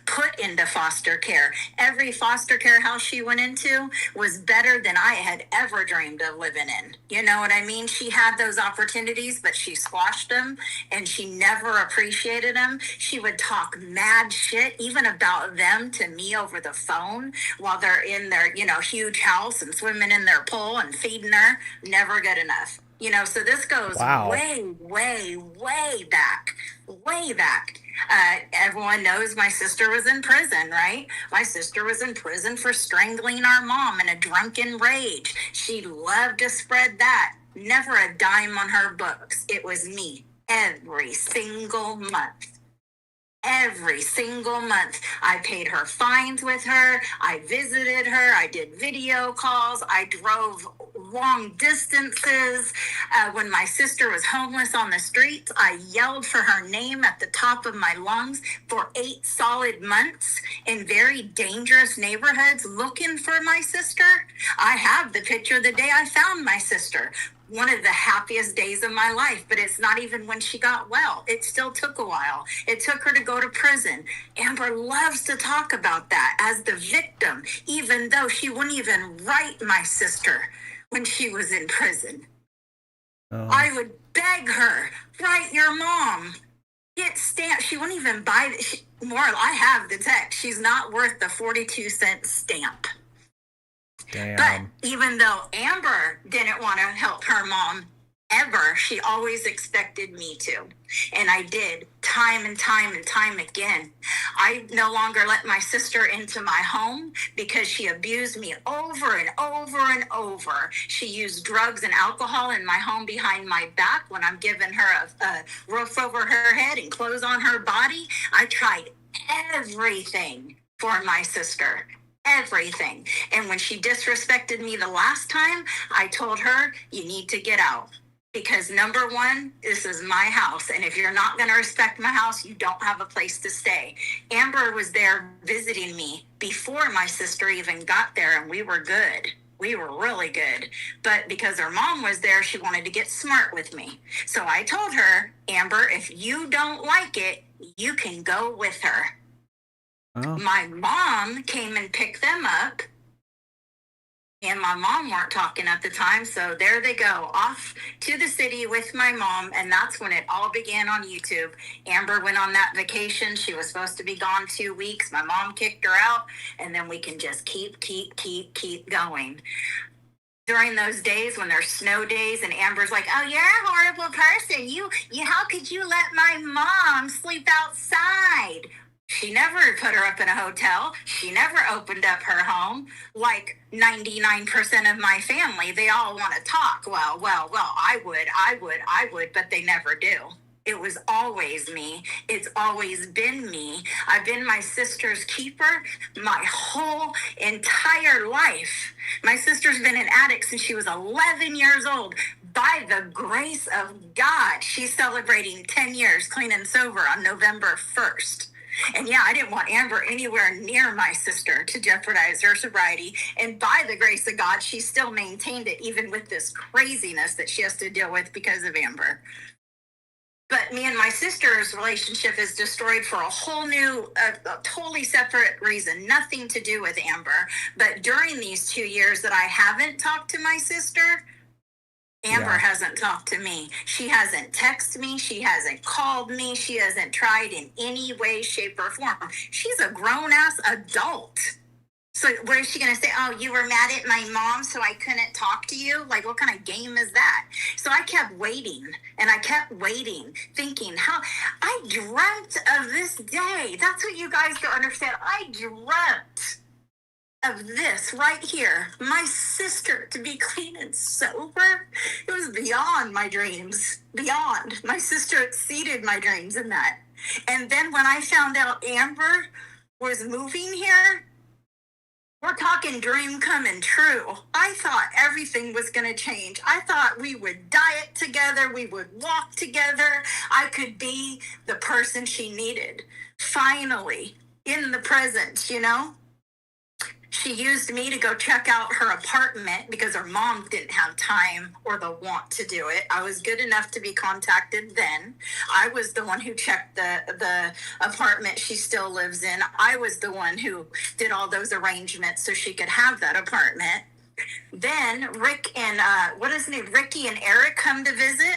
put into foster care. Every foster care house she went into was better than I had ever dreamed of living in. You know what I mean? She had those opportunities, but she squashed them, and she never appreciated them. She would talk mad shit, even about them, to me over the phone while they're in their, huge house and swimming in their pool and feeding her. Never good enough. So this goes way, way, way back, way back. Everyone knows my sister was in prison, right? My sister was in prison for strangling our mom in a drunken rage. She loved to spread that. Never a dime on her books. It was me every single month. Every single month, I paid her fines with her. I visited her. I did video calls. I drove long distances. When my sister was homeless on the streets, I yelled for her name at the top of my lungs for 8 solid months in very dangerous neighborhoods looking for my sister. I have the picture the day I found my sister. one of the happiest days of my life, but it's not even when she got well. It still took a while. It took her to go to prison. Amber loves to talk about that as the victim, even though she wouldn't even write my sister when she was in prison. Oh. I would beg her, write your mom. Get stamp. She wouldn't even buy it. I have the text. She's not worth the 42-cent stamp. Damn. But even though Amber didn't want to help her mom ever, she always expected me to. And I did, time and time and time again. I no longer let my sister into my home because she abused me over and over and over. She used drugs and alcohol in my home behind my back when I'm giving her a roof over her head and clothes on her body. I tried everything for my sister. Everything. And when she disrespected me the last time, I told her, you need to get out. Because number one, this is my house. And if you're not going to respect my house, you don't have a place to stay. Amber was there visiting me before my sister even got there, and we were good. We were really good. But because her mom was there, she wanted to get smart with me. So I told her, Amber, if you don't like it, you can go with her. Oh. My mom came and picked them up, and my mom weren't talking at the time, so there they go, off to the city with my mom, and that's when it all began on YouTube. Amber went on that vacation. She was supposed to be gone 2 weeks. My mom kicked her out, and then we can just keep going. During those days when there's snow days and Amber's like, oh, you're a horrible person. You, how could you let my mom sleep outside? She never put her up in a hotel. She never opened up her home. Like 99% of my family, they all want to talk. Well, I would, but they never do. It was always me. It's always been me. I've been my sister's keeper my whole entire life. My sister's been an addict since she was 11 years old. By the grace of God, she's celebrating 10 years clean and sober on November 1st. And yeah, I didn't want Amber anywhere near my sister to jeopardize her sobriety. And by the grace of God, she still maintained it, even with this craziness that she has to deal with because of Amber. But me and my sister's relationship is destroyed for a whole new, a totally separate reason, nothing to do with Amber. But during these 2 years that I haven't talked to my sister, Amber hasn't talked to me. She hasn't texted me. She hasn't called me. She hasn't tried in any way, shape, or form. She's a grown-ass adult. So what is she going to say? Oh, you were mad at my mom, so I couldn't talk to you? Like, what kind of game is that? So I kept waiting, and I kept waiting, thinking, how I dreamt of this day. That's what you guys don't understand. I dreamt of this right here, my sister to be clean and sober. It was beyond my dreams, beyond. My sister exceeded my dreams in that. And then when I found out Amber was moving here, we're talking dream coming true. I thought everything was going to change. I thought we would diet together. We would walk together. I could be the person she needed. Finally, in the present, you know? She used me to go check out her apartment because her mom didn't have time or the want to do it. I was good enough to be contacted then. I was the one who checked the apartment she still lives in. I was the one who did all those arrangements so she could have that apartment. Then Rick and, Ricky and Eric come to visit.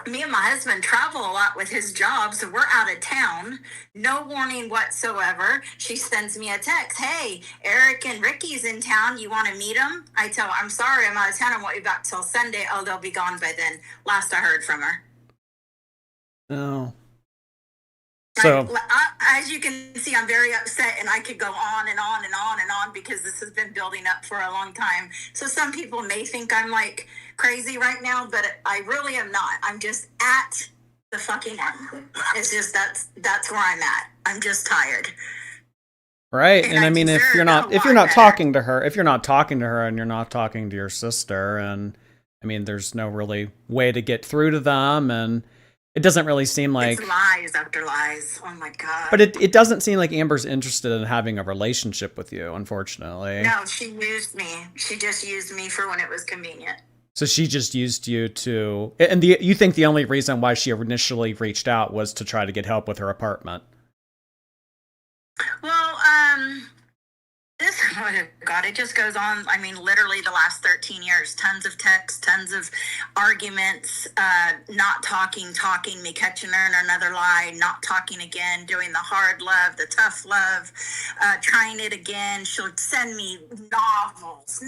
Me and my husband travel a lot with his job, so we're out of town. No warning whatsoever. She sends me a text. Hey, Eric and Ricky's in town. You want to meet them? I tell her, I'm sorry, I'm out of town. I won't be back till Sunday. Oh, they'll be gone by then. Last I heard from her. Oh. So, as you can see, I'm very upset, and I could go on and on and on and on because this has been building up for a long time. So some people may think I'm like crazy right now, but I really am not. I'm just at the fucking end. It's just that's where I'm at. I'm just tired. Right. And I mean, if you're not talking to her and you're not talking to your sister, and I mean, there's no really way to get through to them, and it doesn't really seem like it's lies after lies. Oh my God. But it doesn't seem like Amber's interested in having a relationship with you, unfortunately. No, she used me. She just used me for when it was convenient. So she just used you to, and you think the only reason why she initially reached out was to try to get help with her apartment? Well, this, oh God, it just goes on. I mean, literally the last 13 years, tons of texts, tons of arguments, not talking, me catching her in another lie, not talking again, doing the hard love, the tough love, trying it again. She'll send me novels.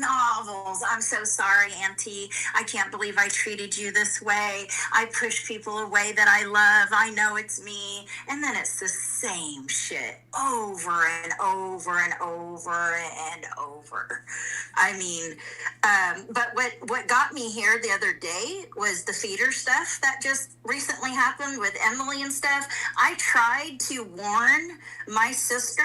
I'm so sorry, Auntie. I can't believe I treated you this way. I push people away that I love. I know it's me. And then it's the same shit over and over and over and over. I mean, but what got me here the other day was the feeder stuff that just recently happened with Emily and stuff. I tried to warn my sister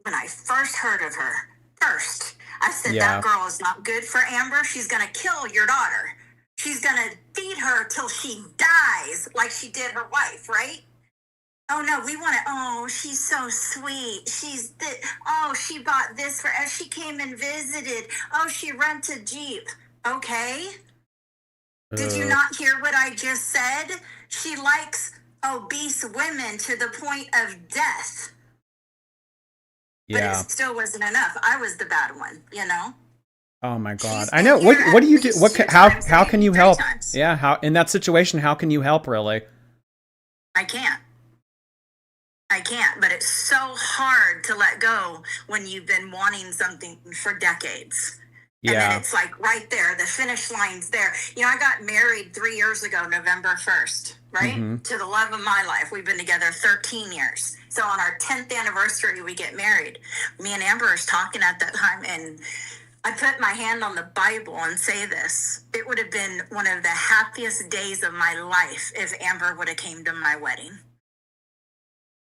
when I first heard of her. I said, Yeah. that girl is not good for Amber. She's going to kill your daughter. She's going to feed her till she dies like she did her wife, right? Oh no, we want to. Oh, she's so sweet. She bought this for us. She came and visited. Oh, she rented Jeep. Okay. Did you not hear what I just said? She likes obese women to the point of death. Yeah. But it still wasn't enough. I was the bad one, you know? Oh my God. She's I know. been here What do you at do? least 2 times, How can maybe you 3 help? times. Yeah. How, in that situation, how can you help really? I can't, but it's so hard to let go when you've been wanting something for decades. And then Yeah. it's like right there, the finish line's there. You know, I got married 3 years ago, November 1st, right? Mhm. To the love of my life. We've been together 13 years. So on our 10th anniversary, we get married. Me and Amber was talking at that time, and I put my hand on the Bible and say this. It would have been one of the happiest days of my life if Amber would have came to my wedding.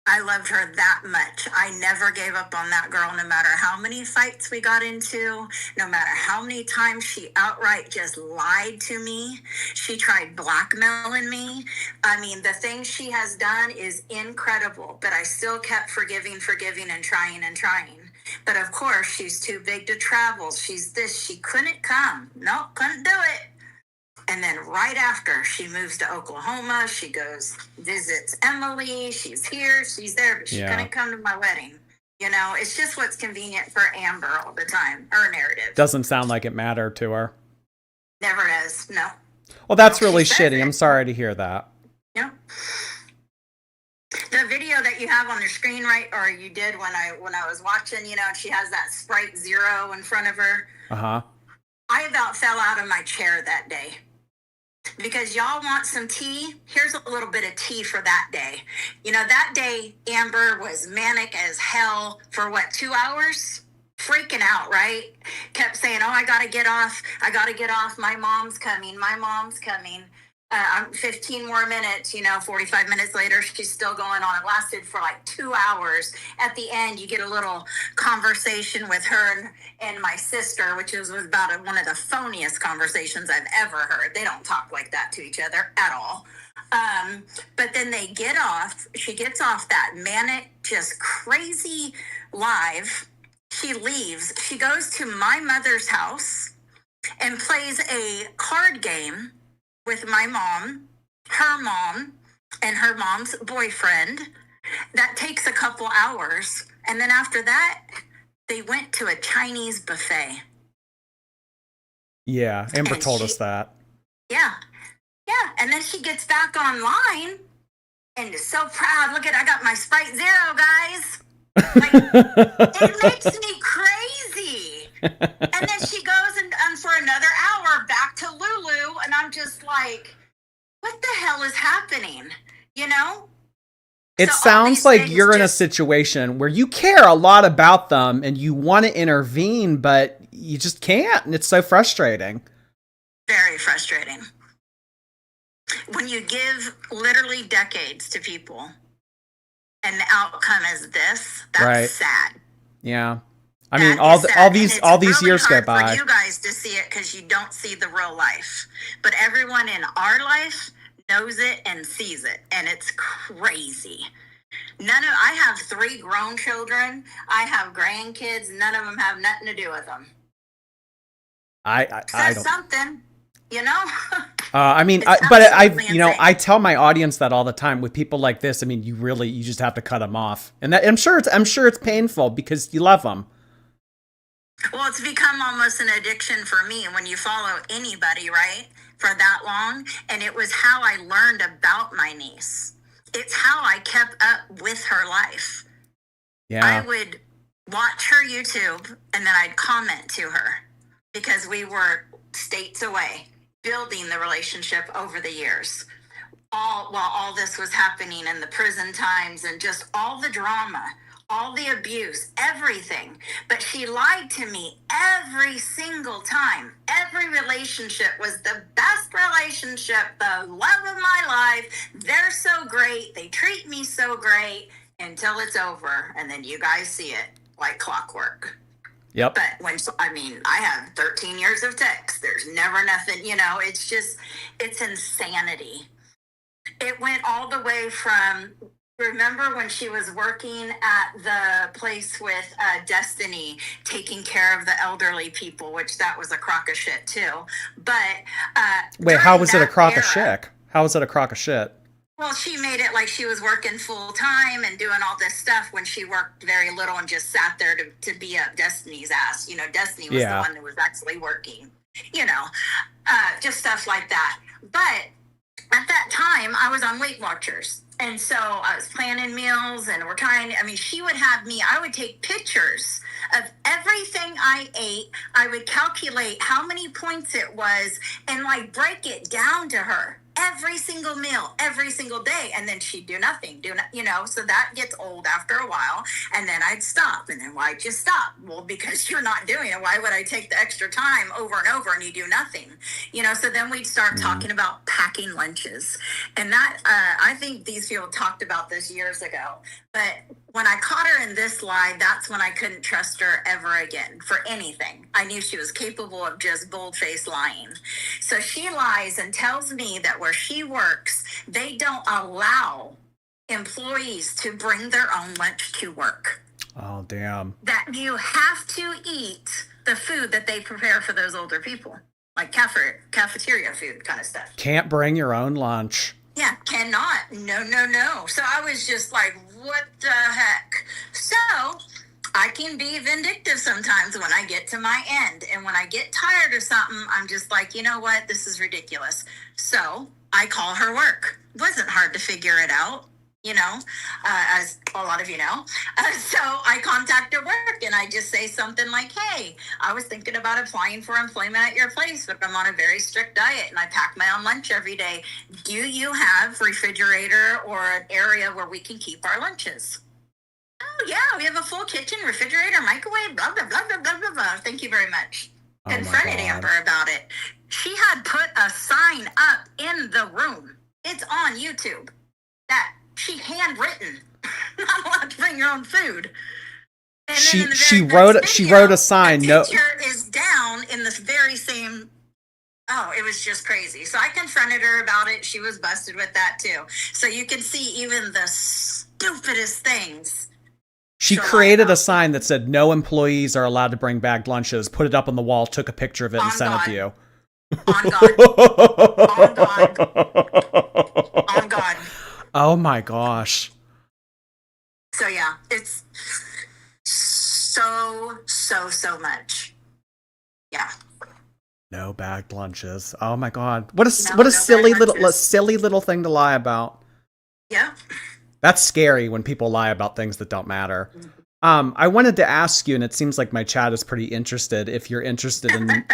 I loved her that much. I never gave up on that girl, no matter how many fights we got into, no matter how many times she outright just lied to me. She tried blackmailing me. I mean, the things she has done is incredible, but I still kept forgiving and trying and trying. But of course, she's too big to travel. She's this. She couldn't come. No, couldn't do it. And then right after, she moves to Oklahoma. She goes, visits Emily. She's here. She's there. But she couldn't come to my wedding. You know, it's just what's convenient for Amber all the time. Her narrative. Doesn't sound like it mattered to her. Never does. No. Well, that's Well, really she says shitty. it. I'm sorry to hear that. Yeah. The video that you have on your screen, right, or you did when I was watching, you know, she has that Sprite Zero in front of her. Uh-huh. I about fell out of my chair that day. Because y'all want some tea? Here's a little bit of tea for that day. You know, that day, Amber was manic as hell for 2 hours? Freaking out, right? Kept saying, oh, I gotta get off. My mom's coming. 15 more minutes, 45 minutes later, she's still going on. It lasted for 2 hours. At the end, you get a little conversation with her and my sister, which was about one of the phoniest conversations I've ever heard. They don't talk like that to each other at all. But then they get off. She gets off that manic, just crazy live. She leaves. She goes to my mother's house and plays a card game with my mom, her mom, and her mom's boyfriend. That takes a couple hours. And then after that, they went to a Chinese buffet. Yeah, Amber told us that. Yeah. And then she gets back online and is so proud. Look I got my Sprite Zero, guys. It makes me crazy. And then she goes and for another hour back to Lulu, and I'm just like, what the hell is happening? You know? It sounds like you're in a situation where you care a lot about them and you want to intervene, but you just can't. And it's so frustrating. Very frustrating. When you give literally decades to people and the outcome is this, that's right. sad. Yeah. I mean, all these really years go by. For you guys to see it because you don't see the real life, but everyone in our life knows it and sees it, and it's crazy. I have 3 grown children. I have grandkids. None of them have nothing to do with them. I don't. Something. you know? I mean, It's but absolutely insane. I tell my audience that all the time with people like this. I mean, you just have to cut them off, and that I'm sure it's painful because you love them. Well, it's become almost an addiction for me when you follow anybody, right, for that long. And it was how I learned about my niece. It's how I kept up with her life. Yeah. I would watch her YouTube and then I'd comment to her because we were states away, building the relationship over the years. While all this was happening in the prison times and just all the drama, all the abuse, everything. But she lied to me every single time. Every relationship was the best relationship, the love of my life. They're so great. They treat me so great until it's over. And then you guys see it like clockwork. Yep. But I have 13 years of text. There's never nothing, it's insanity. It went all the way from, remember when she was working at the place with Destiny, taking care of the elderly people, which that was a crock of shit too. But wait, how was it a crock of shit? How was it a crock of shit? Well, she made it like she was working full time and doing all this stuff when she worked very little and just sat there to be up Destiny's ass. Destiny was the one that was actually working, just stuff like that. But at that time, I was on Weight Watchers. And so I was planning meals and she would have me, I would take pictures of everything I ate. I would calculate how many points it was and break it down to her. Every single meal, every single day. And then she'd do nothing, so that gets old after a while. And then I'd stop. And then why'd you stop? Well, because you're not doing it. Why would I take the extra time over and over and you do nothing? So then we'd start talking about packing lunches. And that, I think these people talked about this years ago. But when I caught her in this lie, that's when I couldn't trust her ever again for anything. I knew she was capable of just bold-faced lying. So she lies and tells me that where she works, they don't allow employees to bring their own lunch to work. Oh, damn. That you have to eat the food that they prepare for those older people, like cafeteria food kind of stuff. Can't bring your own lunch. Yeah, cannot. No. So I was just like, what the heck? So I can be vindictive sometimes when I get to my end. And when I get tired of something, I'm just like, you know what? This is ridiculous. So I call her work. It wasn't hard to figure it out, as a lot of you know. So I contact her work and I just say something like, hey, I was thinking about applying for employment at your place, but I'm on a very strict diet and I pack my own lunch every day. Do you have refrigerator or an area where we can keep our lunches? Oh, yeah, we have a full kitchen, refrigerator, microwave, blah, blah, blah, blah, blah, blah, blah. Thank you very much. Confronted Amber about it. She had put a sign up in the room. It's on YouTube that she handwritten. Not allowed to bring your own food. And she wrote a sign. The picture is down in this very same. Oh, it was just crazy. So I confronted her about it. She was busted with that too. So you can see even the stupidest things. She created a sign that said no employees are allowed to bring bagged lunches, put it up on the wall, took a picture of it, and sent it to you. On God. On God. On God. Oh my gosh. So yeah, it's so much. Yeah. No bagged lunches. Oh my God. What a silly little thing to lie about. Yeah. That's scary when people lie about things that don't matter. I wanted to ask you, and it seems like my chat is pretty interested, if you're interested in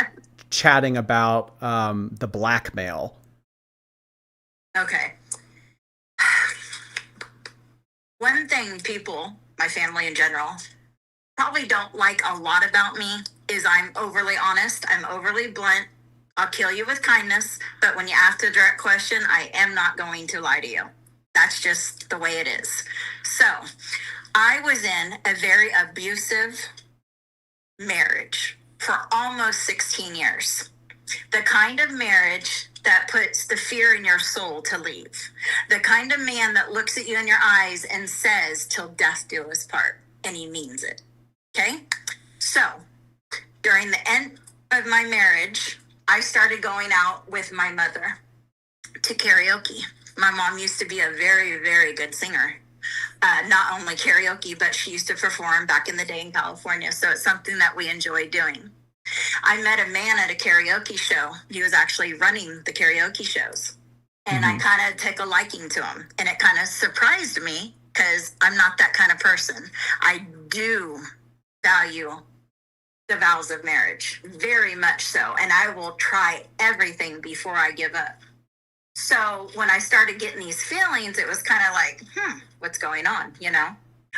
chatting about the blackmail. Okay. One thing people, my family in general, probably don't like a lot about me is I'm overly honest. I'm overly blunt. I'll kill you with kindness, but when you ask a direct question, I am not going to lie to you. That's just the way it is. So I was in a very abusive marriage for almost 16 years. The kind of marriage that puts the fear in your soul to leave. The kind of man that looks at you in your eyes and says, till death do us part. And he means it. Okay? So during the end of my marriage, I started going out with my mother to karaoke. My mom used to be a very, very good singer. Not only karaoke, but she used to perform back in the day in California. So it's something that we enjoy doing. I met a man at a karaoke show. He was actually running the karaoke shows. And I kind of took a liking to him. And it kind of surprised me because I'm not that kind of person. I do value the vows of marriage, very much so. And I will try everything before I give up. So when I started getting these feelings, it was kind of like, what's going on, you know?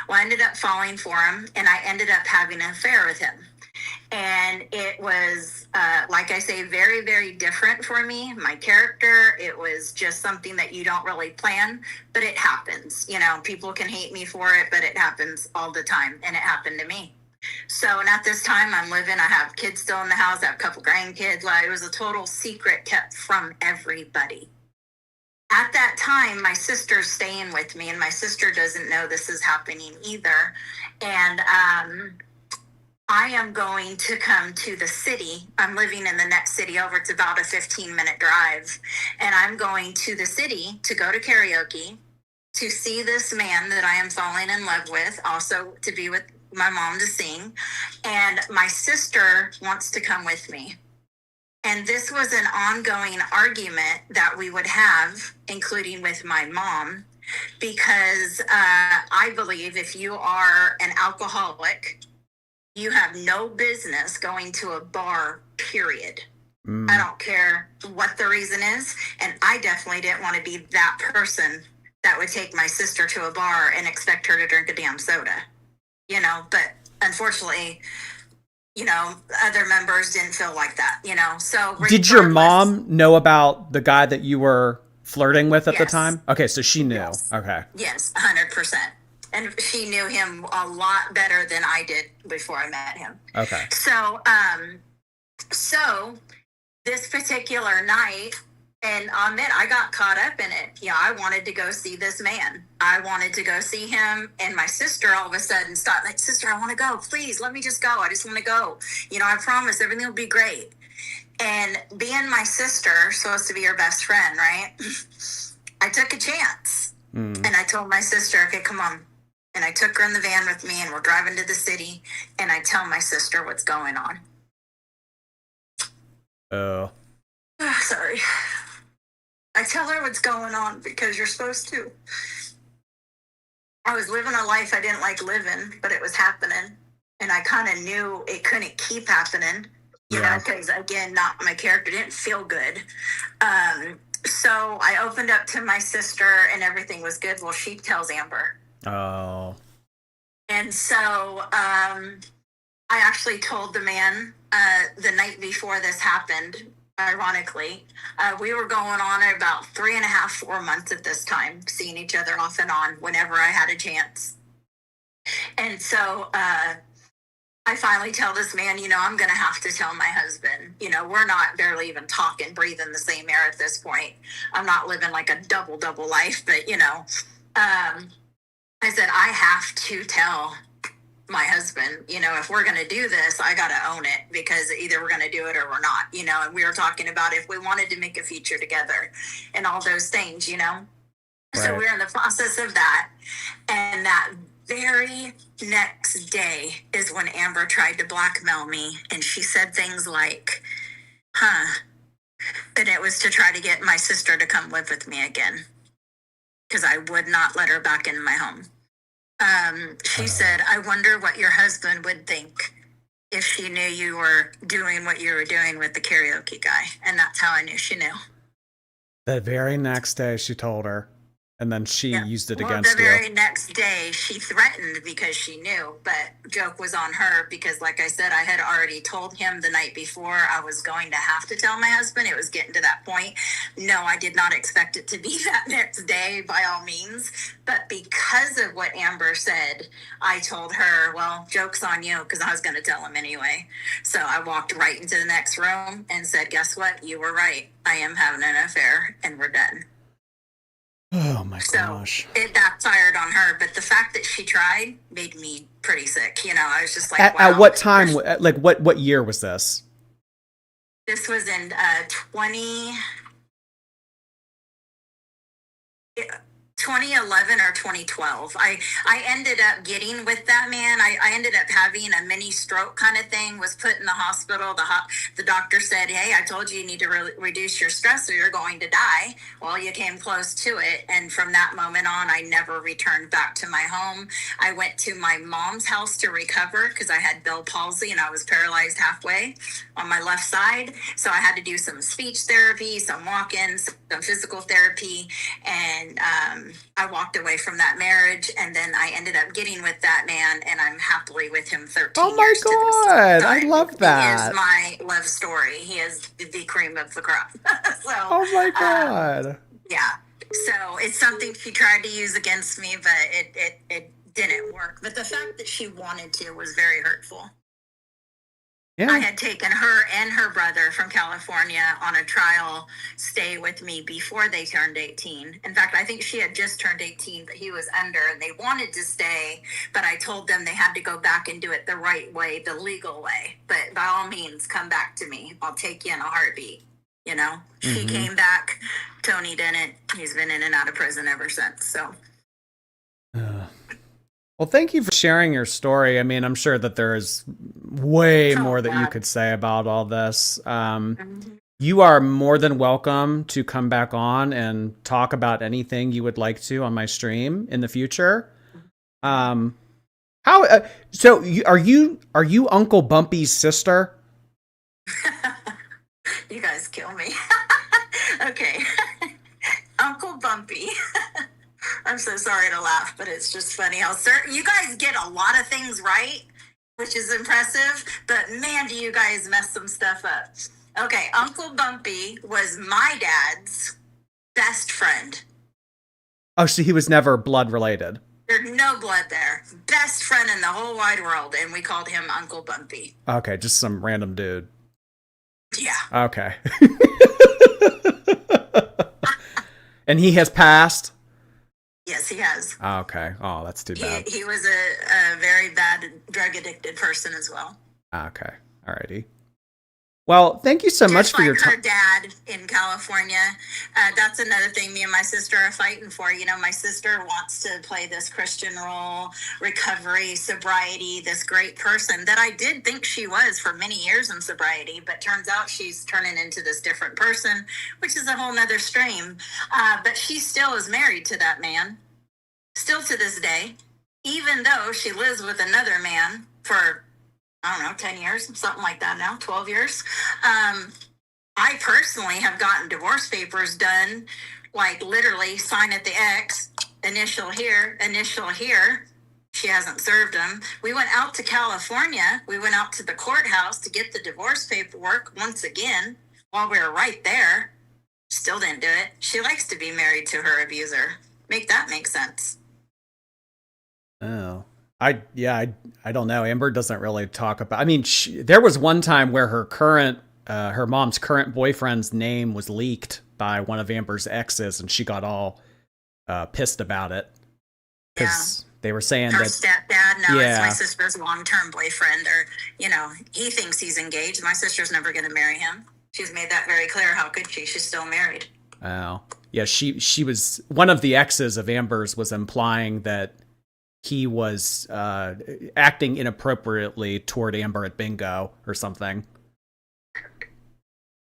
Well, I ended up falling for him, and I ended up having an affair with him. And it was, like I say, very, very different for me. My character, it was just something that you don't really plan, but it happens. You know, people can hate me for it, but it happens all the time, and it happened to me. So, and at this time, I'm living, I have kids still in the house, I have a couple grandkids. Like, it was a total secret kept from everybody. At that time, my sister's staying with me, and my sister doesn't know this is happening either. And I am going to come to the city. I'm living in the next city over. It's about a 15-minute drive. And I'm going to the city to go to karaoke, to see this man that I am falling in love with, also to be with my mom to sing. And my sister wants to come with me. And this was an ongoing argument that we would have, including with my mom, because I believe if you are an alcoholic, you have no business going to a bar, period. I don't care what the reason is. And I definitely didn't want to be that person that would take my sister to a bar and expect her to drink a damn soda, you know, but unfortunately, you know, other members didn't feel like that, you know. So Did your mom know about the guy that you were flirting with at the Yes. time? Okay, so she knew. Yes. Okay. Yes, 100%. And she knew him a lot better than I did before I met him. Okay. So this particular night, and I'll admit, I got caught up in it. Yeah, I wanted to go see this man. I wanted to go see him. And my sister all of a sudden stopped, like, sister, I want to go. Please, let me just go. I just want to go. You know, I promise everything will be great. And being my sister, supposed to be your best friend, right? I took a chance. And I told my sister, okay, come on. And I took her in the van with me, and we're driving to the city. And I tell my sister what's going on. Oh. Sorry. I tell her what's going on because you're supposed to. I was living a life I didn't like living, but it was happening. And I kind of knew it couldn't keep happening, you know, because, again, not my character didn't feel good. So I opened up to my sister, and everything was good. Well, she tells Amber. Oh. And so I actually told the man the night before this happened, ironically. We were going on about 3.5, 4 months at this time, seeing each other off and on whenever I had a chance. And so I finally tell this man, you know, I'm going to have to tell my husband, you know, we're not barely even talking, breathing the same air at this point. I'm not living like a double life, but, you know, I said, I have to tell my husband, you know, if we're going to do this, I got to own it, because either we're going to do it or we're not, you know. And we were talking about if we wanted to make a feature together and all those things, you know. Right. So we're in the process of that. And that very next day is when Amber tried to blackmail me. And she said things like, and it was to try to get my sister to come live with me again, because I would not let her back in my home. She said, I wonder what your husband would think if she knew you were doing what you were doing with the karaoke guy. And that's how I knew she knew. The very next day she told her, and then she used it against you. You. The very next day she threatened because she knew, but joke was on her because, like I said, I had already told him the night before I was going to have to tell my husband. It was getting to that point. No, I did not expect it to be that next day by all means, but because of what Amber said, I told her, well, joke's on you, because I was going to tell him anyway. So I walked right into the next room and said, guess what? You were right. I am having an affair, and we're done. Oh my gosh. So it backfired on her, but the fact that she tried made me pretty sick. You know, I was just like, at what time, like what year was this? This was in 2011 or 2012. I ended up getting with that man. I ended up having a mini stroke kind of thing, was put in the hospital. The doctor said, hey, I told you need to reduce your stress or you're going to die. Well, you came close to it. And from that moment on, I never returned back to my home. I went to my mom's house to recover because I had Bell palsy and I was paralyzed halfway on my left side. So I had to do some speech therapy, some walk-ins, some physical therapy. And I walked away from that marriage, and then I ended up getting with that man, and I'm happily with him 13 Oh my years to this God, I time. love that. He is my love story. He is the cream of the crop. So, Oh my God. yeah. So it's something she tried to use against me, but it didn't work. But the fact that she wanted to was very hurtful. Yeah. I had taken her and her brother from California on a trial stay with me before they turned 18. In fact, I think she had just turned 18, but he was under, and they wanted to stay, but I told them they had to go back and do it the right way, the legal way. But by all means, come back to me. I'll take you in a heartbeat. You know, she came back. Tony didn't. He's been in and out of prison ever since. So. Well, thank you for sharing your story. I mean, I'm sure that there is way more that you God. could say about all this. You are more than welcome to come back on and talk about anything you would like to on my stream in the future. So are you Uncle Bumpy's sister? You guys kill me. Okay. Uncle Bumpy. I'm so sorry to laugh, but it's just funny how certain you guys get a lot of things right, which is impressive, but man, do you guys mess some stuff up. Okay, Uncle Bumpy was my dad's best friend. Oh, so he was never blood related. There's no blood there. Best friend in the whole wide world, and we called him Uncle Bumpy. Okay, just some random dude. Yeah. Okay. And he has passed? Yes, he has. Okay. Oh, that's too bad. He was a very bad drug addicted person as well. Okay. Alrighty. Well, thank you so much for your time. Her time. dad in California. That's another thing me and my sister are fighting for. You know, my sister wants to play this Christian role, recovery, sobriety, this great person that I did think she was for many years in sobriety, but turns out she's turning into this different person, which is a whole nother stream. But she still is married to that man, still to this day, even though she lives with another man for, I don't know, 10 years, something like that now, 12 years. I personally have gotten divorce papers done, like literally sign at the X, initial here, initial here. She hasn't served them. We went out to California. We went out to the courthouse to get the divorce paperwork once again while we were right there. Still didn't do it. She likes to be married to her abuser. Make that make sense. Oh. I don't know. Amber doesn't really talk about. I mean, there was one time where her mom's current boyfriend's name was leaked by one of Amber's exes, and she got all pissed about it because they were saying her that stepdad. No, it's my sister's long-term boyfriend, or he thinks he's engaged. My sister's never going to marry him. She's made that very clear. How could she? She's still married. Oh, yeah. She was one of the exes of Amber's was implying that he was acting inappropriately toward Amber at bingo or something.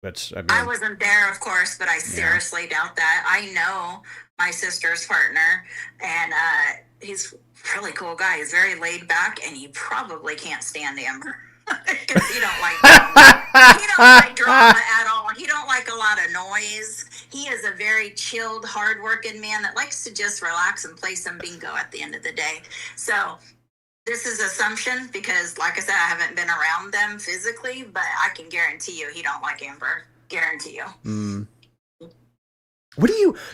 Which I wasn't there, of course, but I seriously doubt that. I know my sister's partner, and he's a really cool guy. He's very laid back, and he probably can't stand Amber because he don't like drama. He don't like drama at all. He don't like a lot of noise. He is a very chilled, hardworking man that likes to just relax and play some bingo at the end of the day. So this is assumption because, like I said, I haven't been around them physically, but I can guarantee you he don't like Amber. Guarantee you.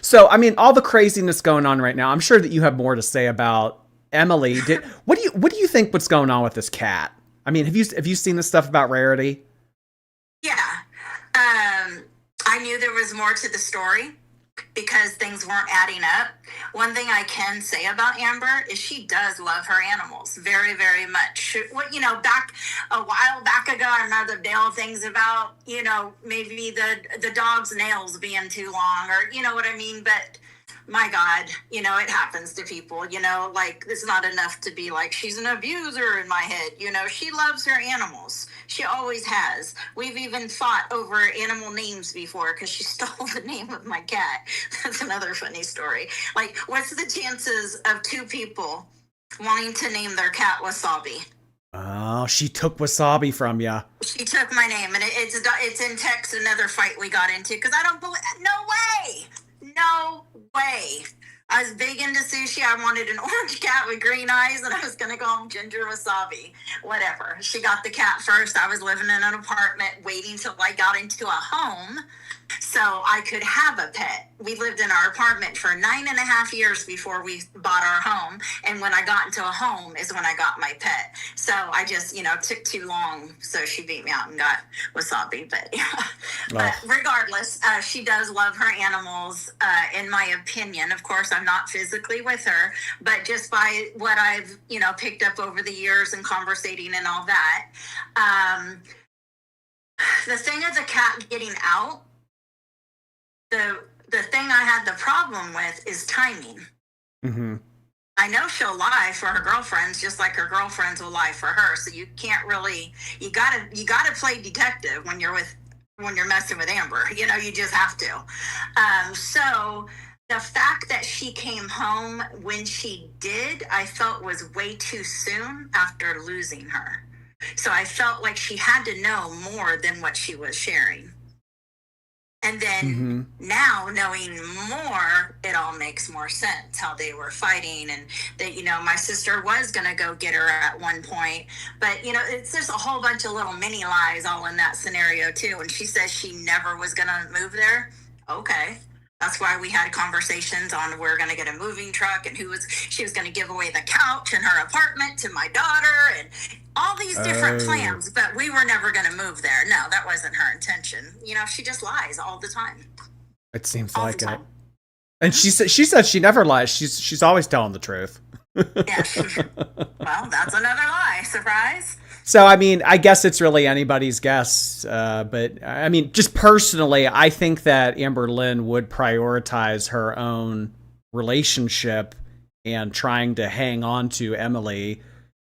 So, I mean, all the craziness going on right now, I'm sure that you have more to say about Emily. What do you think what's going on with this cat? I mean, have you seen the stuff about Rarity? Yeah. I knew there was more to the story, because things weren't adding up. One thing I can say about Amber is she does love her animals very, very much. What, you know, back a while back ago, I remember there were things about, you know, maybe the dog's nails being too long, or you know what I mean. But my God, you know, it happens to people, you know, like it's not enough to be like, she's an abuser in my head. You know, she loves her animals. She always has. We've even fought over animal names before because she stole the name of my cat. That's another funny story. Like, what's the chances of two people wanting to name their cat Wasabi? Oh, she took Wasabi from ya. She took my name, and it's in text. Another fight we got into because I don't believe. No way. I was big into sushi. I wanted an orange cat with green eyes, and I was gonna call him Ginger Wasabi. Whatever. She got the cat first. I was living in an apartment, waiting till I got into a home so I could have a pet. We lived in our apartment for 9.5 years before we bought our home. And when I got into a home is when I got my pet. So I just, you know, took too long. So she beat me out and got Wasabi. But yeah, but regardless, she does love her animals, in my opinion. Of course, I'm not physically with her, but just by what I've, you know, picked up over the years and conversating and all that. The thing of the cat getting out, the thing I had the problem with is timing. Mm-hmm. I know she'll lie for her girlfriends just like her girlfriends will lie for her. So you can't really, you gotta play detective when you're messing with Amber. You know, you just have to. So the fact that she came home when she did, I felt was way too soon after losing her. So I felt like she had to know more than what she was sharing. And then now knowing more, it all makes more sense how they were fighting, and that, you know, my sister was going to go get her at one point. But, you know, it's just a whole bunch of little mini lies all in that scenario, too. And she says she never was going to move there. Okay. That's why we had conversations on we're going to get a moving truck and she was going to give away the couch in her apartment to my daughter and all these different plans, but we were never going to move there. No, that wasn't her intention. You know, she just lies all the time. It seems all like it. And she said she never lies. She's always telling the truth. Yeah. Well, that's another lie. Surprise. So, I mean, I guess it's really anybody's guess. But, I mean, just personally, I think that Amberlynn would prioritize her own relationship and trying to hang on to Emily.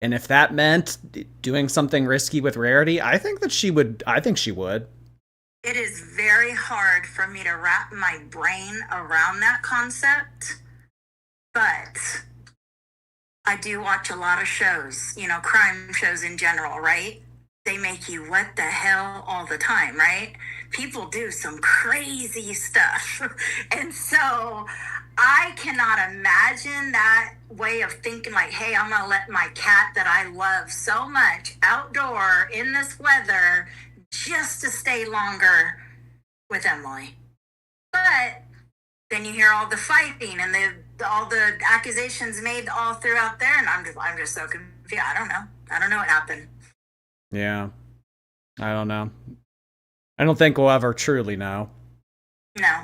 And if that meant doing something risky with Rarity, I think she would. It is very hard for me to wrap my brain around that concept. But I do watch a lot of shows, you know, crime shows in general, right? They make you what the hell all the time, right? People do some crazy stuff. And so I cannot imagine that way of thinking like, hey, I'm going to let my cat that I love so much outdoor in this weather just to stay longer with Emily. But then you hear all the fighting and all the accusations made all throughout there, and I'm just so confused. I don't know what happened. Yeah, I don't know. I don't think we'll ever truly know. No,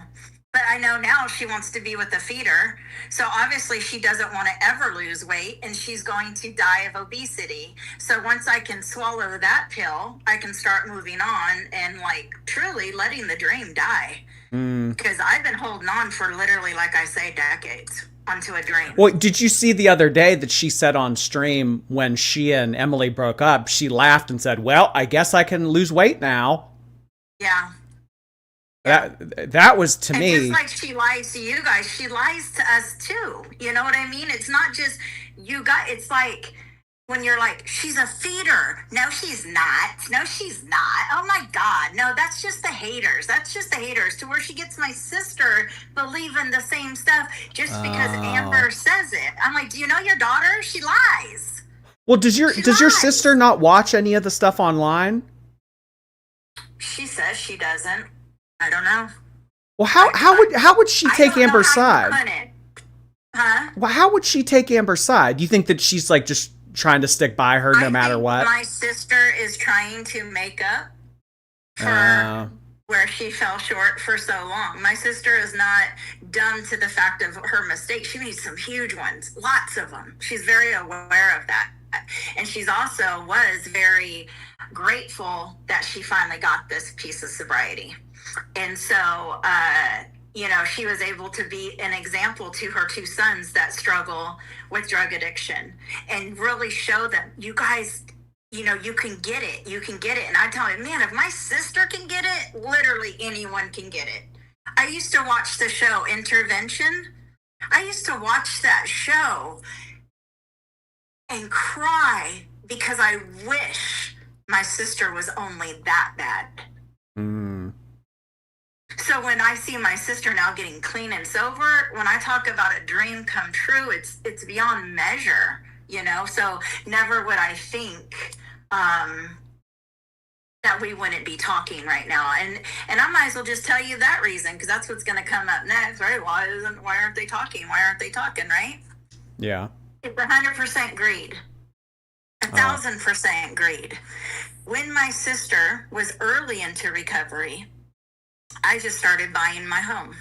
but I know now she wants to be with the feeder, so obviously she doesn't want to ever lose weight, and she's going to die of obesity. So once I can swallow that pill, I can start moving on and like truly letting the dream die. Because I've been holding on for literally, like I say, decades onto a dream. Well, did you see the other day that she said on stream when she and Emily broke up, she laughed and said, well, I guess I can lose weight now. Yeah. That was to me. Just like she lies to you guys, she lies to us too. You know what I mean? It's not just you guys. It's like when you're like, she's a feeder. No, she's not. No, she's not. Oh my God. No, that's just the haters. That's just the haters, to where she gets my sister believing the same stuff just because Amber says it. I'm like, do you know your daughter? She lies. Well, does your sister not watch any of the stuff online? She says she doesn't. I don't know. Well, how would she take Amber's side? Huh? Well, how would she take Amber's side? Do you think that she's like just trying to stick by her no matter what? My sister is trying to make up for where she fell short for so long. My sister is not dumb to the fact of her mistakes. She made some huge ones, lots of them. She's very aware of that. And she's also was very grateful that she finally got this piece of sobriety. And so, she was able to be an example to her two sons that struggle with drug addiction and really show them, you guys, you can get it. You can get it. And I tell him, man, if my sister can get it, literally anyone can get it. I used to watch the show Intervention. I used to watch that show and cry because I wish my sister was only that bad. Mm. So when I see my sister now getting clean and sober, when I talk about a dream come true, it's beyond measure, So never would I think that we wouldn't be talking right now. And I might as well just tell you that reason, because that's what's going to come up next, right? Why aren't they talking? Why aren't they talking, right? Yeah. It's 100% greed. 1,000% greed. When my sister was early into recovery, I just started buying my home.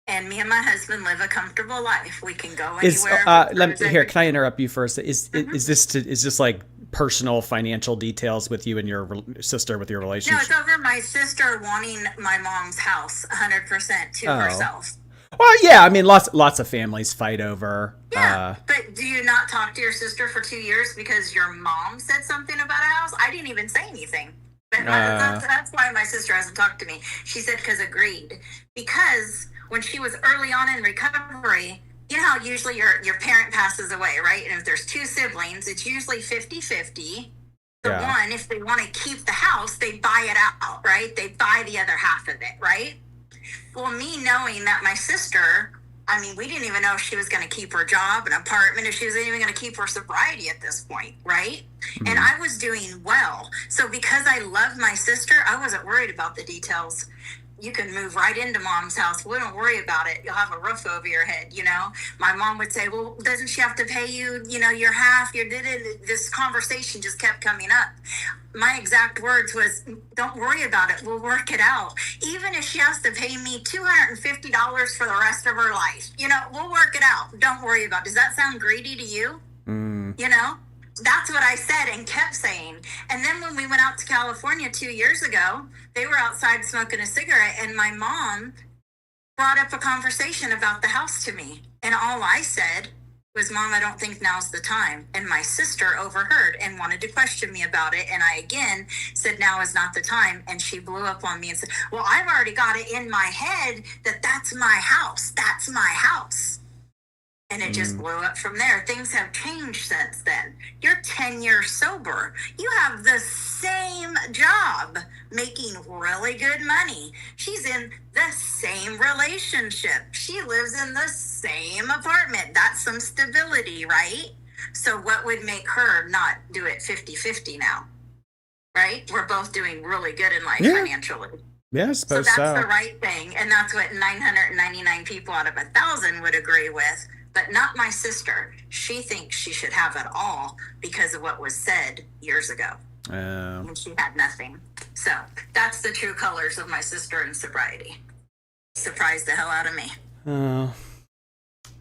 And me and my husband live a comfortable life. We can go anywhere. Can I interrupt you first? Is this like personal financial details with you and your sister with your relationship? No, it's over my sister wanting my mom's house 100% to herself. Well, yeah, I mean, lots of families fight over. Yeah, but do you not talk to your sister for 2 years because your mom said something about a house? I didn't even say anything. But that's why my sister hasn't talked to me. She said because of greed. Because when she was early on in recovery, you know how usually your parent passes away, right? And if there's two siblings, it's usually 50-50. One, if they want to keep the house, they buy it out, right? They buy the other half of it, right? Well, me knowing that my sister, we didn't even know if she was going to keep her job, an apartment, if she was even going to keep her sobriety at this point, right? Mm-hmm. And I was doing well. So because I love my sister, I wasn't worried about the details. You can move right into mom's house. We don't worry about it. You'll have a roof over your head, My mom would say, well, doesn't she have to pay you, your half? This conversation just kept coming up. My exact words was, don't worry about it. We'll work it out. Even if she has to pay me $250 for the rest of her life, we'll work it out. Don't worry about it. Does that sound greedy to you? Mm. That's what I said and kept saying. And then when we went out to California 2 years ago, they were outside smoking a cigarette, and my mom brought up a conversation about the house to me. And all I said was, Mom, I don't think now's the time. And my sister overheard and wanted to question me about it. And I again said, now is not the time. And she blew up on me and said, well, I've already got it in my head that that's my house. That's my house. And it just blew up from there. Things have changed since then. You're 10 years sober. You have the same job, making really good money. She's in the same relationship. She lives in the same apartment. That's some stability, right? So what would make her not do it 50-50 now? Right? We're both doing really good in life financially. Yeah, I suppose so. So that's the right thing. And that's what 999 people out of 1,000 would agree with. But not my sister. She thinks she should have it all because of what was said years ago. When she had nothing. So that's the true colors of my sister in sobriety. Surprised the hell out of me.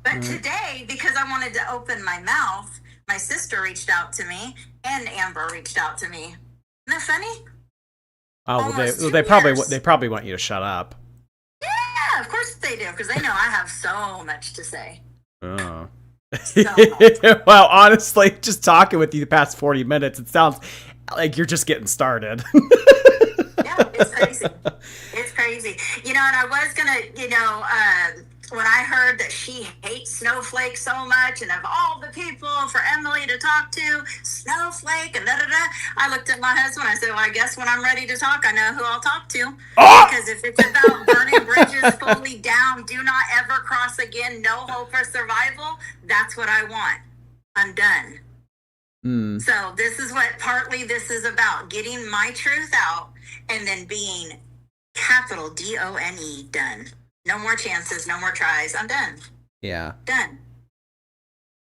But today, because I wanted to open my mouth, my sister reached out to me and Amber reached out to me. Isn't that funny? Oh, well, they probably want you to shut up. Yeah, of course they do, because they know I have so much to say. Oh. Well, honestly, just talking with you the past 40 minutes, it sounds like you're just getting started. Yeah, it's crazy. It's crazy. And I was going to, when I heard that she hates Snowflake so much, and of all the people for Emily to talk to, Snowflake and da-da-da, I looked at my husband, I said, well, I guess when I'm ready to talk, I know who I'll talk to. Because if it's about burning bridges fully down, do not ever cross again, no hope for survival, that's what I want. I'm done. So this is what partly this is about, getting my truth out and then being capital D-O-N-E, done. No more chances, no more tries. I'm done. Yeah. Done.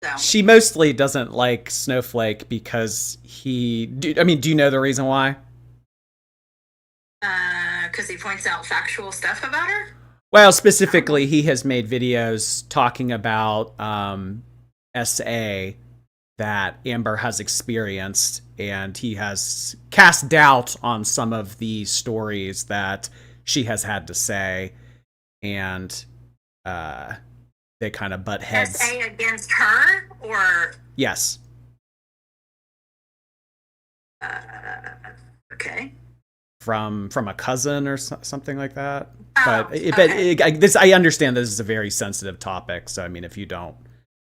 So. She mostly doesn't like Snowflake because do you know the reason why? because he points out factual stuff about her? Well, specifically, he has made videos talking about SA that Amber has experienced, and he has cast doubt on some of the stories that she has had to say, and they kind of butt heads. SA against her, or yes. Okay. From a cousin or something like that. Oh, I understand this is a very sensitive topic, so I mean, if you don't.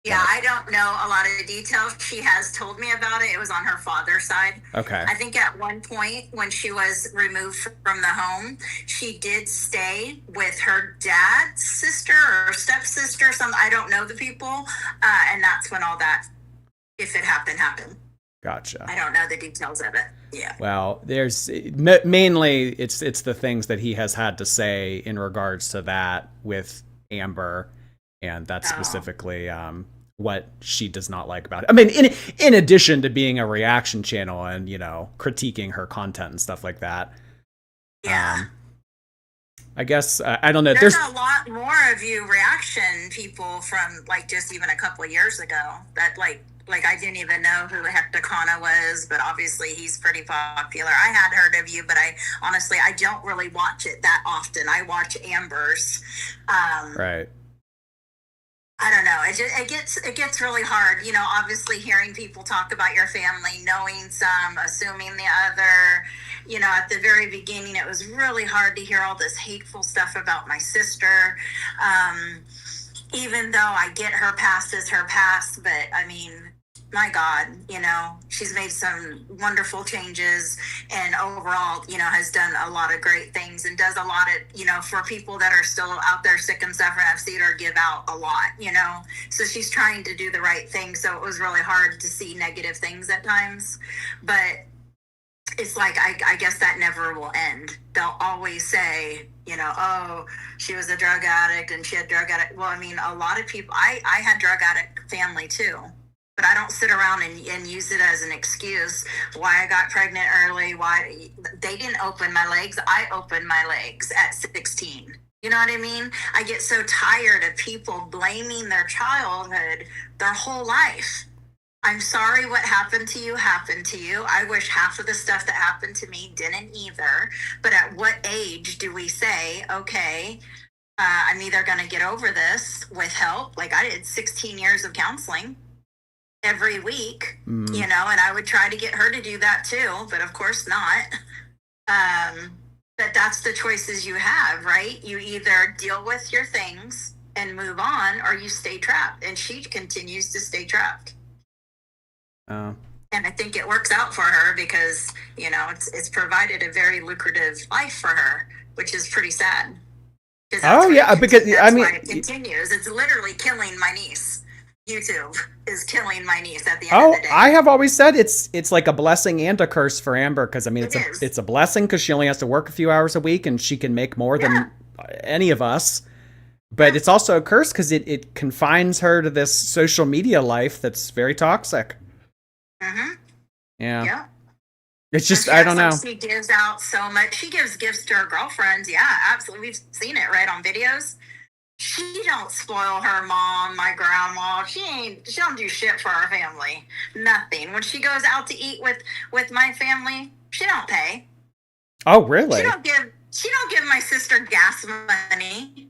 Yeah, I don't know a lot of the details. She has told me about it. It was on her father's side. Okay. I think at one point when she was removed from the home, she did stay with her dad's sister or stepsister. I don't know the people, and that's when all that, if it happened. Gotcha. I don't know the details of it. Yeah. Well, there's mainly it's the things that he has had to say in regards to that with Amber, and that's specifically what she does not like about it. I mean, in addition to being a reaction channel and, you know, critiquing her content and stuff like that. Yeah. I guess I don't know. There's a lot more of you reaction people from like just even a couple of years ago that like I didn't even know who Hectacana was, but obviously he's pretty popular. I had heard of you, but I honestly don't really watch it that often. I watch Amber's. Right. I don't know. It gets really hard. You know, obviously hearing people talk about your family, knowing some, assuming the other. You know, at the very beginning, it was really hard to hear all this hateful stuff about my sister. Even though I get her past is her past, but I mean, my God, you know, she's made some wonderful changes and overall, you know, has done a lot of great things and does a lot of, you know, for people that are still out there sick and suffering. I've seen her give out a lot, you know, so she's trying to do the right thing. So it was really hard to see negative things at times, but it's like, I guess that never will end. They'll always say, you know, oh, she was a drug addict and she had drug addict. Well, I mean, a lot of people, I had drug addict family too. But I don't sit around and use it as an excuse why I got pregnant early, why they didn't open my legs. I opened my legs at 16. You know what I mean? I get so tired of people blaming their childhood their whole life. I'm sorry what happened to you happened to you. I wish half of the stuff that happened to me didn't either. But at what age do we say, okay, I'm either going to get over this with help? Like I did 16 years of counseling every week, you know, and I would try to get her to do that too, but of course not. But that's the choices you have, right? You either deal with your things and move on, or you stay trapped, and she continues to stay trapped. And I think it works out for her because, you know, it's provided a very lucrative life for her, which is pretty sad. Because I mean, it continues. It's literally killing my niece. YouTube is killing my niece at the end of the day. I have always said it's like a blessing and a curse for Amber, because I mean it's a blessing because she only has to work a few hours a week and she can make more than any of us. But it's also a curse because it confines her to this social media life that's very toxic. Mm-hmm. Yeah. It's just, I don't know. She gives out so much. She gives gifts to her girlfriends. Yeah, absolutely. We've seen it right on videos. She don't spoil her mom, my grandma. She don't do shit for her family. Nothing. When she goes out to eat with my family, she don't pay. Oh, really? She don't give my sister gas money.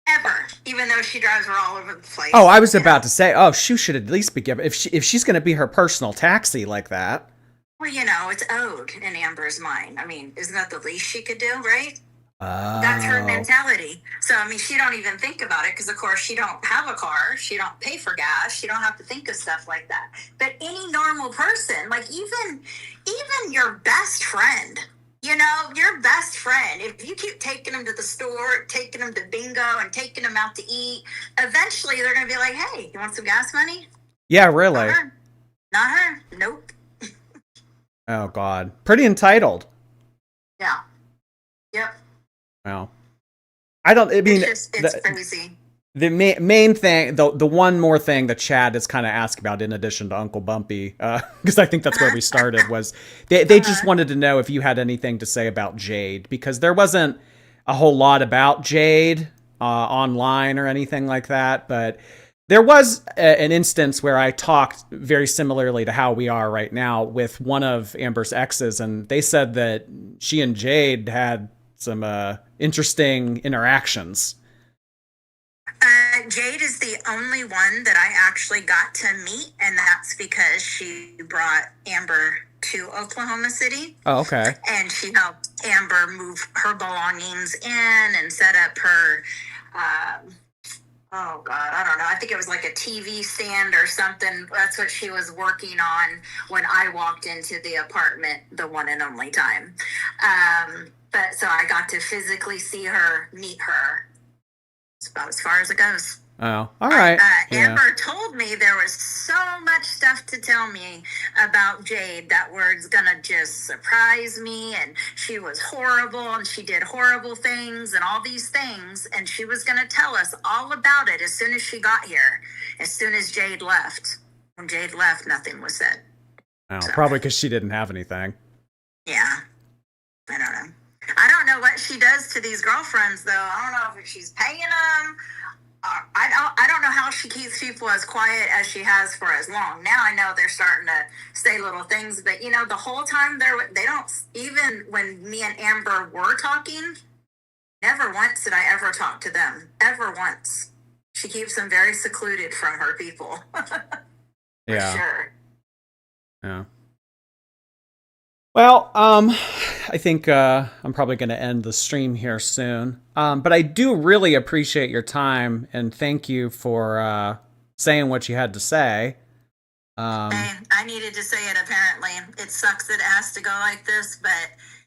Ever. Even though she drives her all over the place. Oh, I was about to say, she should at least be given, if she's going to be her personal taxi like that. Well, you know, it's owed in Amber's mind. I mean, isn't that the least she could do, right? That's her mentality. So, I mean, she don't even think about it because, of course, she don't have a car. She don't pay for gas. She don't have to think of stuff like that. But any normal person, like even your best friend, you know, your best friend, if you keep taking them to the store, taking them to bingo and taking them out to eat, eventually they're going to be like, hey, you want some gas money? Yeah, really? Not her. Nope. Oh, God. Pretty entitled. Yeah. Yep. Well, I mean, it's crazy. the main thing, the one more thing that Chad is kind of asked about in addition to Uncle Bumpy, because I think that's where we started, was they just wanted to know if you had anything to say about Jade, because there wasn't a whole lot about Jade online or anything like that, but there was an instance where I talked very similarly to how we are right now with one of Amber's exes, and they said that she and Jade had some interesting interactions. Jade is the only one that I actually got to meet, and that's because she brought Amber to Oklahoma City. Oh, okay. And she helped Amber move her belongings in and set up her, oh God, I don't know. I think it was like a TV stand or something. That's what she was working on when I walked into the apartment the one and only time. But so I got to physically see her, meet her. It's about as far as it goes. Oh, all right. Amber told me there was so much stuff to tell me about Jade that was gonna just surprise me, and she was horrible and she did horrible things and all these things, and she was gonna tell us all about it as soon as she got here, as soon as Jade left. When Jade left, nothing was said. Oh, so. Probably because she didn't have anything. Yeah. I don't know. I don't know what she does to these girlfriends, though. I don't know if she's paying them. I don't know how she keeps people as quiet as she has for as long. Now I know they're starting to say little things, but you know, the whole time they don't, even when me and Amber were talking, never once did I ever talk to them. Ever once. She keeps them very secluded from her people. Yeah. For sure. Yeah. Well, I think I'm probably going to end the stream here soon. But I do really appreciate your time, and thank you for saying what you had to say. Hey, I needed to say it, apparently. It sucks that it has to go like this, but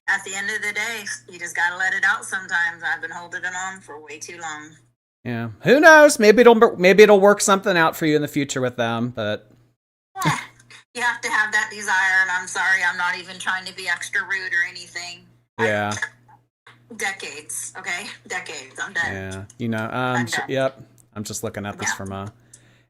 at the end of the day, you just got to let it out sometimes. I've been holding it on for way too long. Yeah. Who knows? Maybe it'll work something out for you in the future with them, but... You have to have that desire, and I'm sorry, I'm not even trying to be extra rude or anything. Yeah. Decades, okay? Decades. I'm done. Yeah. You know, yep. I'm just looking at this from a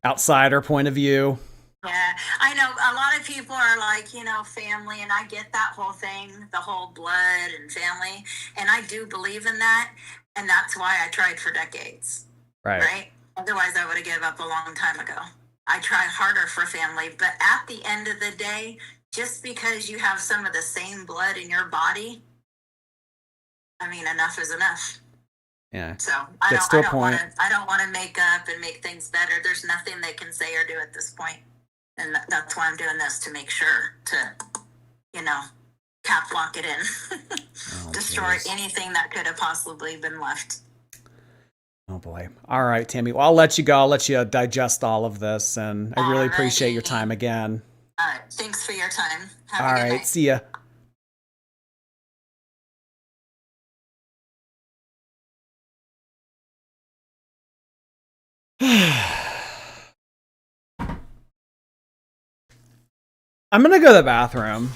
outsider point of view. Yeah. I know a lot of people are like, you know, family, and I get that whole thing, the whole blood and family, and I do believe in that, and that's why I tried for decades. Right? Otherwise, I would have given up a long time ago. I try harder for family, but at the end of the day, just because you have some of the same blood in your body, I mean, enough is enough. Yeah. So I don't want to make up and make things better. There's nothing they can say or do at this point, and that's why I'm doing this, to make sure to, you know, cap lock it in, destroy anything that could have possibly been left. Oh boy. All right, Tammy. Well, I'll let you go. I'll let you digest all of this, and I really appreciate your time again. All right. Thanks for your time. Have a good night. See ya. I'm gonna go to the bathroom.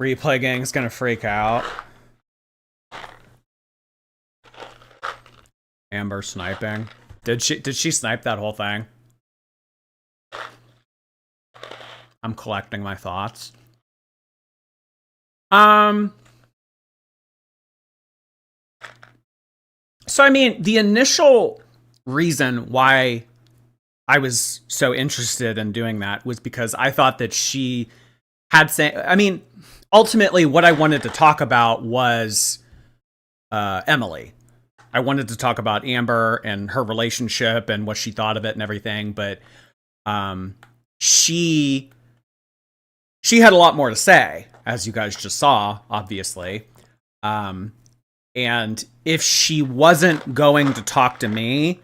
Replay gang's gonna freak out. Amber sniping. Did she snipe that whole thing? I'm collecting my thoughts. So I mean, the initial reason why I was so interested in doing that was because I thought that she had I mean, ultimately what I wanted to talk about was Emily. I wanted to talk about Amber and her relationship and what she thought of it and everything, but she had a lot more to say, as you guys just saw, obviously. And if she wasn't going to talk to me,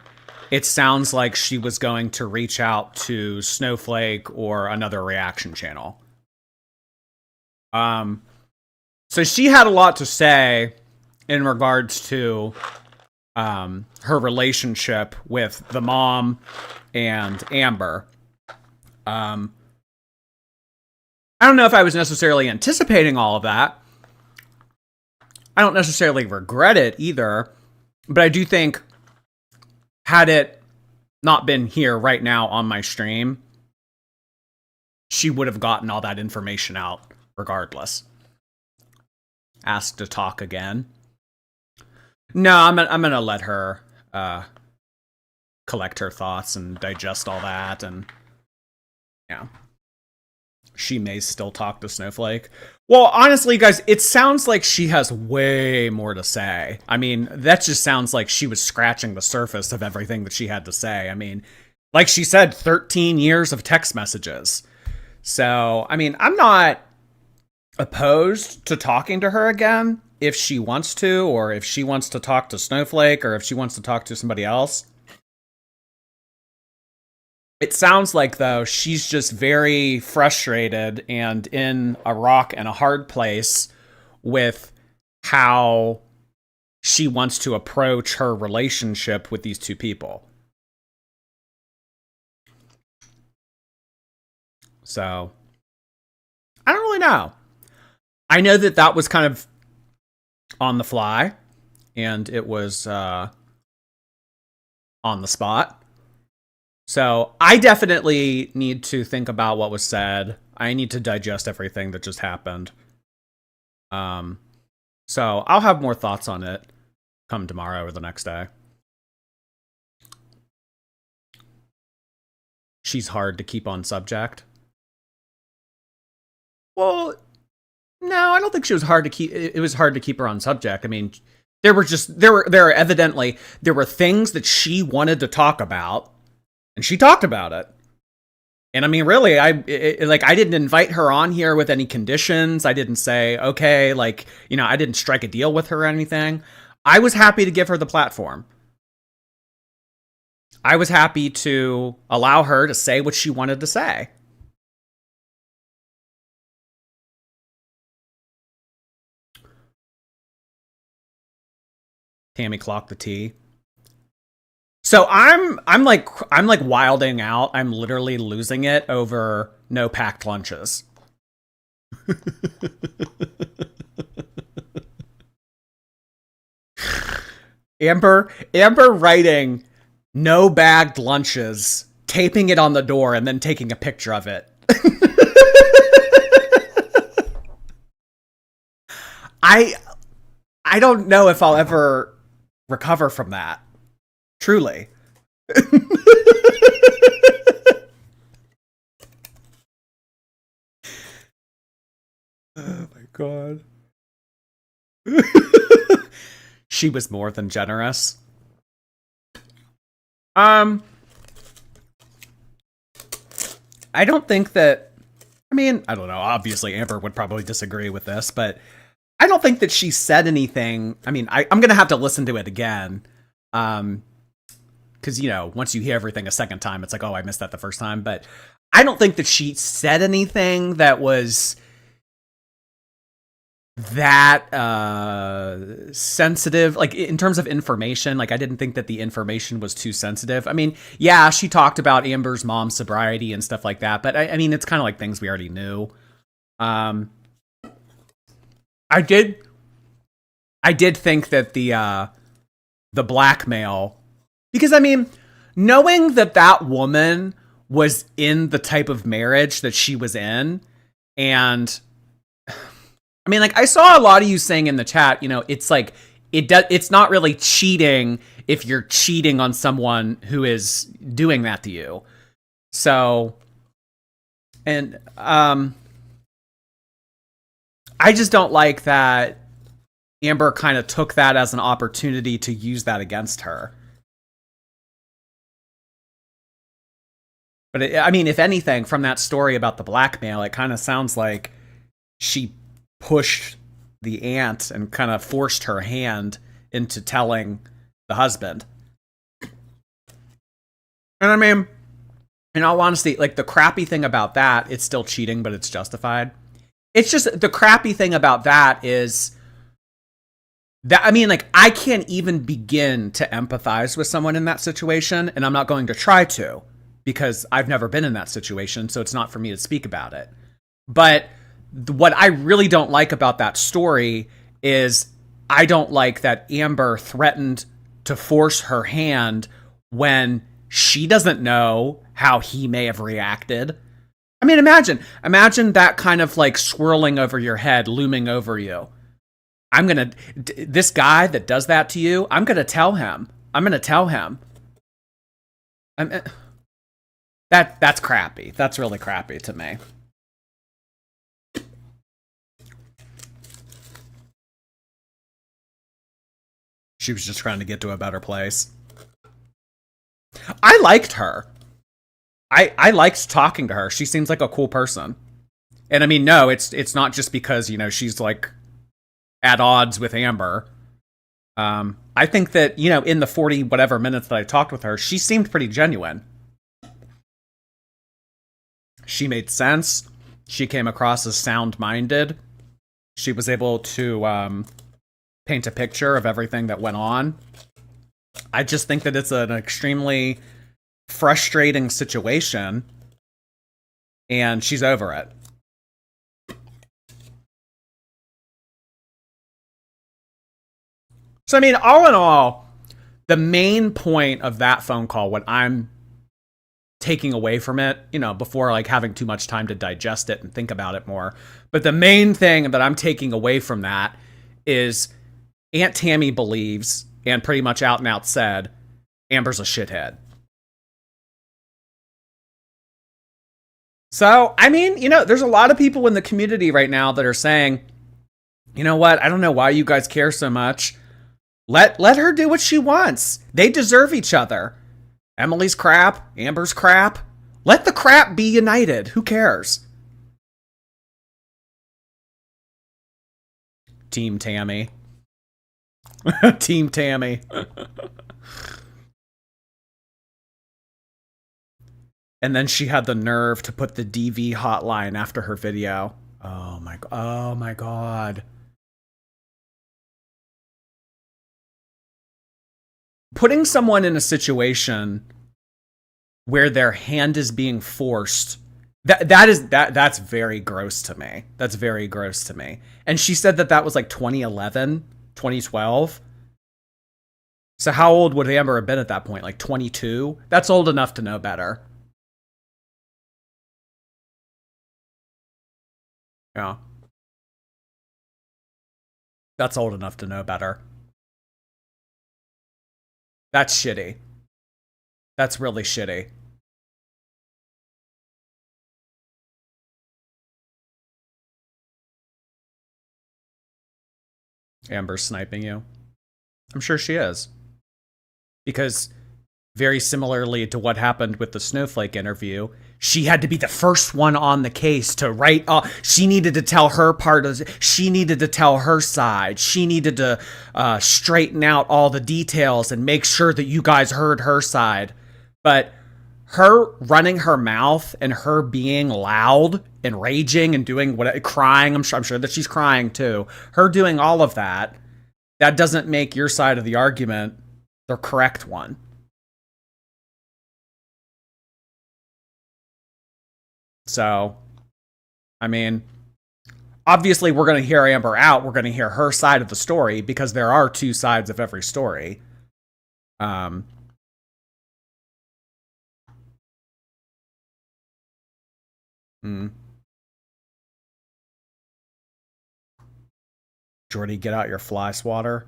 it sounds like she was going to reach out to Snowflake or another reaction channel. So she had a lot to say in regards to her relationship with the mom and Amber. I don't know if I was necessarily anticipating all of that. I don't necessarily regret it either, but I do think had it not been here right now on my stream, she would have gotten all that information out regardless. Asked to talk again. No, I'm gonna let her collect her thoughts and digest all that, and yeah. She may still talk to Snowflake. Well, honestly, guys, it sounds like she has way more to say. I mean, that just sounds like she was scratching the surface of everything that she had to say. I mean, like she said, 13 years of text messages. So, I mean, I'm not opposed to talking to her again if she wants to, or if she wants to talk to Snowflake, or if she wants to talk to somebody else. It sounds like, though, she's just very frustrated and in a rock and a hard place with how she wants to approach her relationship with these two people. So, I don't really know. I know that that was kind of on the fly, and it was on the spot. So I definitely need to think about what was said. I need to digest everything that just happened. So I'll have more thoughts on it come tomorrow or the next day. She's hard to keep on subject. Well, no, I don't think she was hard to keep. It was hard to keep her on subject. I mean, there were evidently things that she wanted to talk about. And she talked about it. And I mean, really, I didn't invite her on here with any conditions. I didn't say, okay, like, you know, I didn't strike a deal with her or anything. I was happy to give her the platform. I was happy to allow her to say what she wanted to say. Tammy clocked the tea. So I'm like wilding out. I'm literally losing it over no packed lunches. Amber writing no bagged lunches, taping it on the door, and then taking a picture of it. I don't know if I'll ever recover from that. Truly. Oh my god. She was more than generous. I don't think that, I mean, I don't know, obviously Amber would probably disagree with this, but I don't think that she said anything. I mean, I'm gonna have to listen to it again. Because, you know, once you hear everything a second time, it's like, oh, I missed that the first time. But I don't think that she said anything that was that sensitive. Like, in terms of information, like, I didn't think that the information was too sensitive. I mean, yeah, she talked about Amber's mom's sobriety and stuff like that. But, I mean, it's kind of like things we already knew. I did think that the blackmail, because I mean, knowing that that woman was in the type of marriage that she was in, and I mean, like, I saw a lot of you saying in the chat, you know, it's like it's not really cheating if you're cheating on someone who is doing that to you. So, and I just don't like that Amber kind of took that as an opportunity to use that against her. But I mean, if anything, from that story about the blackmail, it kind of sounds like she pushed the aunt and kind of forced her hand into telling the husband. And I mean, in all honesty, like, the crappy thing about that, it's still cheating, but it's justified. It's just, the crappy thing about that is that, I mean, like, I can't even begin to empathize with someone in that situation, and I'm not going to try to, because I've never been in that situation, so it's not for me to speak about it. But what I really don't like about that story is I don't like that Amber threatened to force her hand when she doesn't know how he may have reacted. I mean, imagine that kind of, like, swirling over your head, looming over you. This guy that does that to you, I'm gonna tell him. That's crappy. That's really crappy to me. She was just trying to get to a better place. I liked her. I liked talking to her. She seems like a cool person. And I mean, no, it's not just because, you know, she's like at odds with Amber. I think that, you know, in the 40 whatever minutes that I talked with her, she seemed pretty genuine. She made sense. She came across as sound-minded. She was able to paint a picture of everything that went on. I just think that it's an extremely frustrating situation, and she's over it. So, I mean, all in all, the main point of that phone call, what I'm taking away from it, you know, before, like, having too much time to digest it and think about it more, but the main thing that I'm taking away from that is Aunt Tammy believes, and pretty much out and out said, Amber's a shithead. So, I mean, you know, there's a lot of people in the community right now that are saying, you know what, I don't know why you guys care so much. Let her do what she wants. They deserve each other. Emily's crap, Amber's crap. Let the crap be united. Who cares? Team Tammy. Team Tammy. And then she had the nerve to put the DV hotline after her video. Oh my god. Putting someone in a situation where their hand is being forced, that's very gross to me. That's very gross to me. And she said that was like 2011, 2012. So how old would Amber have been at that point? Like 22? That's old enough to know better. Yeah. That's old enough to know better. That's shitty. That's really shitty. Amber's sniping you. I'm sure she is. Because very similarly to what happened with the Snowflake interview, she had to be the first one on the case to write. She needed to tell her part of. She needed to tell her side. She needed to straighten out all the details and make sure that you guys heard her side. But her running her mouth and her being loud and raging and doing crying. I'm sure that she's crying too. Her doing all of that. That doesn't make your side of the argument the correct one. So, I mean, obviously we're going to hear Amber out. We're going to hear her side of the story because there are two sides of every story. Jordy, get out your fly swatter.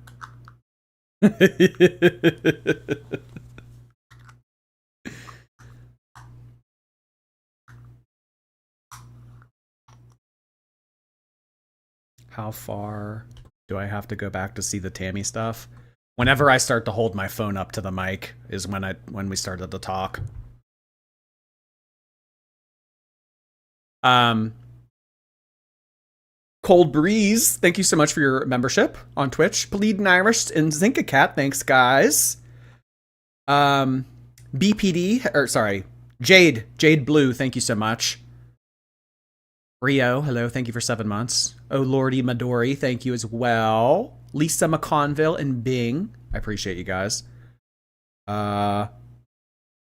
How far do I have to go back to see the Tammy stuff? Whenever I start to hold my phone up to the mic is when we started to talk. Cold Breeze, thank you so much for your membership on Twitch. Bleeding Irish and Zinka Cat, thanks guys. BPD, or sorry, Jade Blue, thank you so much. Rio, hello, thank you for 7 months. Oh Lordy Midori, thank you as well. Lisa McConville and Bing, I appreciate you guys.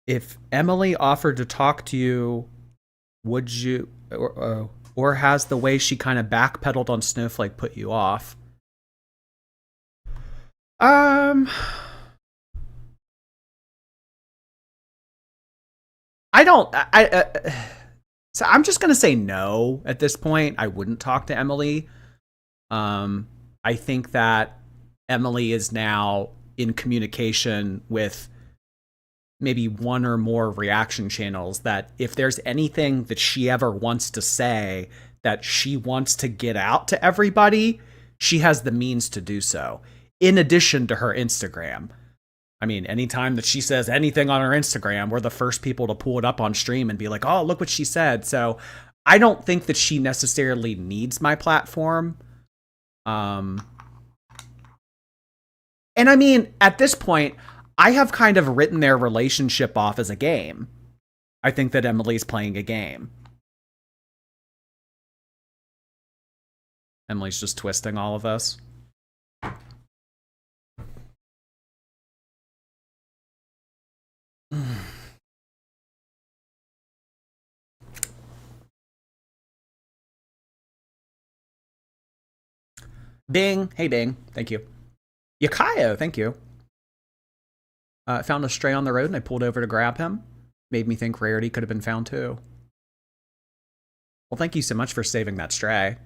If Emily offered to talk to you, would you, or has the way she kind of backpedaled on Snowflake put you off? I don't, so I'm just going to say no at this point. I wouldn't talk to Emily. I think that Emily is now in communication with maybe one or more reaction channels, that if there's anything that she ever wants to say that she wants to get out to everybody, she has the means to do so, in addition to her Instagram. I mean, anytime that she says anything on her Instagram, we're the first people to pull it up on stream and be like, oh, look what she said. So I don't think that she necessarily needs my platform. And I mean, at this point, I have kind of written their relationship off as a game. I think that Emily's playing a game. Emily's just twisting all of this. Bing. Hey, Bing. Thank you. Yakayo, thank you. Found a stray on the road and I pulled over to grab him. Made me think Rarity could have been found too. Well, thank you so much for saving that stray.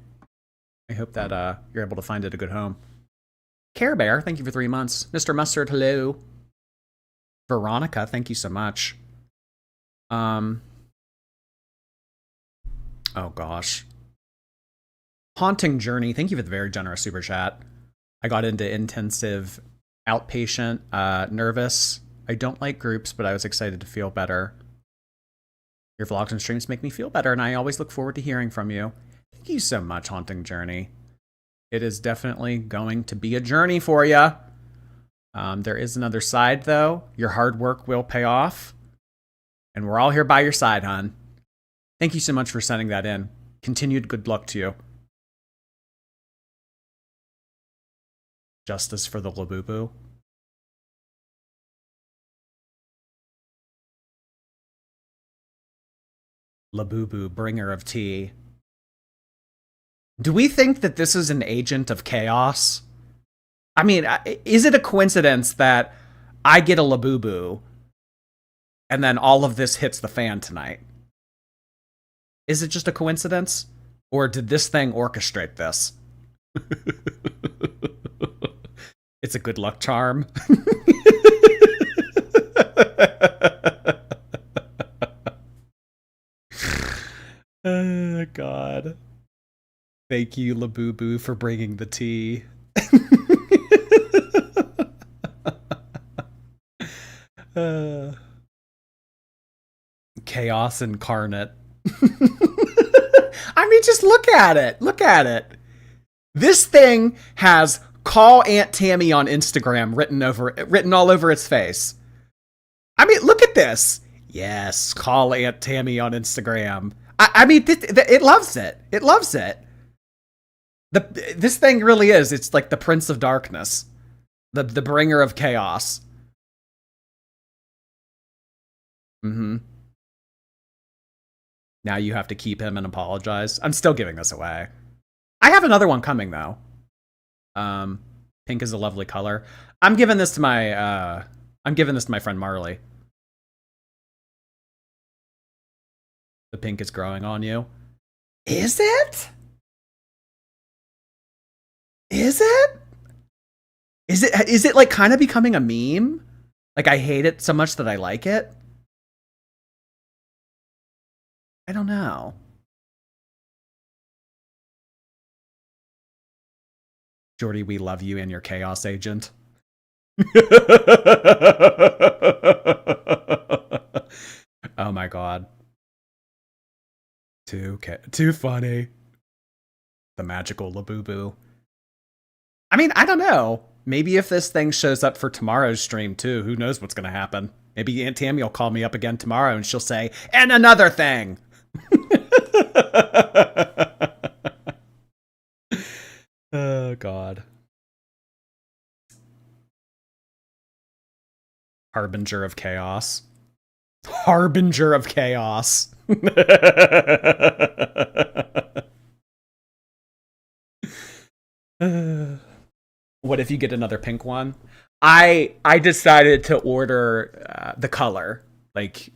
I hope that you're able to find it a good home. Care Bear, thank you for 3 months. Mr. Mustard, hello. Veronica, thank you so much. Oh gosh. Haunting Journey, thank you for the very generous super chat. I got into intensive outpatient, nervous. I don't like groups, but I was excited to feel better. Your vlogs and streams make me feel better, and I always look forward to hearing from you. Thank you so much, Haunting Journey. It is definitely going to be a journey for you. There is another side, though. Your hard work will pay off. And we're all here by your side, hon. Thank you so much for sending that in. Continued good luck to you. Justice for the Labubu. Labubu, bringer of tea. Do we think that this is an agent of chaos? I mean, is it a coincidence that I get a Labubu and then all of this hits the fan tonight? Is it just a coincidence? Or did this thing orchestrate this? It's a good luck charm. Oh, God. Thank you, Labubu, for bringing the tea. Chaos incarnate. I mean, just look at it. Look at it. This thing has "Call Aunt Tammy" on Instagram written all over its face. I mean, look at this. Yes, call Aunt Tammy on Instagram. I mean, it loves it. It loves it. This thing really is. It's like the Prince of Darkness, the bringer of chaos. Mm-hmm. Now you have to keep him and apologize. I'm still giving this away. I have another one coming though. Pink is a lovely color. I'm giving this to my friend Marley. The pink is growing on you. Is it? Is it? Is it like kind of becoming a meme? Like I hate it so much that I like it? I don't know. Jordy, we love you and your chaos agent. Oh my god. Too funny. The magical Labubu. I mean, I don't know. Maybe if this thing shows up for tomorrow's stream too, who knows what's going to happen. Maybe Aunt Tammy will call me up again tomorrow and she'll say, and another thing. Oh, God. Harbinger of chaos. Harbinger of chaos. What if you get another pink one? I decided to order the color. Like,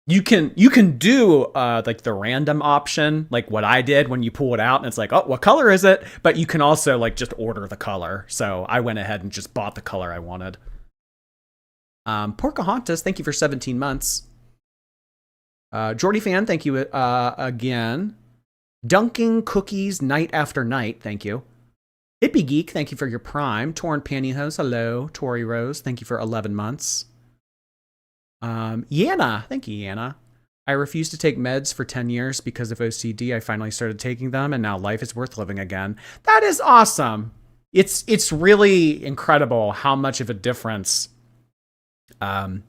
you can do like the random option, like what I did when you pull it out and it's like, oh, what color is it? But you can also like just order the color. So I went ahead and just bought the color I wanted. Porcahontas, thank you for 17 months. Jordy fan, thank you again. Dunking cookies night after night, thank you. Hippie Geek, thank you for your prime. Torn Pantyhose, hello. Tori Rose, thank you for 11 months. Yana, thank you, Yana. I refused to take meds for 10 years because of OCD. I finally started taking them, and now life is worth living again. That is awesome. It's really incredible how much of a difference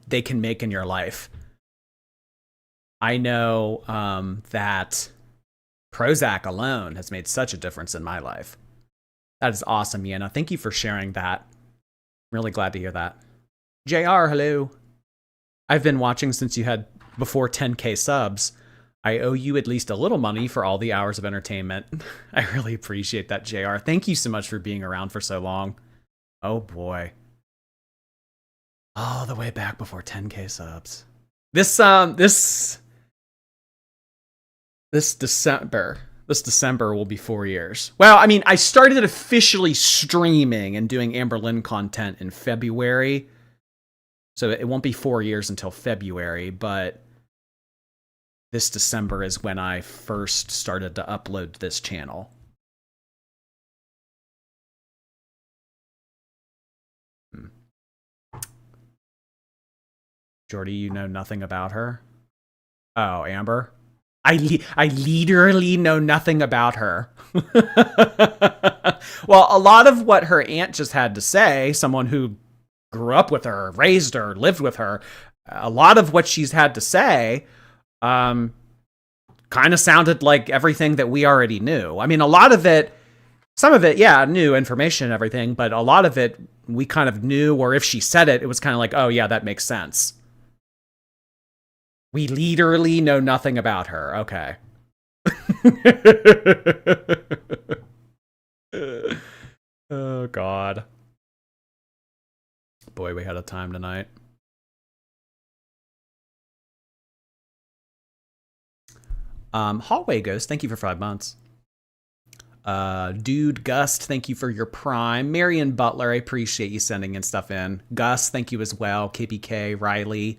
they can make in your life. I know that Prozac alone has made such a difference in my life. That is awesome, Yana. Thank you for sharing that. I'm really glad to hear that. JR, hello. I've been watching since you had before 10K subs. I owe you at least a little money for all the hours of entertainment. I really appreciate that, JR. Thank you so much for being around for so long. Oh boy. All the way back before 10K subs. This December will be 4 years. Well, I mean, I started officially streaming and doing Amberlynn content in February. So it won't be 4 years until February, but this December is when I first started to upload to this channel. Jordy, you know nothing about her? Oh, Amber? I literally know nothing about her. Well, a lot of what her aunt just had to say, someone who grew up with her, raised her, lived with her, a lot of what she's had to say kind of sounded like everything that we already knew. I mean, a lot of it, some of it, yeah, new information and everything, but a lot of it we kind of knew, or if she said it, it was kind of like, oh yeah, that makes sense. We literally know nothing about her. Okay. Oh, God. Boy, we had a time tonight. Hallway Ghost, thank you for 5 months. Dude Gust, thank you for your prime. Marion Butler, I appreciate you sending in stuff in. Gus, thank you as well. KBK, Riley.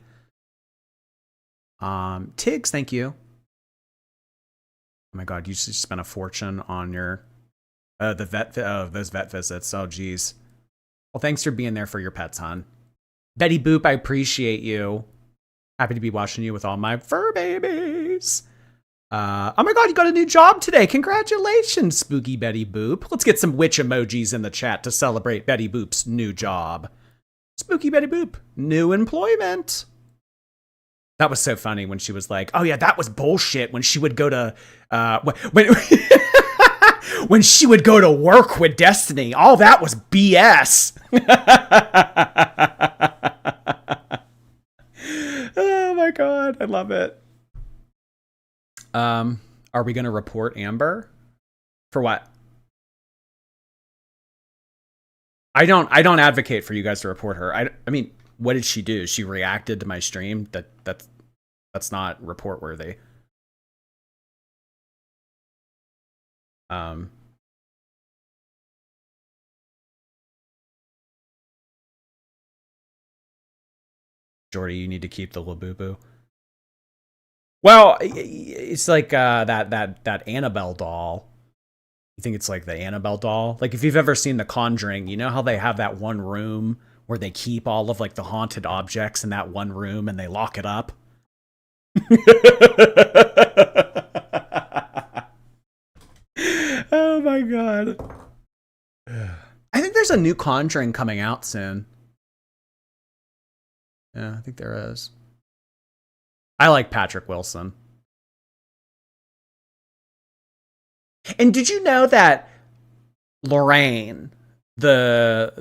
Tiggs, thank you. Oh my God, you just spent a fortune on your those vet visits. Oh geez. Well, thanks for being there for your pets, hon. Betty Boop, I appreciate you. Happy to be watching you with all my fur babies. Oh my God, you got a new job today. Congratulations, Spooky Betty Boop. Let's get some witch emojis in the chat to celebrate Betty Boop's new job. Spooky Betty Boop, new employment. That was so funny when she was like, oh yeah, that was bullshit when she would go to, when she would go to work with Destiny. All that was BS. Oh my God, I love it. Are we going to report Amber? For what? I don't advocate for you guys to report her. I mean, what did she do? She reacted to my stream. That's not report worthy. Jordy, you need to keep the Labubu. Well, it's like that Annabelle doll. You think it's like the Annabelle doll? Like if you've ever seen The Conjuring, you know how they have that one room where they keep all of like the haunted objects in that one room and they lock it up? Oh my god. I think there's a new Conjuring coming out soon. Yeah, I think there is. I like Patrick Wilson. And did you know that Lorraine, the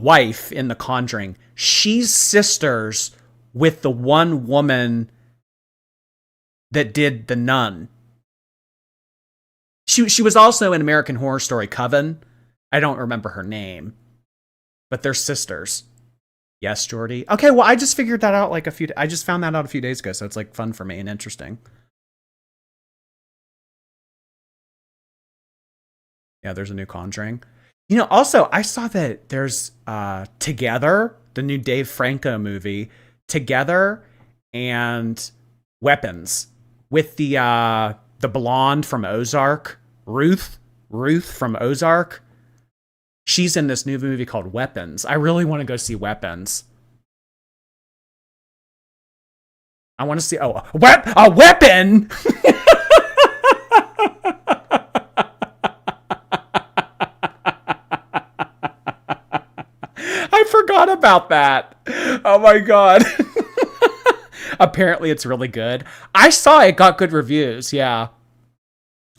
wife in The Conjuring, she's sisters with the one woman that did The Nun? She was also in American Horror Story Coven. I don't remember her name, but they're sisters. Yes, Jordy. Okay, well, I just figured that out I just found that out a few days ago, so it's like fun for me and interesting. Yeah, there's a new Conjuring. You know, also, I saw that there's Together, the new Dave Franco movie, Together and Weapons with the blonde from Ozark, Ruth from Ozark. She's in this new movie called Weapons. I really want to go see Weapons. I want to see a weapon. I forgot about that. Oh my god. Apparently it's really good. I saw it got good reviews. Yeah.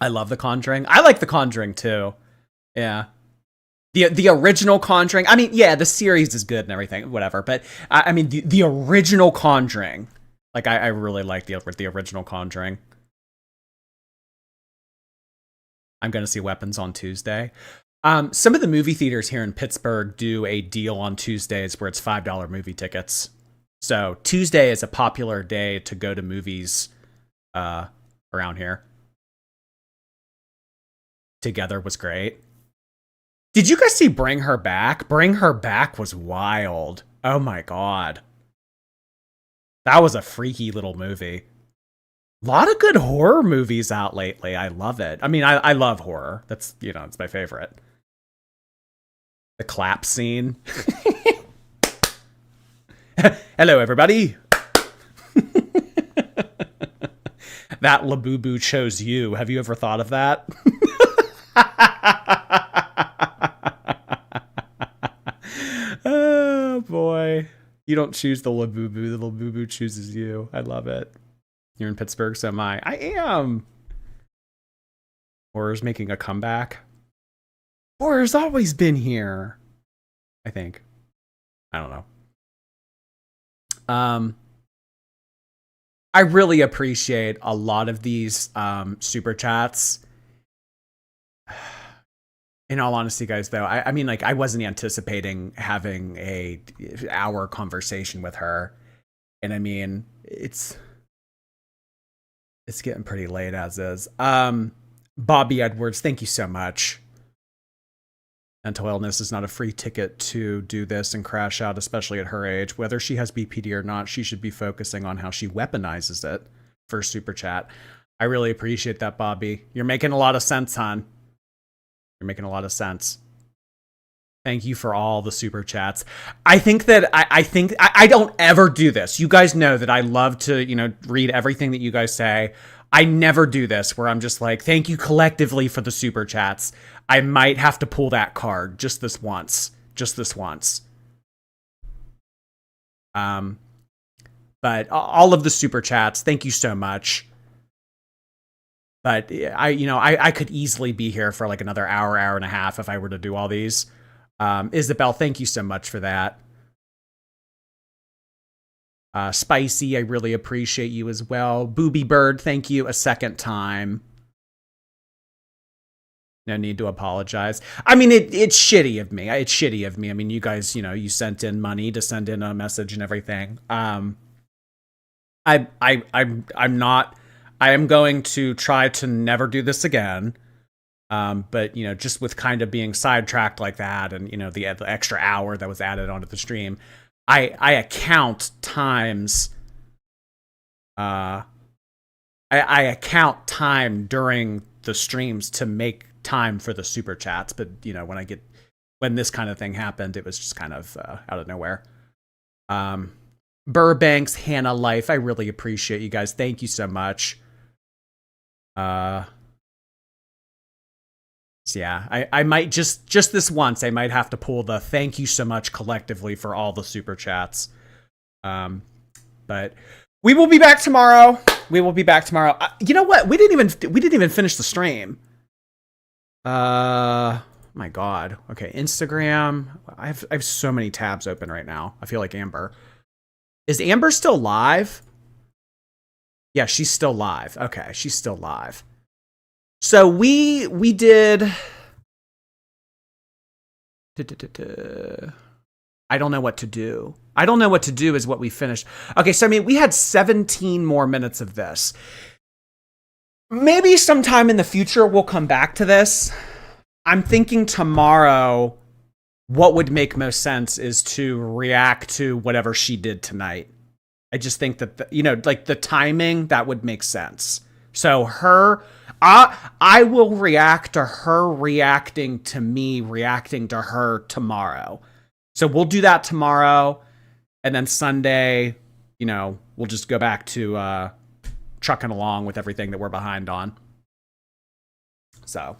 I love The Conjuring. I like The Conjuring too. Yeah. The original Conjuring. I mean, yeah, the series is good and everything, whatever. But I mean, the original Conjuring. Like, I really like the original Conjuring. I'm going to see Weapons on Tuesday. Some of the movie theaters here in Pittsburgh do a deal on Tuesdays where it's $5 movie tickets. So Tuesday is a popular day to go to movies around here. Together was great. Did you guys see Bring Her Back? Bring Her Back was wild. Oh my god. That was a freaky little movie. A lot of good horror movies out lately. I love it. I mean, I love horror. That's, you know, it's my favorite. The clap scene. Hello, everybody. That Labubu chose you. Have you ever thought of that? Oh, boy. You don't choose the Labubu. The Labubu chooses you. I love it. You're in Pittsburgh, so am I. I am. Horror's making a comeback. Horror's always been here. I think. I don't know. I really appreciate a lot of these super chats. In all honesty, guys, though, I mean, like, I wasn't anticipating having a hour conversation with her. And I mean, it's getting pretty late as is. Bobby Edwards, thank you so much. Mental illness is not a free ticket to do this and crash out, especially at her age. Whether she has BPD or not, she should be focusing on how she weaponizes it for super chat. I really appreciate that, Bobby. You're making a lot of sense, hon. You're making a lot of sense. Thank you for all the super chats. I think that I don't ever do this. You guys know that I love to, you know, read everything that you guys say. I never do this where I'm just like, thank you collectively for the super chats. I might have to pull that card just this once. Just this once. But all of the super chats, thank you so much. But I could easily be here for like another hour and a half if I were to do all these. Isabel, thank you so much for that. Spicy, I really appreciate you as well. Booby Bird, thank you a second time. No need to apologize. I mean, it's shitty of me. It's shitty of me. I mean, you guys, you sent in money to send in a message and everything. I'm not. I am going to try to never do this again. But just with kind of being sidetracked like that, and the extra hour that was added onto the stream, I account times. I account time during the streams to make time for the super chats, but when this kind of thing happened, it was just kind of out of nowhere. Burbank's Hannah Life, I really appreciate you guys. Thank you so much. So yeah, I might just this once, I might have to pull the thank you so much collectively for all the super chats. But we will be back tomorrow. You know what? We didn't even finish the stream. My God. Okay, Instagram. I have so many tabs open right now. I feel like Amber. Is Amber still live? Yeah, she's still live. Okay, she's still live. So we did. I don't know what to do. I don't know what to do is what we finished. Okay, so I mean, we had 17 more minutes of this. Maybe sometime in the future we'll come back to this. I'm thinking tomorrow what would make most sense is to react to whatever she did tonight. I just think that, like the timing, that would make sense. So I will react to her reacting to me, reacting to her tomorrow. So we'll do that tomorrow. And then Sunday, we'll just go back to trucking along with everything that we're behind on. So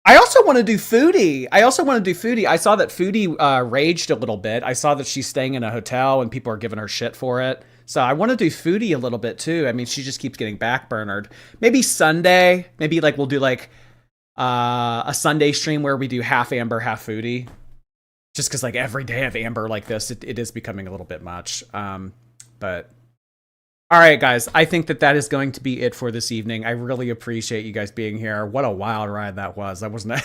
I also want to do Foodie. I saw that Foodie raged a little bit. I saw that she's staying in a hotel and people are giving her shit for it. So I want to do Foodie a little bit too. I mean, she just keeps getting backburnered. Maybe Sunday. Maybe we'll do a Sunday stream where we do half Amber, half Foodie. Just because every day of Amber like this, it is becoming a little bit much. But all right, guys, I think that is going to be it for this evening. I really appreciate you guys being here. What a wild ride that was. I wasn't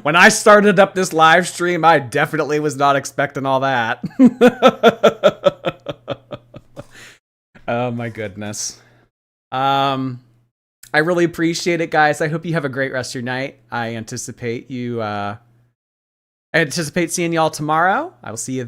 when I started up this live stream, I definitely was not expecting all that. Oh my goodness. I really appreciate it, guys. I hope you have a great rest of your night. I anticipate seeing y'all tomorrow. I will see you